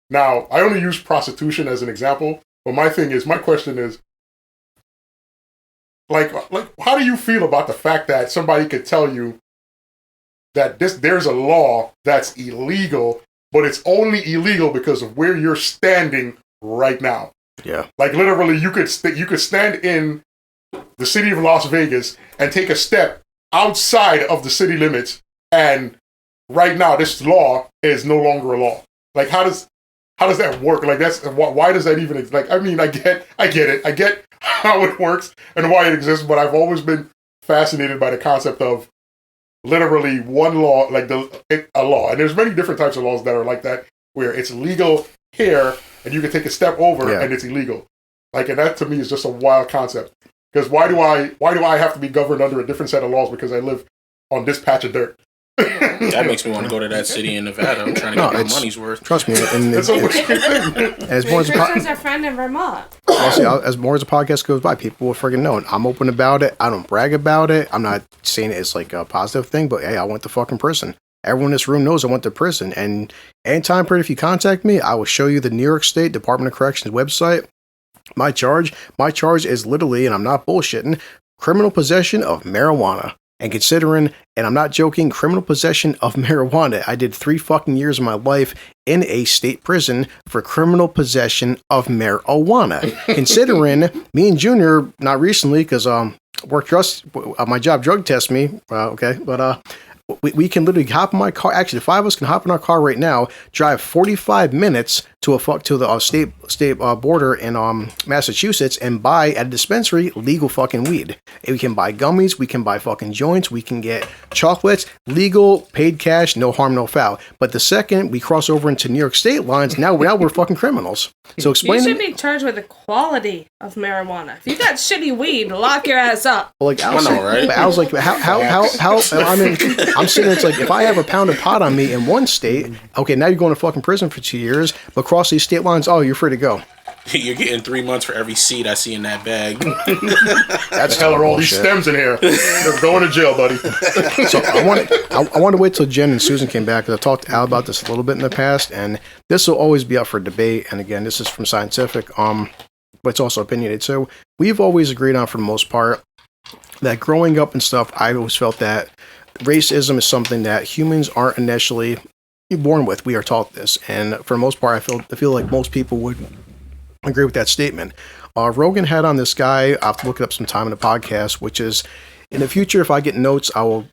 Now, I only use prostitution as an example, but my question is, like, how do you feel about the fact that somebody could tell you that there's a law that's illegal, but it's only illegal because of where you're standing right now? Yeah. Like, literally, you could stand in the city of Las Vegas and take a step outside of the city limits, and right now this law is no longer a law. Like, how does that work? Like, why does that even like? I mean, I get it. I get how it works and why it exists, but I've always been fascinated by the concept of literally one law, like a law. And there's many different types of laws that are like that, where it's legal here and you can take a step over and it's illegal. Like, and that to me is just a wild concept. Because why do I have to be governed under a different set of laws because I live on this patch of dirt? That makes me want to go to that city in Nevada. I'm trying to get my money's worth. Trust me. It's a weird thing. As more as our friend in Vermont. As more as the podcast goes by, people will friggin' know it. I'm open about it. I don't brag about it. I'm not saying it's like a positive thing, but hey, I went to fucking prison. Everyone in this room knows I went to prison. And anytime, if you contact me, I will show you the New York State Department of Corrections website. My charge is literally, and I'm not bullshitting, criminal possession of marijuana. And considering, and I'm not joking, criminal possession of marijuana, I did 3 fucking years of my life in a state prison for criminal possession of marijuana. Considering me and Junior, not recently, because my job drug test me, but we can literally hop in my car. Actually, the 5 of us can hop in our car right now, drive 45 minutes to the state border in Massachusetts, and buy at a dispensary legal fucking weed. And we can buy gummies, we can buy fucking joints, we can get chocolates, legal, paid cash, no harm, no foul. But the second we cross over into New York State lines, now we're fucking criminals. So explain. You should be charged with the quality of marijuana. If you got shitty weed, lock your ass up. Well, like I was like, how? I mean, I'm sitting there. It's like if I have a pound of pot on me in one state, okay, now you're going to fucking prison for 2 years. But cross these state lines, oh, you're free to go. You're getting 3 months for every seed I see in that bag. That's hell are all these stems in here. You're going to jail, buddy. So I want to wait till Jen and Susan came back, because I talked to Al about this a little bit in the past, and this will always be up for debate. And again, this is from Scientific, but it's also opinionated. So we've always agreed on, for the most part, that growing up and stuff, I always felt that racism is something that humans aren't initially born with. We are taught this, and for the most part, I feel like most people would agree with that statement. Rogan had on this guy, I'll have to look it up sometime in the podcast, which is, in the future, if I get notes, I will,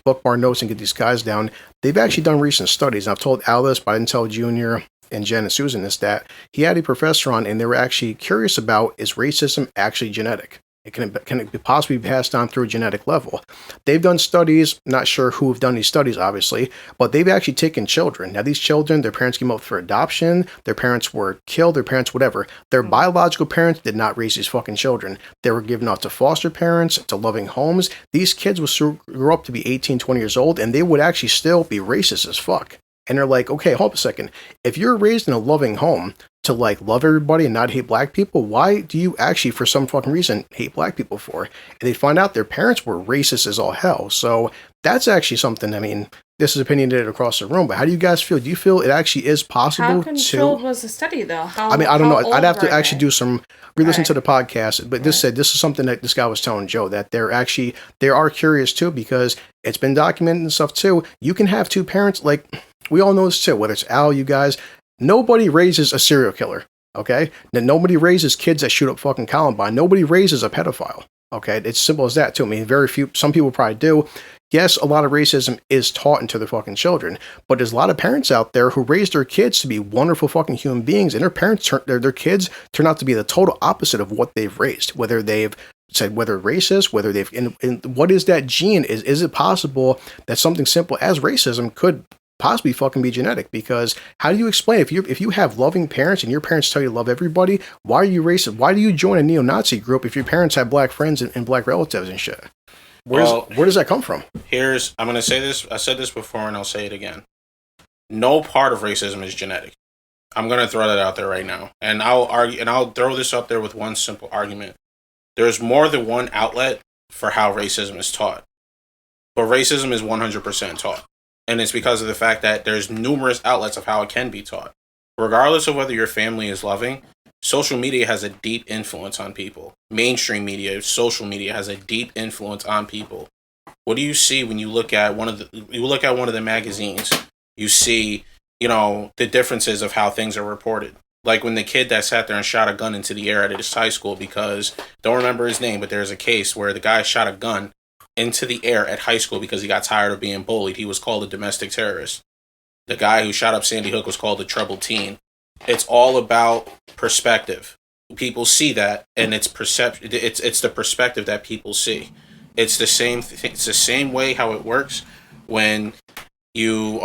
bookmark notes and get these guys down. They've actually done recent studies, and I've told Al this, but I didn't tell Junior and Jen and Susan this, that he had a professor on, and they were actually curious about, is racism actually genetic? Can it possibly be passed on through a genetic level? They've done studies, not sure who have done these studies, obviously, but they've actually taken children. Now, these children, their parents came up for adoption, their parents were killed, their parents, whatever. Their biological parents did not raise these fucking children. They were given off to foster parents, to loving homes. These kids would grow up to be 18, 20 years old, and they would actually still be racist as fuck. And they're like, okay, hold up a second. If you're raised in a loving home to like love everybody and not hate black people, why do you actually, for some fucking reason, hate black people for? And they find out their parents were racist as all hell. So that's actually something, I mean, this is opinionated across the room, but how do you guys feel? Do you feel it actually is possible? How controlled was the study, though? I don't know. I'd have to actually do some re-listen to the podcast. But this is something that this guy was telling Joe, that they are curious too, because it's been documented and stuff too. You can have two parents, like we all know this too. Whether it's Al, you guys, nobody raises a serial killer. Okay, then nobody raises kids that shoot up fucking Columbine. Nobody raises a pedophile. Okay, it's simple as that too. I mean, very few. Some people probably do. Yes, a lot of racism is taught into their fucking children, but there's a lot of parents out there who raise their kids to be wonderful fucking human beings, and their kids turn out to be the total opposite of what they've raised. Whether they've said whether racist, whether they've what is that gene? Is it possible that something simple as racism could possibly fucking be genetic? Because how do you explain if you have loving parents and your parents tell you to love everybody, why are you racist? Why do you join a neo-Nazi group if your parents have black friends and black relatives and shit? Where does that come from? I'm going to say this. I said this before and I'll say it again. No part of racism is genetic. I'm going to throw that out there right now. And I'll argue, and I'll throw this up there with one simple argument. There's more than one outlet for how racism is taught. But racism is 100% taught. And it's because of the fact that there's numerous outlets of how it can be taught. Regardless of whether your family is loving, social media has a deep influence on people. Mainstream media, social media has a deep influence on people. What do you see when you look at one of the magazines? You see, the differences of how things are reported. Like when the kid that sat there and shot a gun into the air at his high school because, don't remember his name, but there's a case where the guy shot a gun into the air at high school because he got tired of being bullied. He was called a domestic terrorist. The guy who shot up Sandy Hook was called a troubled teen. It's all about perspective. People see that, and it's perception. It's the perspective that people see. It's the same. It's the same way how it works when you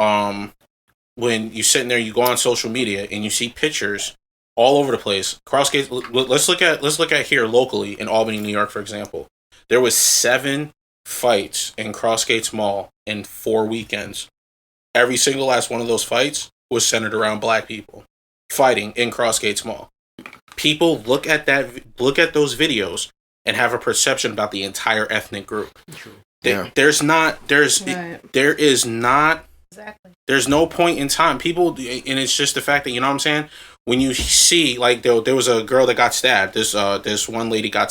sit in there, you go on social media and you see pictures all over the place. Crossgates. Let's look at here locally in Albany, New York, for example. There was 7 fights in Crossgates Mall in 4 weekends. Every single last one of those fights was centered around black people fighting in Crossgates Mall. People look at those videos and have a perception about the entire ethnic group. There's no point in time. People, and it's just the fact that, you know what I'm saying? When you see, like, there was a girl that got stabbed. This one lady got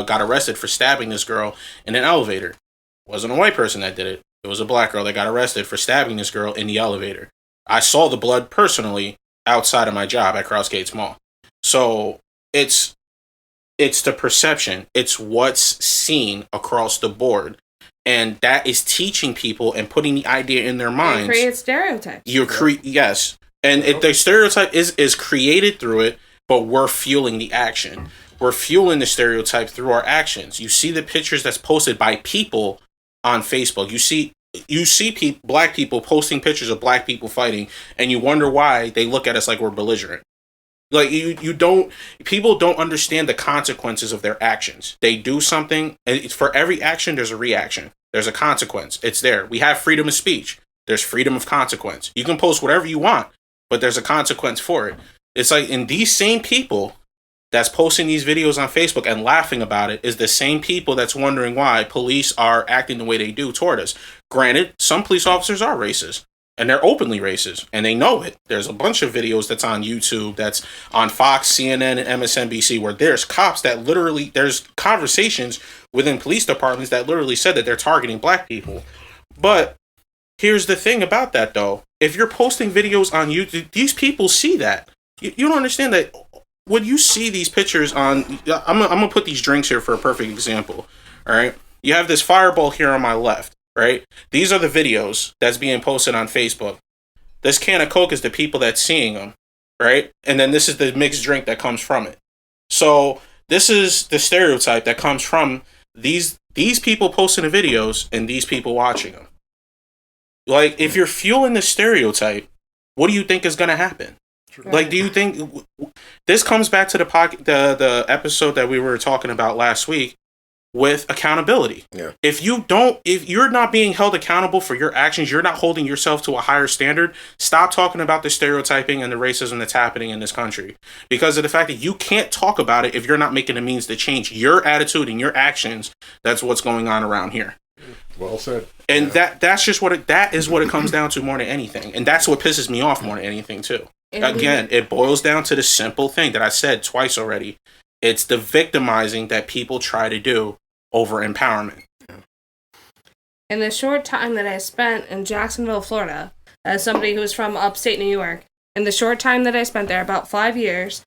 arrested for stabbing this girl in an elevator. It wasn't a white person that did it. It was a black girl that got arrested for stabbing this girl in the elevator. I saw the blood personally outside of my job at Crossgates Mall. So it's the perception. It's what's seen across the board. And that is teaching people and putting the idea in their minds. It creates stereotypes. Yes. And the stereotype is created through it, but we're fueling the action. We're fueling the stereotype through our actions. You see the pictures that's posted by people on Facebook. You see black people posting pictures of black people fighting, and you wonder why they look at us like we're belligerent. Like people don't understand the consequences of their actions. They do something, and for every action, there's a reaction. There's a consequence. It's there. We have freedom of speech. There's freedom of consequence. You can post whatever you want, but there's a consequence for it. It's like, in these same people that's posting these videos on Facebook and laughing about it is the same people that's wondering why police are acting the way they do toward us. Granted, some police officers are racist, and they're openly racist, and they know it. There's a bunch of videos that's on YouTube, that's on Fox, CNN, and MSNBC, where there's cops that literally, there's conversations within police departments that literally said that they're targeting black people. But here's the thing about that, though. If you're posting videos on YouTube, these people see that. You don't understand that when you see these pictures on... I'm going to put these drinks here for a perfect example. All right? You have this Fireball here on my left, right? These are the videos that's being posted on Facebook. This can of Coke is the people that's seeing them, right? And then this is the mixed drink that comes from it. So this is the stereotype that comes from these people posting the videos and these people watching them. Like, if you're fueling the stereotype, what do you think is going to happen? True. Like, do you think this comes back to the episode that we were talking about last week with accountability? Yeah. If you're not being held accountable for your actions, you're not holding yourself to a higher standard, stop talking about the stereotyping and the racism that's happening in this country. Because of the fact that you can't talk about it if you're not making a means to change your attitude and your actions. That's what's going on around here. Well said. And that is what it comes down to more than anything. And that's what pisses me off more than anything too. Again, it boils down to the simple thing that I said twice already. It's the victimizing that people try to do over empowerment. In the short time that I spent in Jacksonville, Florida, as somebody who's from upstate New York, in the short time that I spent there, about 5 years,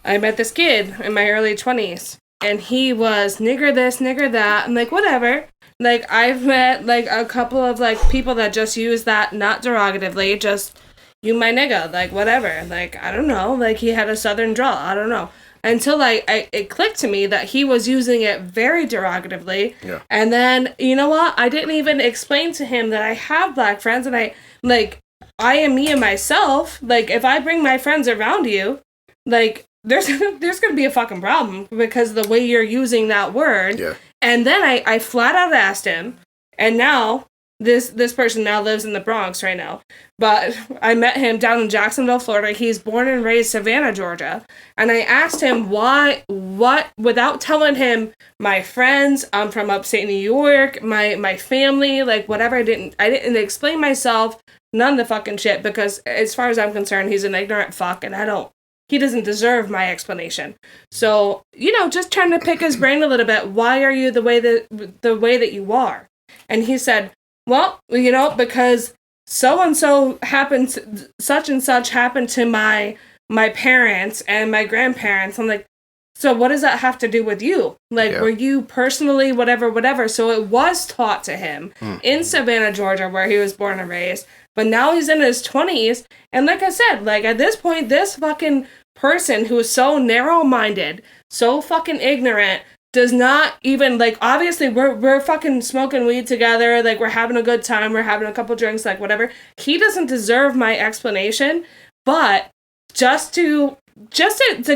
I met this kid in my early 20s. And he was nigger this, nigger that. I'm like, whatever. Like, I've met, like, a couple of, like, people that just use that, not derogatively, just, you my nigga, like, whatever. Like, I don't know. Like, he had a southern drawl. I don't know. Until it clicked to me that he was using it very derogatively. Yeah. And then, you know what? I didn't even explain to him that I have black friends, and I am me and myself. Like, if I bring my friends around you, like, there's gonna be a fucking problem because of the way you're using that word. Yeah. And then I flat out asked him, and now This person now lives in the Bronx right now. But I met him down in Jacksonville, Florida. He's born and raised Savannah, Georgia. And I asked him without telling him my friends, I'm from upstate New York, my family, like whatever. I didn't explain myself, none of the fucking shit, because as far as I'm concerned, he's an ignorant fuck, and he doesn't deserve my explanation. So, just trying to pick his brain a little bit. Why are you the way that you are? And he said, well, because so and so happened, such and such happened to my parents and my grandparents. I'm like, so what does that have to do with you? Like, were you personally whatever? So it was taught to him in Savannah, Georgia, where he was born and raised. But now he's in his 20s, and like I said, like at this point, this fucking person who is so narrow-minded, so fucking ignorant, does not even, like, obviously we're fucking smoking weed together, like we're having a good time, we're having a couple drinks, like whatever. He doesn't deserve my explanation, but just to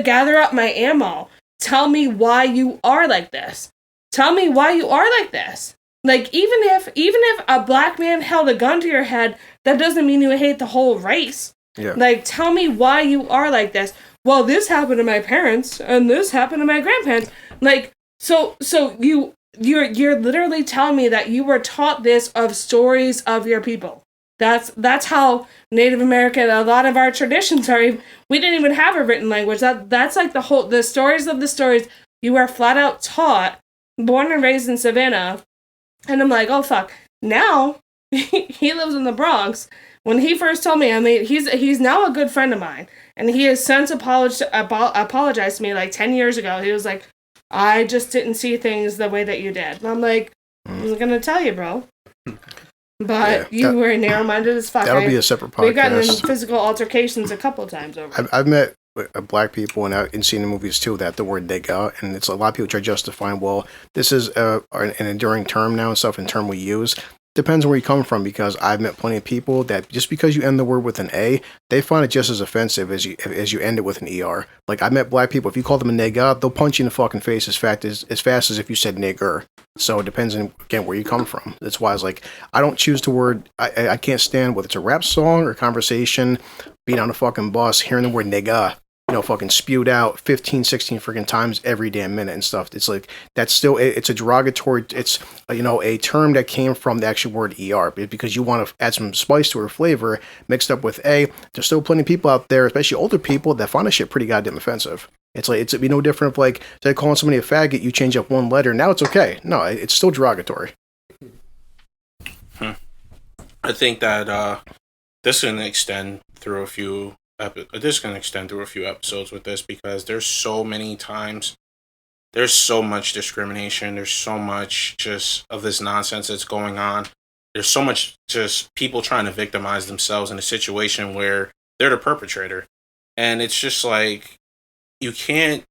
gather up my ammo, tell me why you are like this. Tell me why you are like this. Like, even if a black man held a gun to your head, that doesn't mean you hate the whole race. Yeah. Like, tell me why you are like this. Well, this happened to my parents, and this happened to my grandparents. Like, so you're literally telling me that you were taught this of stories of your people. That's how Native American, a lot of our traditions are. We didn't even have a written language. That's like the stories of the stories. You are flat out taught, born and raised in Savannah. And I'm like, oh, fuck. Now, he lives in the Bronx. When he first told me, I mean, he's now a good friend of mine. And he has since apologized to me like 10 years ago. He was like, I just didn't see things the way that you did. And I'm like, I was going to tell you, bro. But you were narrow-minded as fuck. That'll be a separate podcast. We've gotten in physical altercations a couple times over. I've met black people and seen in movies too that the word nigga, and it's a lot of people try justifying, well, this is an enduring term now and stuff, and term we use. Depends on where you come from, because I've met plenty of people that just because you end the word with an A, they find it just as offensive as you end it with an ER. Like, I met black people, if you call them a nigga, they'll punch you in the fucking face as fast as if you said nigger. So it depends on, again, where you come from. That's why it's like, I don't choose the word, I can't stand, whether it's a rap song or conversation, being on a fucking bus, hearing the word nigga, fucking spewed out 15, 16 freaking times every damn minute and stuff. It's like, that's still, it's a derogatory, it's, a term that came from the actual word ER, because you want to add some spice to her flavor mixed up with A. There's still plenty of people out there, especially older people, that find that shit pretty goddamn offensive. It's like, it'd be no different if, like, instead of calling somebody a faggot, you change up one letter. Now it's okay. No, it's still derogatory. I think that this is going to extend through a few episodes with this, because there's so many times, there's so much discrimination, there's so much just of this nonsense that's going on. There's so much just people trying to victimize themselves in a situation where they're the perpetrator. And it's just like, you can't,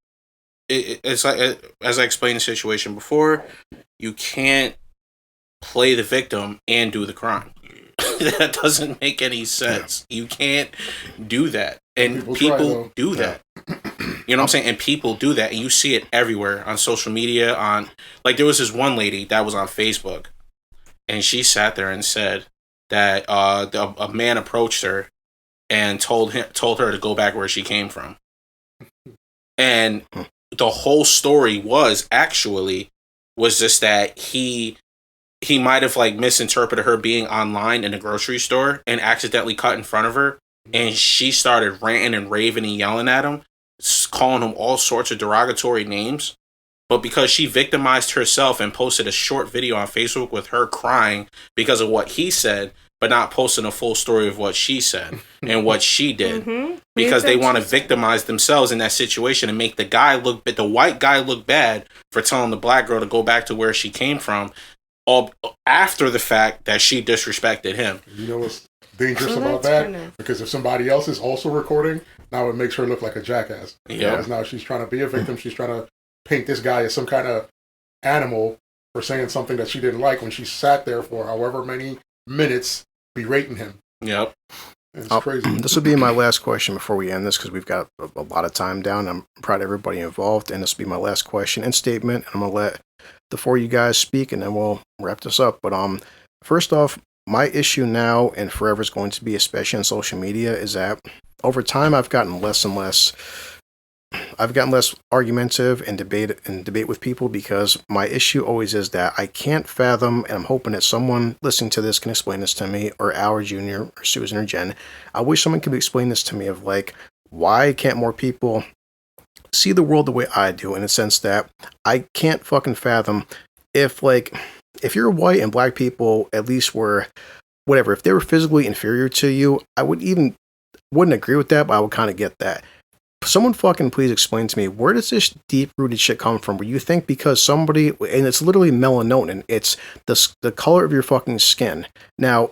it's like, as I explained the situation before, you can't play the victim and do the crime. That doesn't make any sense. You can't do that. And people do that. You know what I'm saying? And people do that. And you see it everywhere on social media. Like, there was this one lady that was on Facebook, and she sat there and said that a man approached her and told her to go back where she came from. And the whole story was just that he might have, like, misinterpreted her being online in a grocery store and accidentally cut in front of her. And she started ranting and raving and yelling at him, calling him all sorts of derogatory names. But because she victimized herself and posted a short video on Facebook with her crying because of what he said, but not posting a full story of what she said and what she did, because they want to victimize themselves in that situation and make the white guy look bad for telling the black girl to go back to where she came from, all after the fact that she disrespected him. You know what's dangerous about that? Because if somebody else is also recording, now it makes her look like a jackass. Yeah. Because now she's trying to be a victim. She's trying to paint this guy as some kind of animal for saying something that she didn't like when she sat there for however many minutes berating him. Yep. It's crazy. This will be my last question before we end this, because we've got a lot of time down. I'm proud of everybody involved, and this will be my last question and statement. I'm going to let the four of you guys speak, and then we'll wrap this up. But First off, my issue now and forever is going to be, especially on social media, is that over time I've gotten less and less. I've gotten less argumentative and debate with people because my issue always is that I can't fathom, and I'm hoping that someone listening to this can explain this to me, or Al or Junior or Susan or Jen. I wish someone could explain this to me of like, why can't more people see the world the way I do, in a sense that I can't fucking fathom if you're white and black people at least were whatever, if they were physically inferior to you, I wouldn't agree with that, but I would kind of get that. Someone fucking please explain to me, where does this deep-rooted shit come from where you think because somebody, and it's literally melatonin, it's the color of your fucking skin. Now,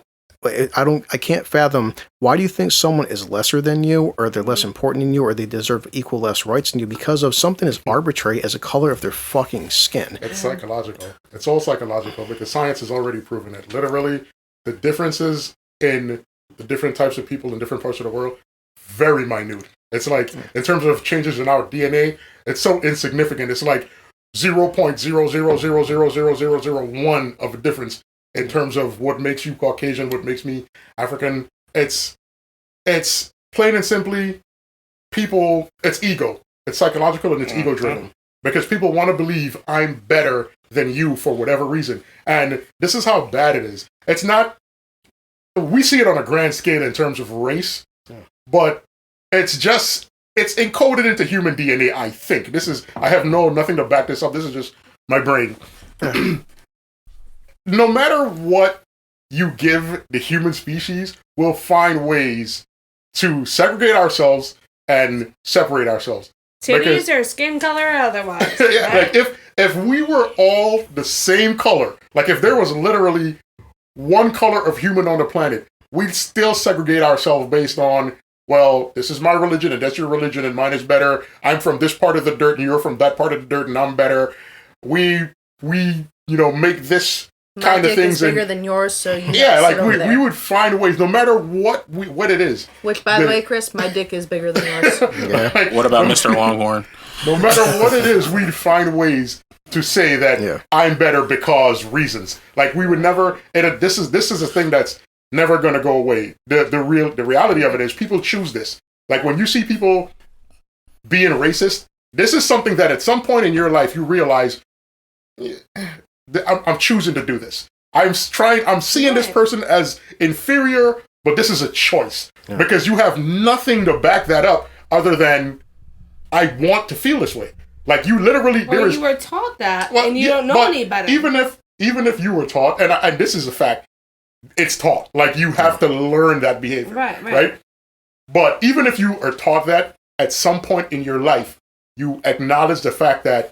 I can't fathom, why do you think someone is lesser than you, or they're less important than you, or they deserve equal less rights than you because of something as arbitrary as the color of their fucking skin? It's psychological. It's all psychological because science has already proven it. Literally, the differences in the different types of people in different parts of the world, very minute. It's like, in terms of changes in our DNA, it's so insignificant. It's like 0.000000001 of a difference in terms of what makes you Caucasian, what makes me African. It's plain and simply people, it's ego. It's psychological and it's ego-driven. Because people want to believe I'm better than you for whatever reason. And this is how bad it is. It's not, we see it on a grand scale in terms of race, but it's encoded into human DNA, I think. I have nothing to back this up. This is just my brain. No matter what you give the human species, we'll find ways to segregate ourselves and separate ourselves. Titties or skin color or otherwise. Yeah, right? Like if we were all the same color, like if there was literally one color of human on the planet, we'd still segregate ourselves based on, well, this is my religion and that's your religion and mine is better. I'm from this part of the dirt and you're from that part of the dirt and I'm better. We make this kind of things. My dick is bigger than yours, so you we would find ways, no matter what it is. Which, by the way, Chris, my dick is bigger than yours. Yeah. What about Mr. Longhorn? No matter what it is, we'd find ways to say that I'm better because reasons. Like we would never. This is a thing that's never going to go away. The reality of it is people choose this. Like when you see people being racist, this is something that at some point in your life you realize, I'm choosing to do this. I'm seeing this person as inferior, but this is a choice because you have nothing to back that up other than I want to feel this way. Like you literally, you were taught that, and you don't know any better. Even if you were taught, and this is a fact, it's taught. Like you have to learn that behavior, right? But even if you are taught that, at some point in your life, you acknowledge the fact that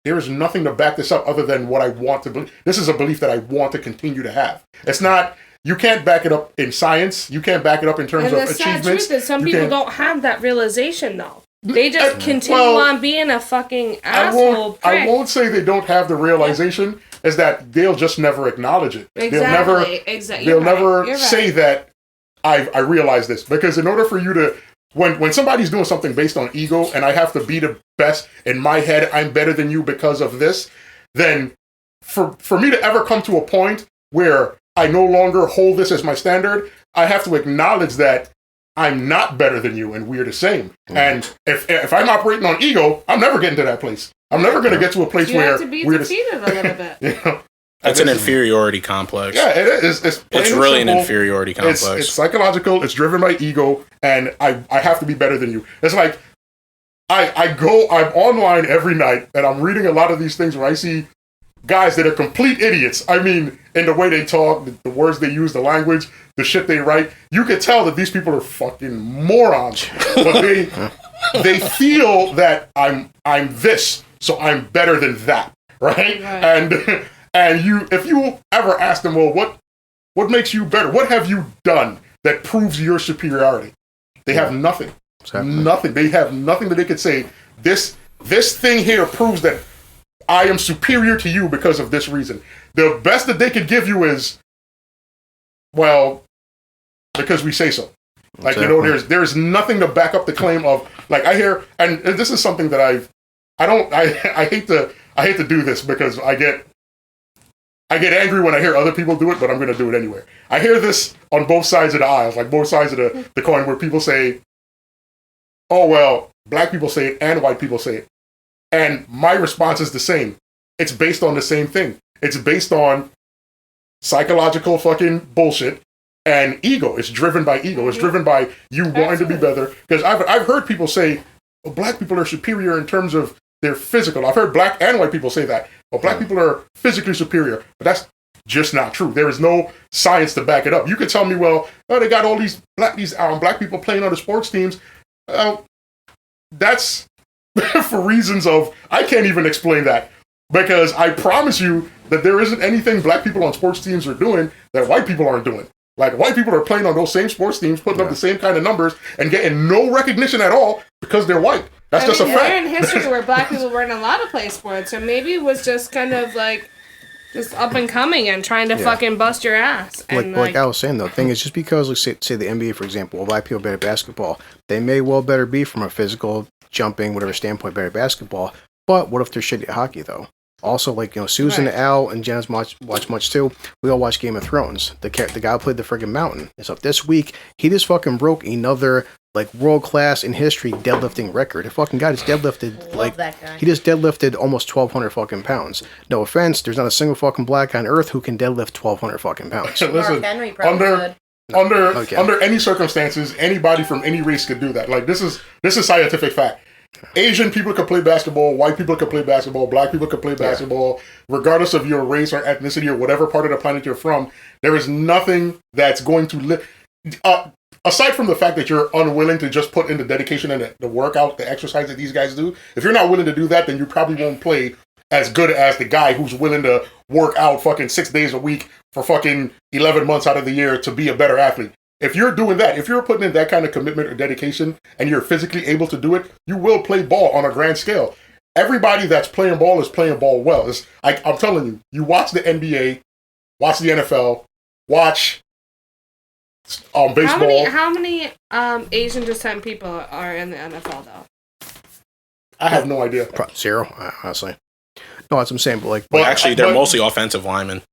there is nothing to back this up other than what I want to believe. This is a belief that I want to continue to have. It's not. You can't back it up in science. You can't back it up in terms of achievements. And the sad truth is, some people don't have that realization, though. They just continue on being a fucking asshole. I won't say they don't have the realization. Is that they'll just never acknowledge it. Exactly. They'll never say that I realize this, because in order for you to. When somebody's doing something based on ego and I have to be the best in my head, I'm better than you because of this, then for me to ever come to a point where I no longer hold this as my standard, I have to acknowledge that I'm not better than you and we're the same. Mm-hmm. And if I'm operating on ego, I'm never getting to that place. I'm never going to get to a place where you have to be defeated a little bit. It's an inferiority complex. Yeah, it is. It's really an inferiority complex. It's psychological. It's driven by ego, and I have to be better than you. It's like I'm online every night, and I'm reading a lot of these things where I see guys that are complete idiots. I mean, in the way they talk, the words they use, the language, the shit they write. You could tell that these people are fucking morons. But they feel that I'm this, so I'm better than that, right? And if you ever ask them, well, what makes you better? What have you done that proves your superiority? They have nothing. Exactly. Nothing. They have nothing that they could say. This thing here proves that I am superior to you because of this reason. The best that they could give you is, well, because we say so. Like, exactly. There's nothing to back up the claim of, like, I hear, and this is something that I hate to do this because I get I get angry when I hear other people do it, but I'm going to do it anyway. I hear this on both sides of the aisles, like both sides of the coin, where people say, oh, well, black people say it and white people say it. And my response is the same. It's based on the same thing. It's based on psychological fucking bullshit and ego. It's driven by ego. It's driven by you wanting to be better. Because I've heard people say, well, black people are superior in terms of their physical. I've heard black and white people say that. Well, black people are physically superior. But that's just not true. There is no science to back it up. You could tell me, well, oh, they got all these black people playing on the sports teams. That's for reasons of, I can't even explain that. Because I promise you that there isn't anything black people on sports teams are doing that white people aren't doing. Like, white people are playing on those same sports teams, putting up the same kind of numbers, and getting no recognition at all because they're white. That's just a fact. We're in history where black people weren't allowed to play sports, so maybe it was just kind of like just up and coming and trying to fucking bust your ass. And like I was saying, though, the thing is, just because, like, say the NBA, for example, well, black people better at basketball, they may well better be from a physical, jumping, whatever standpoint, better at basketball. But what if they're shitty at hockey, though? Also, like, you know, Susan, Al, and Jenna's watch much too. We all watch Game of Thrones. The guy who played the friggin' Mountain. And so this week, he just fucking broke another, like, world-class in history deadlifting record. The fucking guy just deadlifted, like, he just deadlifted almost 1,200 fucking pounds. No offense, there's not a single fucking black on earth who can deadlift 1,200 fucking pounds. Listen, Henry probably under any circumstances, anybody from any race could do that. Like, this is scientific fact. Asian people can play basketball, white people can play basketball, black people can play basketball, regardless of your race or ethnicity or whatever part of the planet you're from. There is nothing that's going to aside from the fact that you're unwilling to just put in the dedication and the workout, the exercise that these guys do. If you're not willing to do that, then you probably won't play as good as the guy who's willing to work out fucking 6 days a week for fucking 11 months out of the year to be a better athlete. If you're doing that, if you're putting in that kind of commitment or dedication and you're physically able to do it, you will play ball on a grand scale. Everybody that's playing ball is playing ball well. I'm telling you, you watch the NBA, watch the NFL, watch baseball. How many Asian descent people are in the NFL, though? I have no idea. Zero, honestly. No, that's what I'm saying, but actually, they're mostly offensive linemen.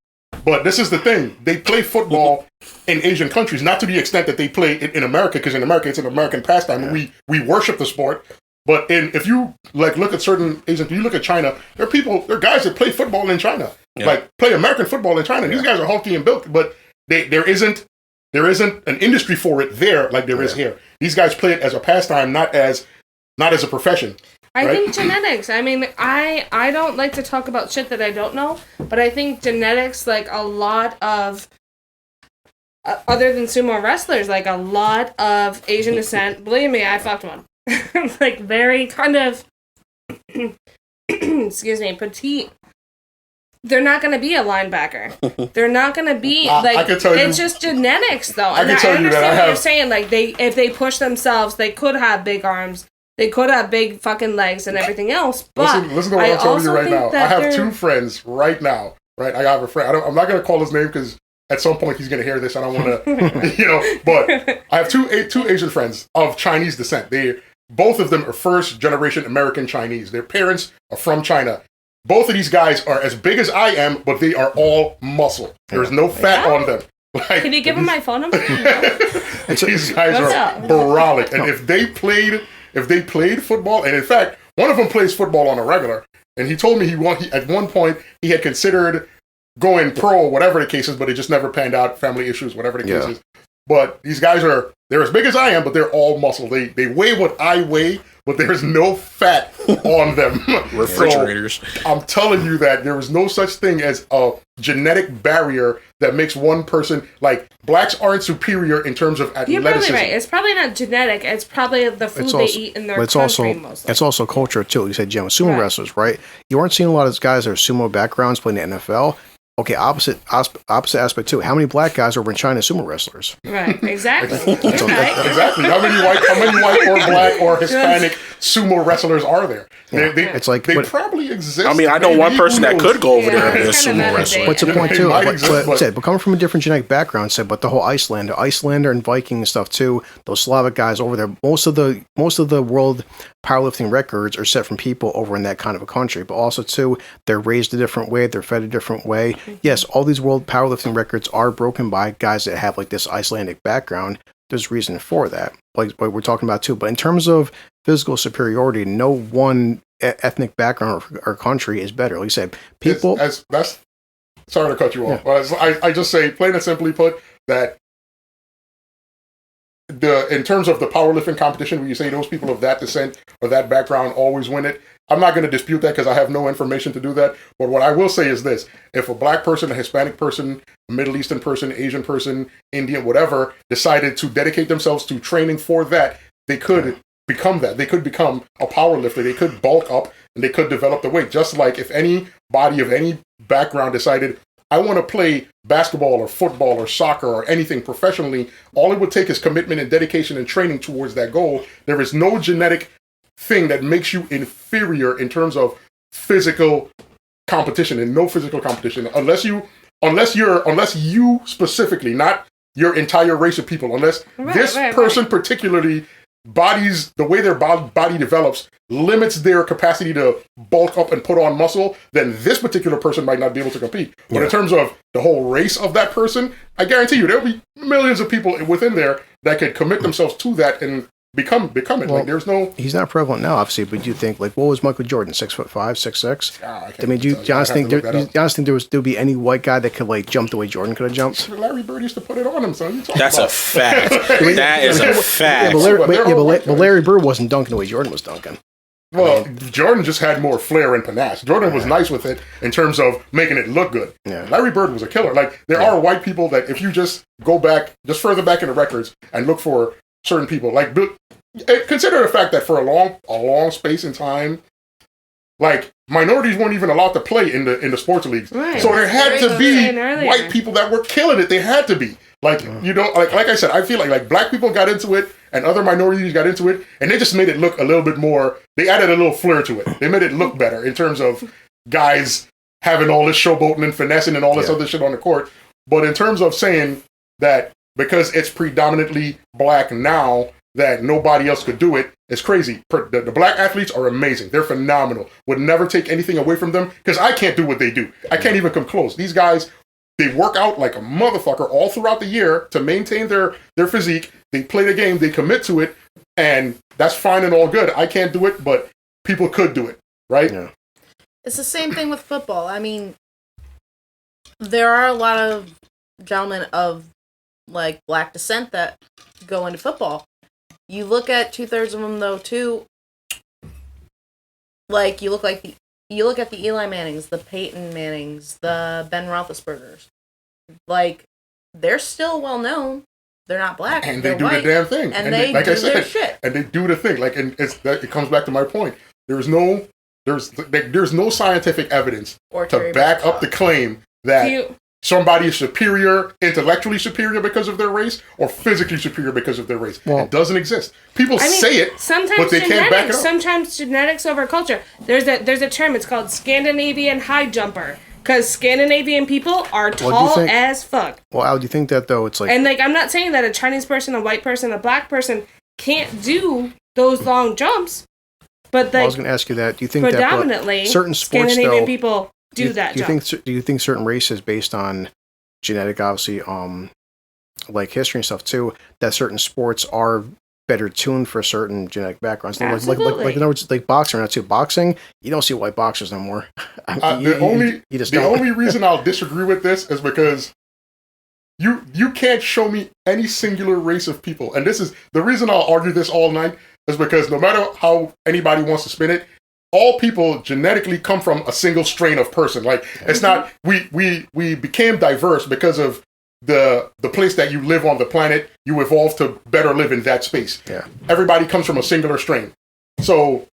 But this is the thing. They play football in Asian countries, not to the extent that they play it in America, because in America, it's an American pastime, and we worship the sport. But if you look at certain Asian, you look at China, there are guys that play football in China, play American football in China. These guys are hulky and built, but there isn't an industry for it there like there is here. These guys play it as a pastime, not as a profession. I think genetics. I mean, I don't like to talk about shit that I don't know, but I think genetics, like a lot of, other than sumo wrestlers, like a lot of Asian descent, believe me, I fucked one. Like very kind of, excuse me, petite. They're not going to be a linebacker. They're not going to be, like, it's just genetics, though. And I understand what you're saying. Like, if they push themselves, they could have big arms. They could have big fucking legs and everything else, but listen to what I'm telling you right now. I have two friends right now. Right, I have a friend. I'm not going to call his name because at some point he's going to hear this. I don't want to, But I have two Asian friends of Chinese descent. Both of them are first generation American Chinese. Their parents are from China. Both of these guys are as big as I am, but they are all muscle. There's no fat on them. Like, can you give him my phone number? These guys are brolic, and if they played football, and in fact, one of them plays football on a regular, and he told me at one point he had considered going pro, whatever the case is, but it just never panned out, family issues, whatever the case is. But these guys they're as big as I am, but they're all muscle. They weigh what I weigh, but there's no fat on them. Refrigerators. So, I'm telling you that there is no such thing as a genetic barrier that makes one person, like, blacks aren't superior in terms of athleticism. You're probably right. It's probably not genetic. It's probably the food they eat in their country mostly. It's also culture, too. You said, Jim, sumo wrestlers, right? You aren't seeing a lot of guys that are sumo backgrounds playing the NFL. Okay, opposite aspect too. How many black guys are over in China sumo wrestlers? Right, exactly. Exactly. How many white or black or Hispanic sumo wrestlers are there? They probably exist. I mean, I know one person that could go over there and be a sumo wrestler. What's the point too? But coming from a different genetic background, but the whole Icelander and Viking and stuff too. Those Slavic guys over there. Most of the world powerlifting records are set from people over in that kind of a country, but also too, they're raised a different way, they're fed a different way. Yes, all these world powerlifting records are broken by guys that have like this Icelandic background. There's reason for that, like we're talking about too. But in terms of physical superiority, no one ethnic background or country is better. Like you said, people. That's sorry to cut you off, but I just say, plain and simply put, that in terms of the powerlifting competition, when you say those people of that descent or that background always win it, I'm not going to dispute that because I have no information to do that. But what I will say is this: if a black person, a Hispanic person, a Middle Eastern person, Asian person, Indian, whatever, decided to dedicate themselves to training for that, they could become that. They could become a powerlifter. They could bulk up and they could develop the weight. Just like if anybody of any background decided, I want to play basketball or football or soccer or anything professionally, all it would take is commitment and dedication and training towards that goal. There is no genetic thing that makes you inferior in terms of physical competition, and no physical competition unless you specifically, not your entire race of people, unless this person particularly the way their body develops limits their capacity to bulk up and put on muscle, then this particular person might not be able to compete. But in terms of the whole race of that person, I guarantee you there'll be millions of people within there that could commit themselves to that and become it. Well, like there's no. He's not prevalent now, obviously, but you think like, what was Michael Jordan? 6'5", 6'6"? I mean, do you honestly think there'd be any white guy that could like jump the way Jordan could have jumped? Larry Bird used to put it on him, son. That's a fact. That is a fact. But Larry Bird wasn't dunking the way Jordan was dunking. Well, Jordan just had more flair and panache. Jordan was nice with it in terms of making it look good. Yeah. Larry Bird was a killer. Like there are white people that if you just go back, just further back in the records and look for certain people, like consider the fact that for a long space in time, like minorities weren't even allowed to play in the sports leagues. Right. So there had to be white people that were killing it. They had to be. Like, you know, like I said, I feel like black people got into it and other minorities got into it and they just made it look a little bit more, they added a little flair to it. They made it look better in terms of guys having all this showboating and finessing and all this other shit on the court. But in terms of saying that because it's predominantly black now that nobody else could do it, it's crazy. The black athletes are amazing. They're phenomenal. Would never take anything away from them because I can't do what they do. I can't even come close. These guys, they work out like a motherfucker all throughout the year to maintain their physique. They play the game, they commit to it, and that's fine and all good. I can't do it, but people could do it, right? Yeah. It's the same thing with football. I mean, there are a lot of gentlemen of like black descent that go into football. You look at 2/3 of them though too. Like you look at the Eli Mannings, the Peyton Mannings, the Ben Roethlisbergers. Like they're still well known. They're not black, and they do the damn thing. And they like do their shit. And they do the thing. Like, and it comes back to my point. There's no scientific evidence to back up the claim that somebody is superior, intellectually superior because of their race, or physically superior because of their race. Well, it doesn't exist. People say it, but they can't back it up. Sometimes genetics over culture. There's a term. It's called Scandinavian high jumper. Because Scandinavian people are tall as fuck. Well, Al, do you think that, though, it's like... And, like, I'm not saying that a Chinese person, a white person, a black person can't do those long jumps, but, like... Well, I was going to ask you that. Do you think predominantly, that certain sports, Scandinavian though, people do that jump? Do you think certain races, based on genetic, obviously, like history and stuff, too, that certain sports are better tuned for certain genetic backgrounds? Absolutely. Like in other words, like boxing or not too. Boxing, you don't see white boxers no more. The only reason I'll disagree with this is because you can't show me any singular race of people. And this is the reason I'll argue this all night, is because no matter how anybody wants to spin it, all people genetically come from a single strain of person. Like it's not we became diverse because of the place that you live on the planet. You evolved to better live in that space. Yeah. Everybody comes from a singular strain. So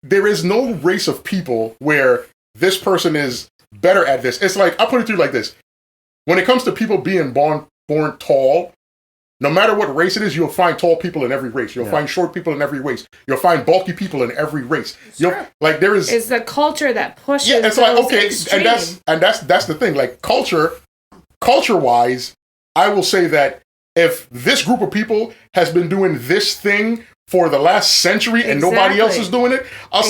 there is no race of people where this person is better at this. It's like, I'll put it through like this. When it comes to people being born tall, no matter what race it is, you'll find tall people in every race. You'll find short people in every race. You'll find bulky people in every race. Sure. Like there is... It's the culture that pushes. Yeah, it's like, okay, extremes. and that's the thing. Like culture-wise, I will say that if this group of people has been doing this thing for the last century and nobody else is doing it, I'll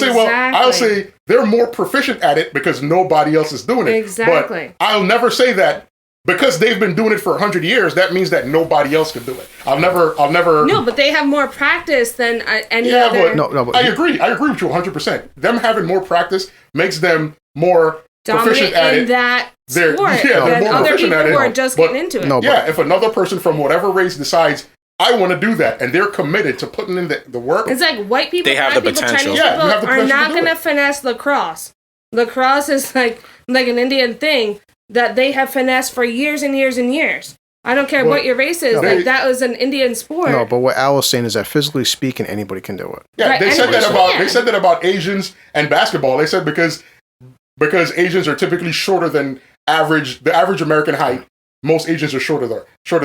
say they're more proficient at it because nobody else is doing it. Exactly. But I'll never say that because they've been doing it for 100 years, that means that nobody else can do it. I'll never. No, but they have more practice than any other. But I agree with you 100%. Them having more practice makes them more proficient at it. That sport than other people who are just getting into it. If another person from whatever race decides, I want to do that, and they're committed to putting in the work. It's like white people, they have the potential. Chinese people are not going to finesse lacrosse. Lacrosse is like an Indian thing that they have finessed for years and years and years. I don't care what your race is. That was an Indian sport. No, but what Al was saying is that physically speaking, anybody can do it. Yeah, they said that about Asians and basketball. They said because Asians are typically shorter than the average American height. Most Asians are shorter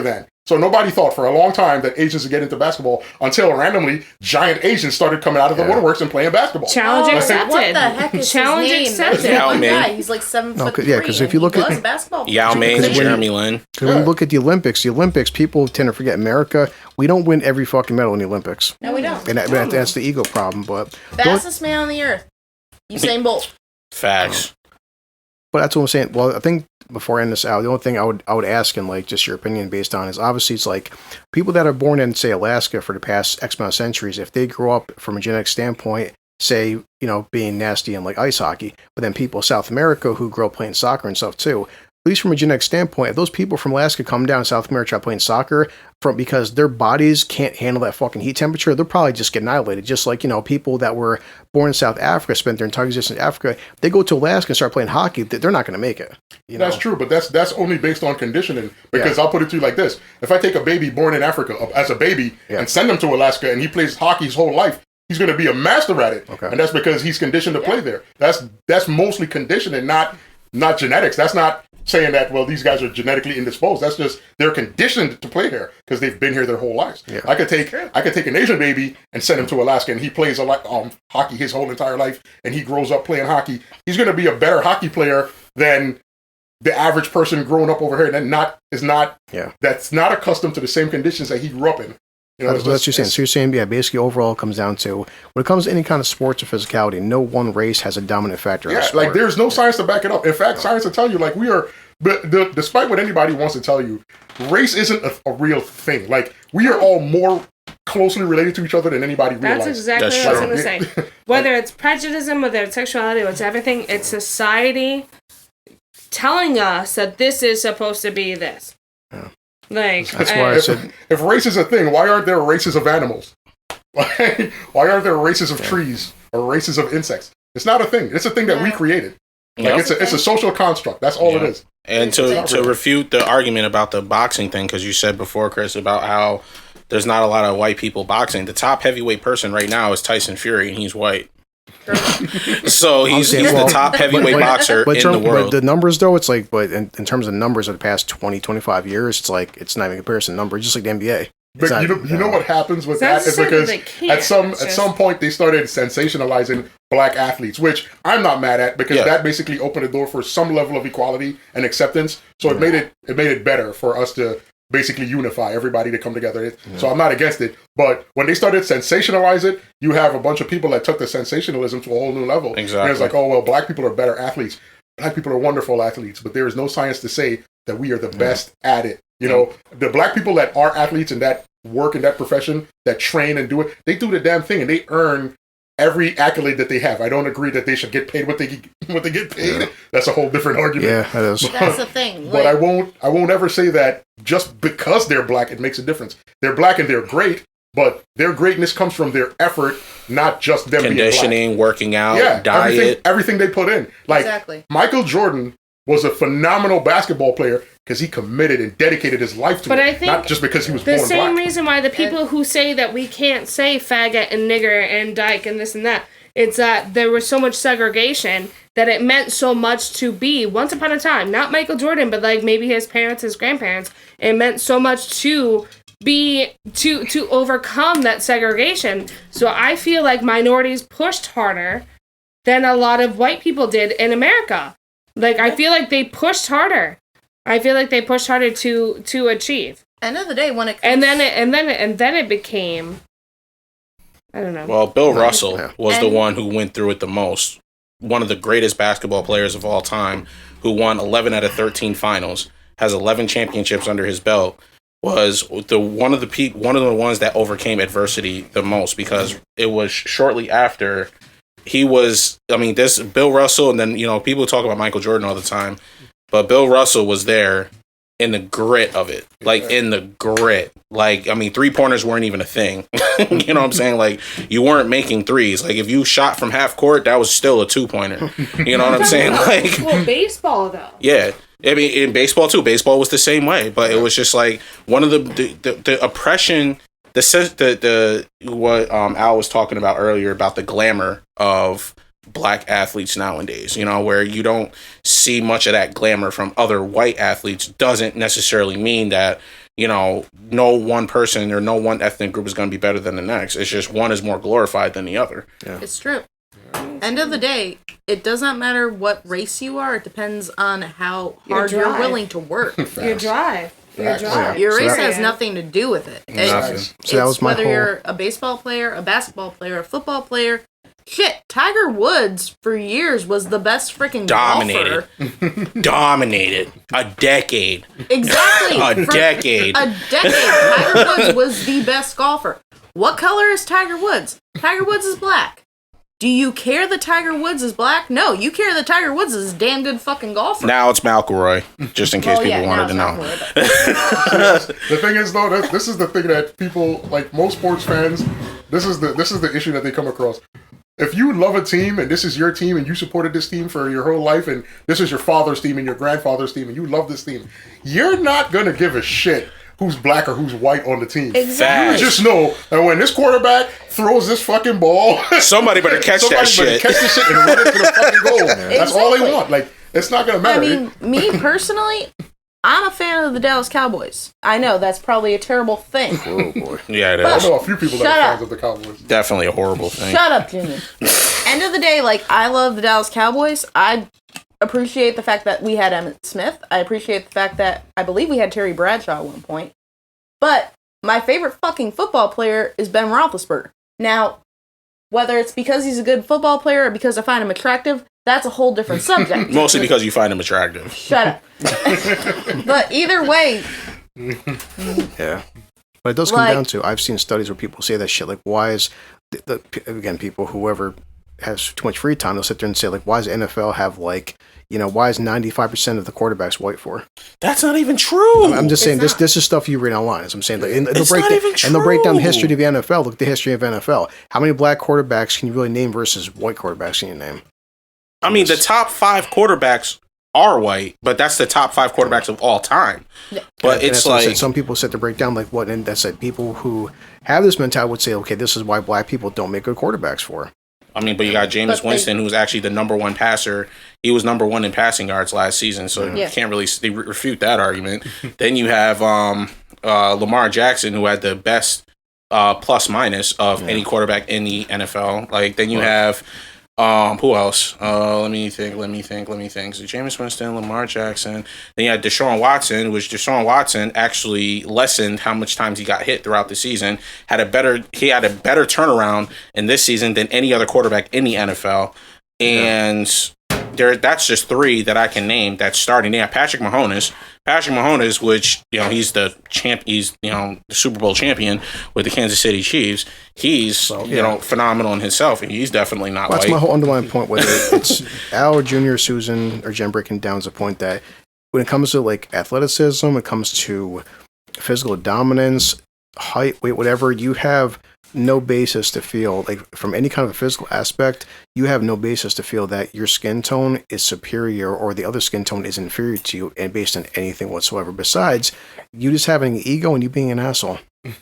than. So nobody thought for a long time that Asians would get into basketball until randomly giant Asians started coming out of the woodworks and playing basketball. Challenge accepted. What the heck is Challenge his name? accepted. Yao Ming. He's like 7'3". Yeah, because if you look at Yao Ming and Jeremy Lin. Because when you look at the Olympics, people tend to forget America. We don't win every fucking medal in the Olympics. No, we don't. And that's the ego problem. But fastest man on the earth, Usain Bolt. Facts. But that's what I'm saying. Well, I think before I end this out, the only thing I would ask, and like just your opinion based on, is obviously it's like people that are born in, say, Alaska for the past X amount of centuries, if they grow up from a genetic standpoint, say, being nasty and like ice hockey, but then people in South America who grow up playing soccer and stuff too, at least from a genetic standpoint, if those people from Alaska come down to South America try playing soccer because their bodies can't handle that fucking heat temperature, they'll probably just get annihilated. Just like, people that were born in South Africa, spent their entire existence in Africa, they go to Alaska and start playing hockey, they're not going to make it. That's true, but that's only based on conditioning. Because I'll put it to you like this. If I take a baby born in Africa as a baby and send him to Alaska and he plays hockey his whole life, he's going to be a master at it. Okay. And that's because he's conditioned to play there. That's mostly conditioning, not genetics. That's not saying that, well, these guys are genetically indisposed. That's just they're conditioned to play here because they've been here their whole lives. Yeah. I could take an Asian baby and send him to Alaska, and he plays hockey his whole entire life, and he grows up playing hockey. He's going to be a better hockey player than the average person growing up over here that's not accustomed to the same conditions that he grew up in. That's what you're saying. So you're saying, basically overall it comes down to, when it comes to any kind of sports or physicality, no one race has a dominant factor. Yeah, like there's no science to back it up. In fact, science will tell you, like despite what anybody wants to tell you, race isn't a real thing. Like we are all more closely related to each other than anybody realizes. That's exactly what I was going to say. Whether it's prejudice, whether it's sexuality, whether it's everything, it's society telling us that this is supposed to be this. Yeah. Like, that's why I said, if race is a thing, why aren't there races of animals? Why aren't there races of trees or races of insects? It's not a thing. It's a thing that we created. Like it's a social construct. That's all it is. And to refute the argument about the boxing thing, because you said before, Chris, about how there's not a lot of white people boxing. The top heavyweight person right now is Tyson Fury, and he's white. So he's the top heavyweight boxer in the world. But the numbers, though, it's like, but in terms of numbers of the past 20, 25 years, it's like, it's not even a comparison number, just like the NBA. But you know what happens with that is because at some point they started sensationalizing black athletes, which I'm not mad at because that basically opened the door for some level of equality and acceptance. So it made it better for us to basically unify everybody to come together. So I'm not against it. But when they started sensationalize it, you have a bunch of people that took the sensationalism to a whole new level. Exactly. And it's like, oh, well, black people are better athletes. Black people are wonderful athletes, but there is no science to say that we are the best at it. You know, the black people that are athletes and that work in that profession, that train and do it, they do the damn thing and they earn every accolade that they have. I don't agree that they should get paid what they get paid. Yeah. That's a whole different argument. Yeah, that is. That's the thing. But I won't ever say that just because they're black it makes a difference. They're black and they're great, but their greatness comes from their effort, not just them conditioning, being black. Working out, diet, everything they put in. Like Michael Jordan was a phenomenal basketball player because he committed and dedicated his life to it. I think not just because he was born black. The same reason why the people who say that we can't say faggot and nigger and dyke and this and that, it's that there was so much segregation that it meant so much to be, once upon a time, not Michael Jordan, but like maybe his parents, his grandparents, it meant so much to be, to overcome that segregation. So I feel like minorities pushed harder than a lot of white people did in America. Like, I feel like they pushed harder. I feel like they pushed harder to achieve. End of the day, when it comes... And then it became I don't know. Well, Bill Russell was the one who went through it the most. One of the greatest basketball players of all time, who won 11 out of 13 finals, has 11 championships under his belt, was one of the ones that overcame adversity the most, because it was shortly after he was. I mean, this Bill Russell, and then people talk about Michael Jordan all the time, but Bill Russell was there in the grit of it, in the grit. Like, I mean, 3-pointers weren't even a thing. You know what I'm saying? Like, you weren't making threes. Like, if you shot from half court, that was still a 2-pointer. You know what I'm saying? Like, well, baseball though. Yeah. I mean, in baseball too. Baseball was the same way, but it was just like one of the oppression, the sense what Al was talking about earlier about the glamour of black athletes nowadays, where you don't see much of that glamour from other white athletes, doesn't necessarily mean that, no one person or no one ethnic group is going to be better than the next. It's just one is more glorified than the other. Yeah. It's true. End of the day, it does not matter what race you are. It depends on how hard you're willing to work. Your drive. Your race has nothing to do with it. So that was my whether you're a baseball player, a basketball player, a football player. Shit, Tiger Woods for years was the best freaking golfer. Dominated. A decade. Exactly. A decade. Tiger Woods was the best golfer. What color is Tiger Woods? Tiger Woods is black. Do you care that Tiger Woods is black? No, you care that Tiger Woods is a damn good fucking golfer. Now it's McIlroy, just in case people wanted to know. The thing is, though, this is the thing that people, like most sports fans, this is the issue that they come across. If you love a team and this is your team and you supported this team for your whole life and this is your father's team and your grandfather's team and you love this team, you're not going to give a shit who's black or who's white on the team. Exactly. You just know that when this quarterback throws this fucking ball, somebody better catch that shit. Catch this shit and run it to the fucking goal. That's all they want. Like, it's not going to matter. I mean, me personally, I'm a fan of the Dallas Cowboys. I know that's probably a terrible thing. Oh boy. Yeah, it is. I know a few people that are fans of the Cowboys. Definitely a horrible thing. Shut up, Jimmy. End of the day, like, I love the Dallas Cowboys. I appreciate the fact that we had Emmitt Smith. I appreciate the fact that I believe we had Terry Bradshaw at one point. But my favorite fucking football player is Ben Roethlisberger. Now, whether it's because he's a good football player or because I find him attractive, that's a whole different subject. Mostly because you find him attractive. Shut up. But either way. Yeah. But it does come down to, I've seen studies where people say that shit, like, why is, again, people, whoever has too much free time, they'll sit there and say, like, why does the NFL have, like, why is 95% of the quarterbacks white for? That's not even true. I'm just saying, this is stuff you read online, as I'm saying. Like, and they'll break down the history of the NFL. Look at the history of NFL. How many black quarterbacks can you really name versus white quarterbacks can you name? I mean, the top 5 quarterbacks are white, but that's the top 5 quarterbacks of all time. But it's like, some people sit to break down, like, what, and that's like people who have this mentality would say, okay, this is why black people don't make good quarterbacks for. I mean, but you got Jameis Winston, who's actually the number 1 passer. He was number 1 in passing yards last season, so you can't really refute that argument. Then you have Lamar Jackson, who had the best plus minus of any quarterback in the NFL. Like, then you have who else? Let me think. So Jameis Winston, Lamar Jackson. Then you had Deshaun Watson, which Deshaun Watson actually lessened how much times he got hit throughout the season. He had a better turnaround in this season than any other quarterback in the NFL. And that's just 3 that I can name that's starting. Yeah, Patrick Mahomes, which he's the champ. He's the Super Bowl champion with the Kansas City Chiefs. He's phenomenal in himself, and he's definitely not white. That's my whole underlying point. Whether it's Al or Junior, Susan, or Jen breaking down the point that when it comes to like athleticism, it comes to physical dominance, height, weight, whatever, you have no basis to feel like from any kind of a physical aspect, you have no basis to feel that your skin tone is superior or the other skin tone is inferior to you and based on anything whatsoever besides you just having an ego and you being an asshole.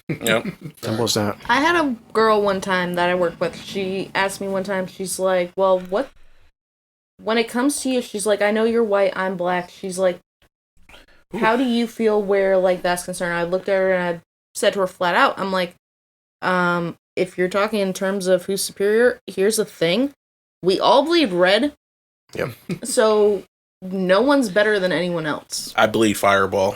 Yep. Simple as that. I had a girl one time that I worked with. She asked me one time, she's like, well, what when it comes to you, she's like, I know you're white, I'm black. She's like, how do you feel where like that's concerned? I looked at her and I said to her flat out, I'm like, if you're talking in terms of who's superior, here's the thing. We all bleed red. Yep. So no one's better than anyone else. I bleed Fireball.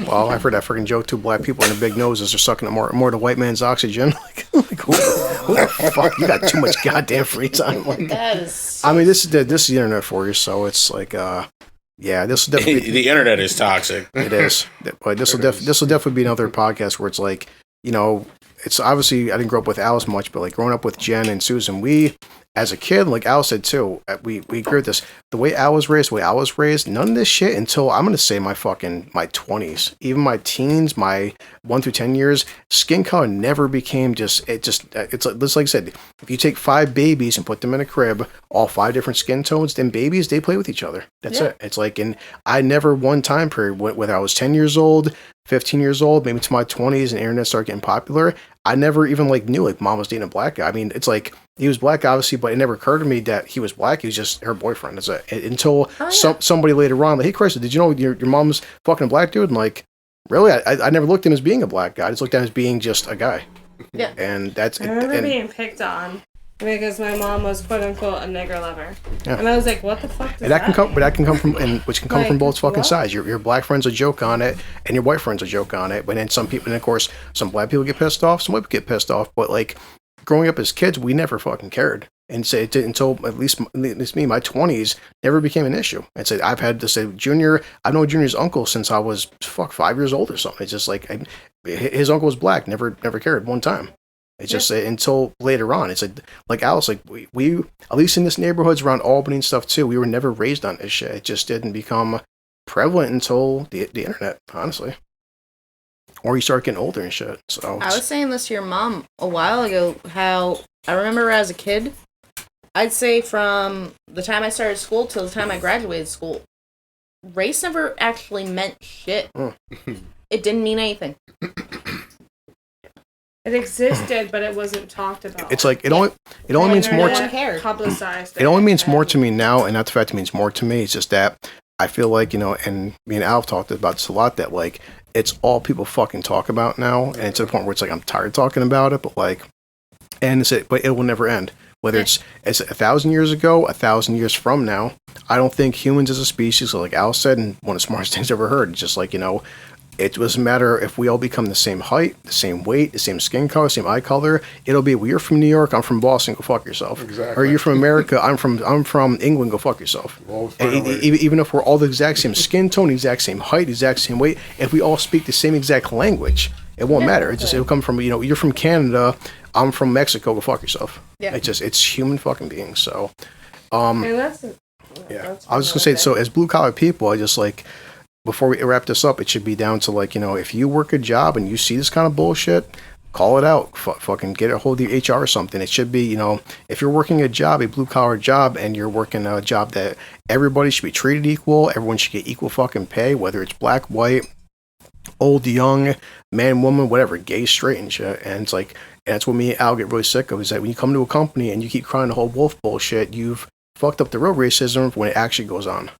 Well, I've heard that freaking joke too. Black people and their big noses are sucking up more of the white man's oxygen. Who the fuck? You got too much goddamn free time. Like, that is. I mean, this is the internet for you, so it's like, yeah, this will definitely the internet is toxic. It is, but this will definitely be another podcast where it's like, you know, it's obviously I didn't grow up with Alice much, but like growing up with Jen and Susan, we as a kid, like Al said too, we agree with this. The way Al was raised, none of this shit until I'm gonna say my 20s, even my teens, my 1 through 10 years, skin color never became it's like I said, if you take 5 babies and put them in a crib, all 5 different skin tones, then babies they play with each other. That's it. It's like, and I never one time period whether I was 10 years old, 15 years old, maybe to my 20s, and internet started getting popular. I never even knew mom was dating a black guy. I mean, it's like he was black, obviously, but it never occurred to me that he was black. He was just her boyfriend. That's it. Until somebody later on, like, hey, Chris, did you know your mom's fucking a black dude? And like, really, I never looked at him as being a black guy. I just looked at him as being just a guy. Yeah, and that's. I remember being picked on because my mom was quote unquote a nigger lover, and I was like, "What the fuck?" But that can come from, and which can come from both fucking sides. Your black friends will joke on it, and your white friends will joke on it. But then some people, and of course, some black people get pissed off, some white people get pissed off. But like growing up as kids, we never fucking cared, and say until at least me, my 20s, never became an issue. And so I've had to say, Junior, I've known Junior's uncle since I was 5 years old or something. It's just like his uncle was black, never cared one time. It's just until later on. It's like Alice, like we at least in this neighborhoods around Albany and stuff too, we were never raised on this shit. It just didn't become prevalent until the internet, honestly. Or you start getting older and shit. So I was saying this to your mom a while ago, how I remember as a kid, I'd say from the time I started school till the time I graduated school, race never actually meant shit. It didn't mean anything. It existed, but it wasn't talked about. It's like it only means more. Publicized. It only means more to me now, and not the fact it means more to me. It's just that I feel like, you know, and me and Al talked about this a lot. That like it's all people fucking talk about now, and it's to the point where it's like I'm tired of talking about it. But like, but it will never end. Whether it's 1,000 years ago, 1,000 years from now, I don't think humans as a species, like Al said, and one of the smartest things I've ever heard, it's just like, you know. It doesn't matter if we all become the same height, the same weight, the same skin color, same eye color. It'll be, well, you're from New York, I'm from Boston, go fuck yourself. Exactly. Or you're from America, I'm from England, go fuck yourself. Even if we're all the exact same skin tone, exact same height, exact same weight, if we all speak the same exact language, it won't matter. It'll come from, you know, you're from Canada, I'm from Mexico, go fuck yourself. Yeah. It's human fucking beings. So, and that's I was just gonna say, so as blue collar people, I just like. Before we wrap this up, it should be down to like, you know, if you work a job and you see this kind of bullshit, call it out. Fucking get a hold of your HR or something. It should be, you know, if you're working a job, a blue collar job, and you're working a job that everybody should be treated equal, everyone should get equal fucking pay, whether it's black, white, old, young, man, woman, whatever, gay, straight, and shit. And it's like, and that's what me and Al get really sick of, is that when you come to a company and you keep crying the whole wolf bullshit, you've fucked up the real racism when it actually goes on.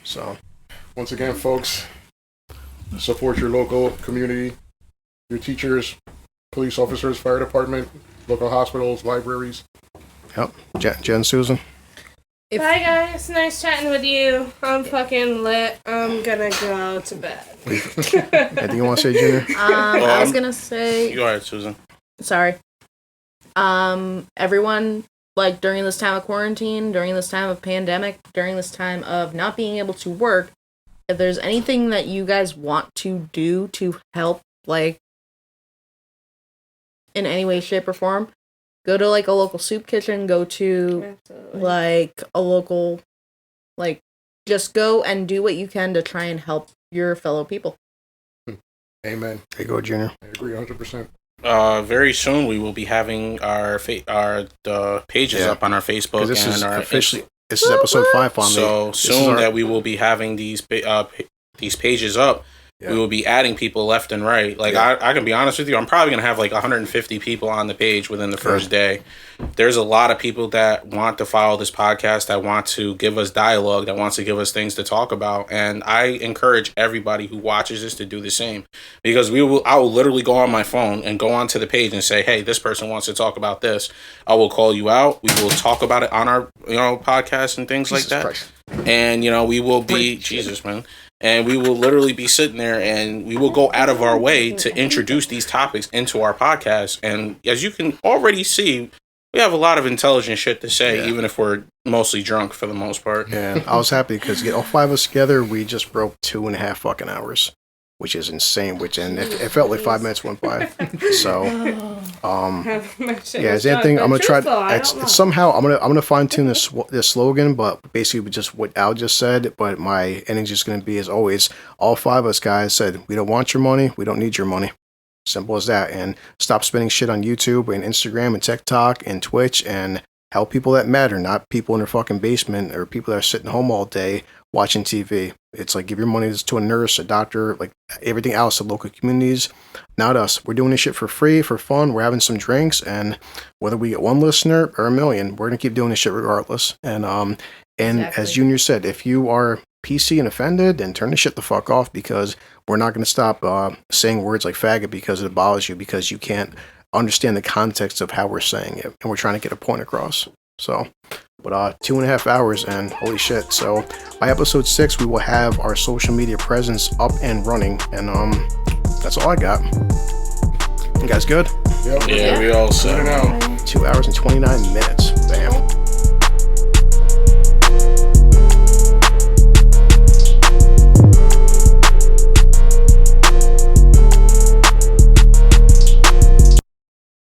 So. Once again, folks, support your local community, your teachers, police officers, fire department, local hospitals, libraries. Yep. Jen, Susan. Bye, guys. Nice chatting with you. I'm fucking lit. I'm gonna go to bed. Anything you want to say, Junior? I was gonna say. Go ahead, Susan. Sorry. Everyone, like during this time of quarantine, during this time of pandemic, during this time of not being able to work, if there's anything that you guys want to do to help, like, in any way, shape, or form, go to, like, a local soup kitchen, go to, like, a local, like, just go and do what you can to try and help your fellow people. Amen. There you go, Junior. I agree 100%. Very soon we will be having our pages up on our Facebook and our officially. This is episode 5 finally. So soon that we will be having these pages up, we will be adding people left and right. Like I can be honest with you, I'm probably gonna have like 150 people on the page within the first day. There's a lot of people that want to follow this podcast, that want to give us dialogue, that wants to give us things to talk about, and I encourage everybody who watches this to do the same, because I will literally go on my phone and go onto the page and say, hey, this person wants to talk about this. I will call you out. We will talk about it on our podcast and things like that. Christ. And, you know, we will be, Jesus, man. And we will literally be sitting there and we will go out of our way to introduce these topics into our podcast. And as you can already see, we have a lot of intelligent shit to say, even if we're mostly drunk for the most part. Yeah, I was happy because all 5 of us together, we just broke 2.5 fucking hours, which is insane. And it felt like 5 minutes went by. So, is anything I'm gonna try? It's somehow I'm gonna fine tune this slogan, but basically just what Al just said. But my ending is just gonna be as always. All 5 of us guys said we don't want your money, we don't need your money. Simple as that. And stop spending shit on YouTube and Instagram and TikTok and Twitch and help people that matter, not people in their fucking basement or people that are sitting home all day watching TV. It's like give your money to a nurse, a doctor, like everything else, the local communities, not us. We're doing this shit for free, for fun. We're having some drinks, and whether we get 1 listener or 1 million, we're gonna keep doing this shit regardless. And exactly. As Junior said, if you are PC and offended, then turn the shit the fuck off, because we're not going to stop saying words like faggot because it bothers you, because you can't understand the context of how we're saying it, and we're trying to get a point across. So, but 2.5 hours, and holy shit. So by episode 6, we will have our social media presence up and running, and that's all I got. You guys good? Yep. Yeah, we all set. 2 hours and 29 minutes. Bam.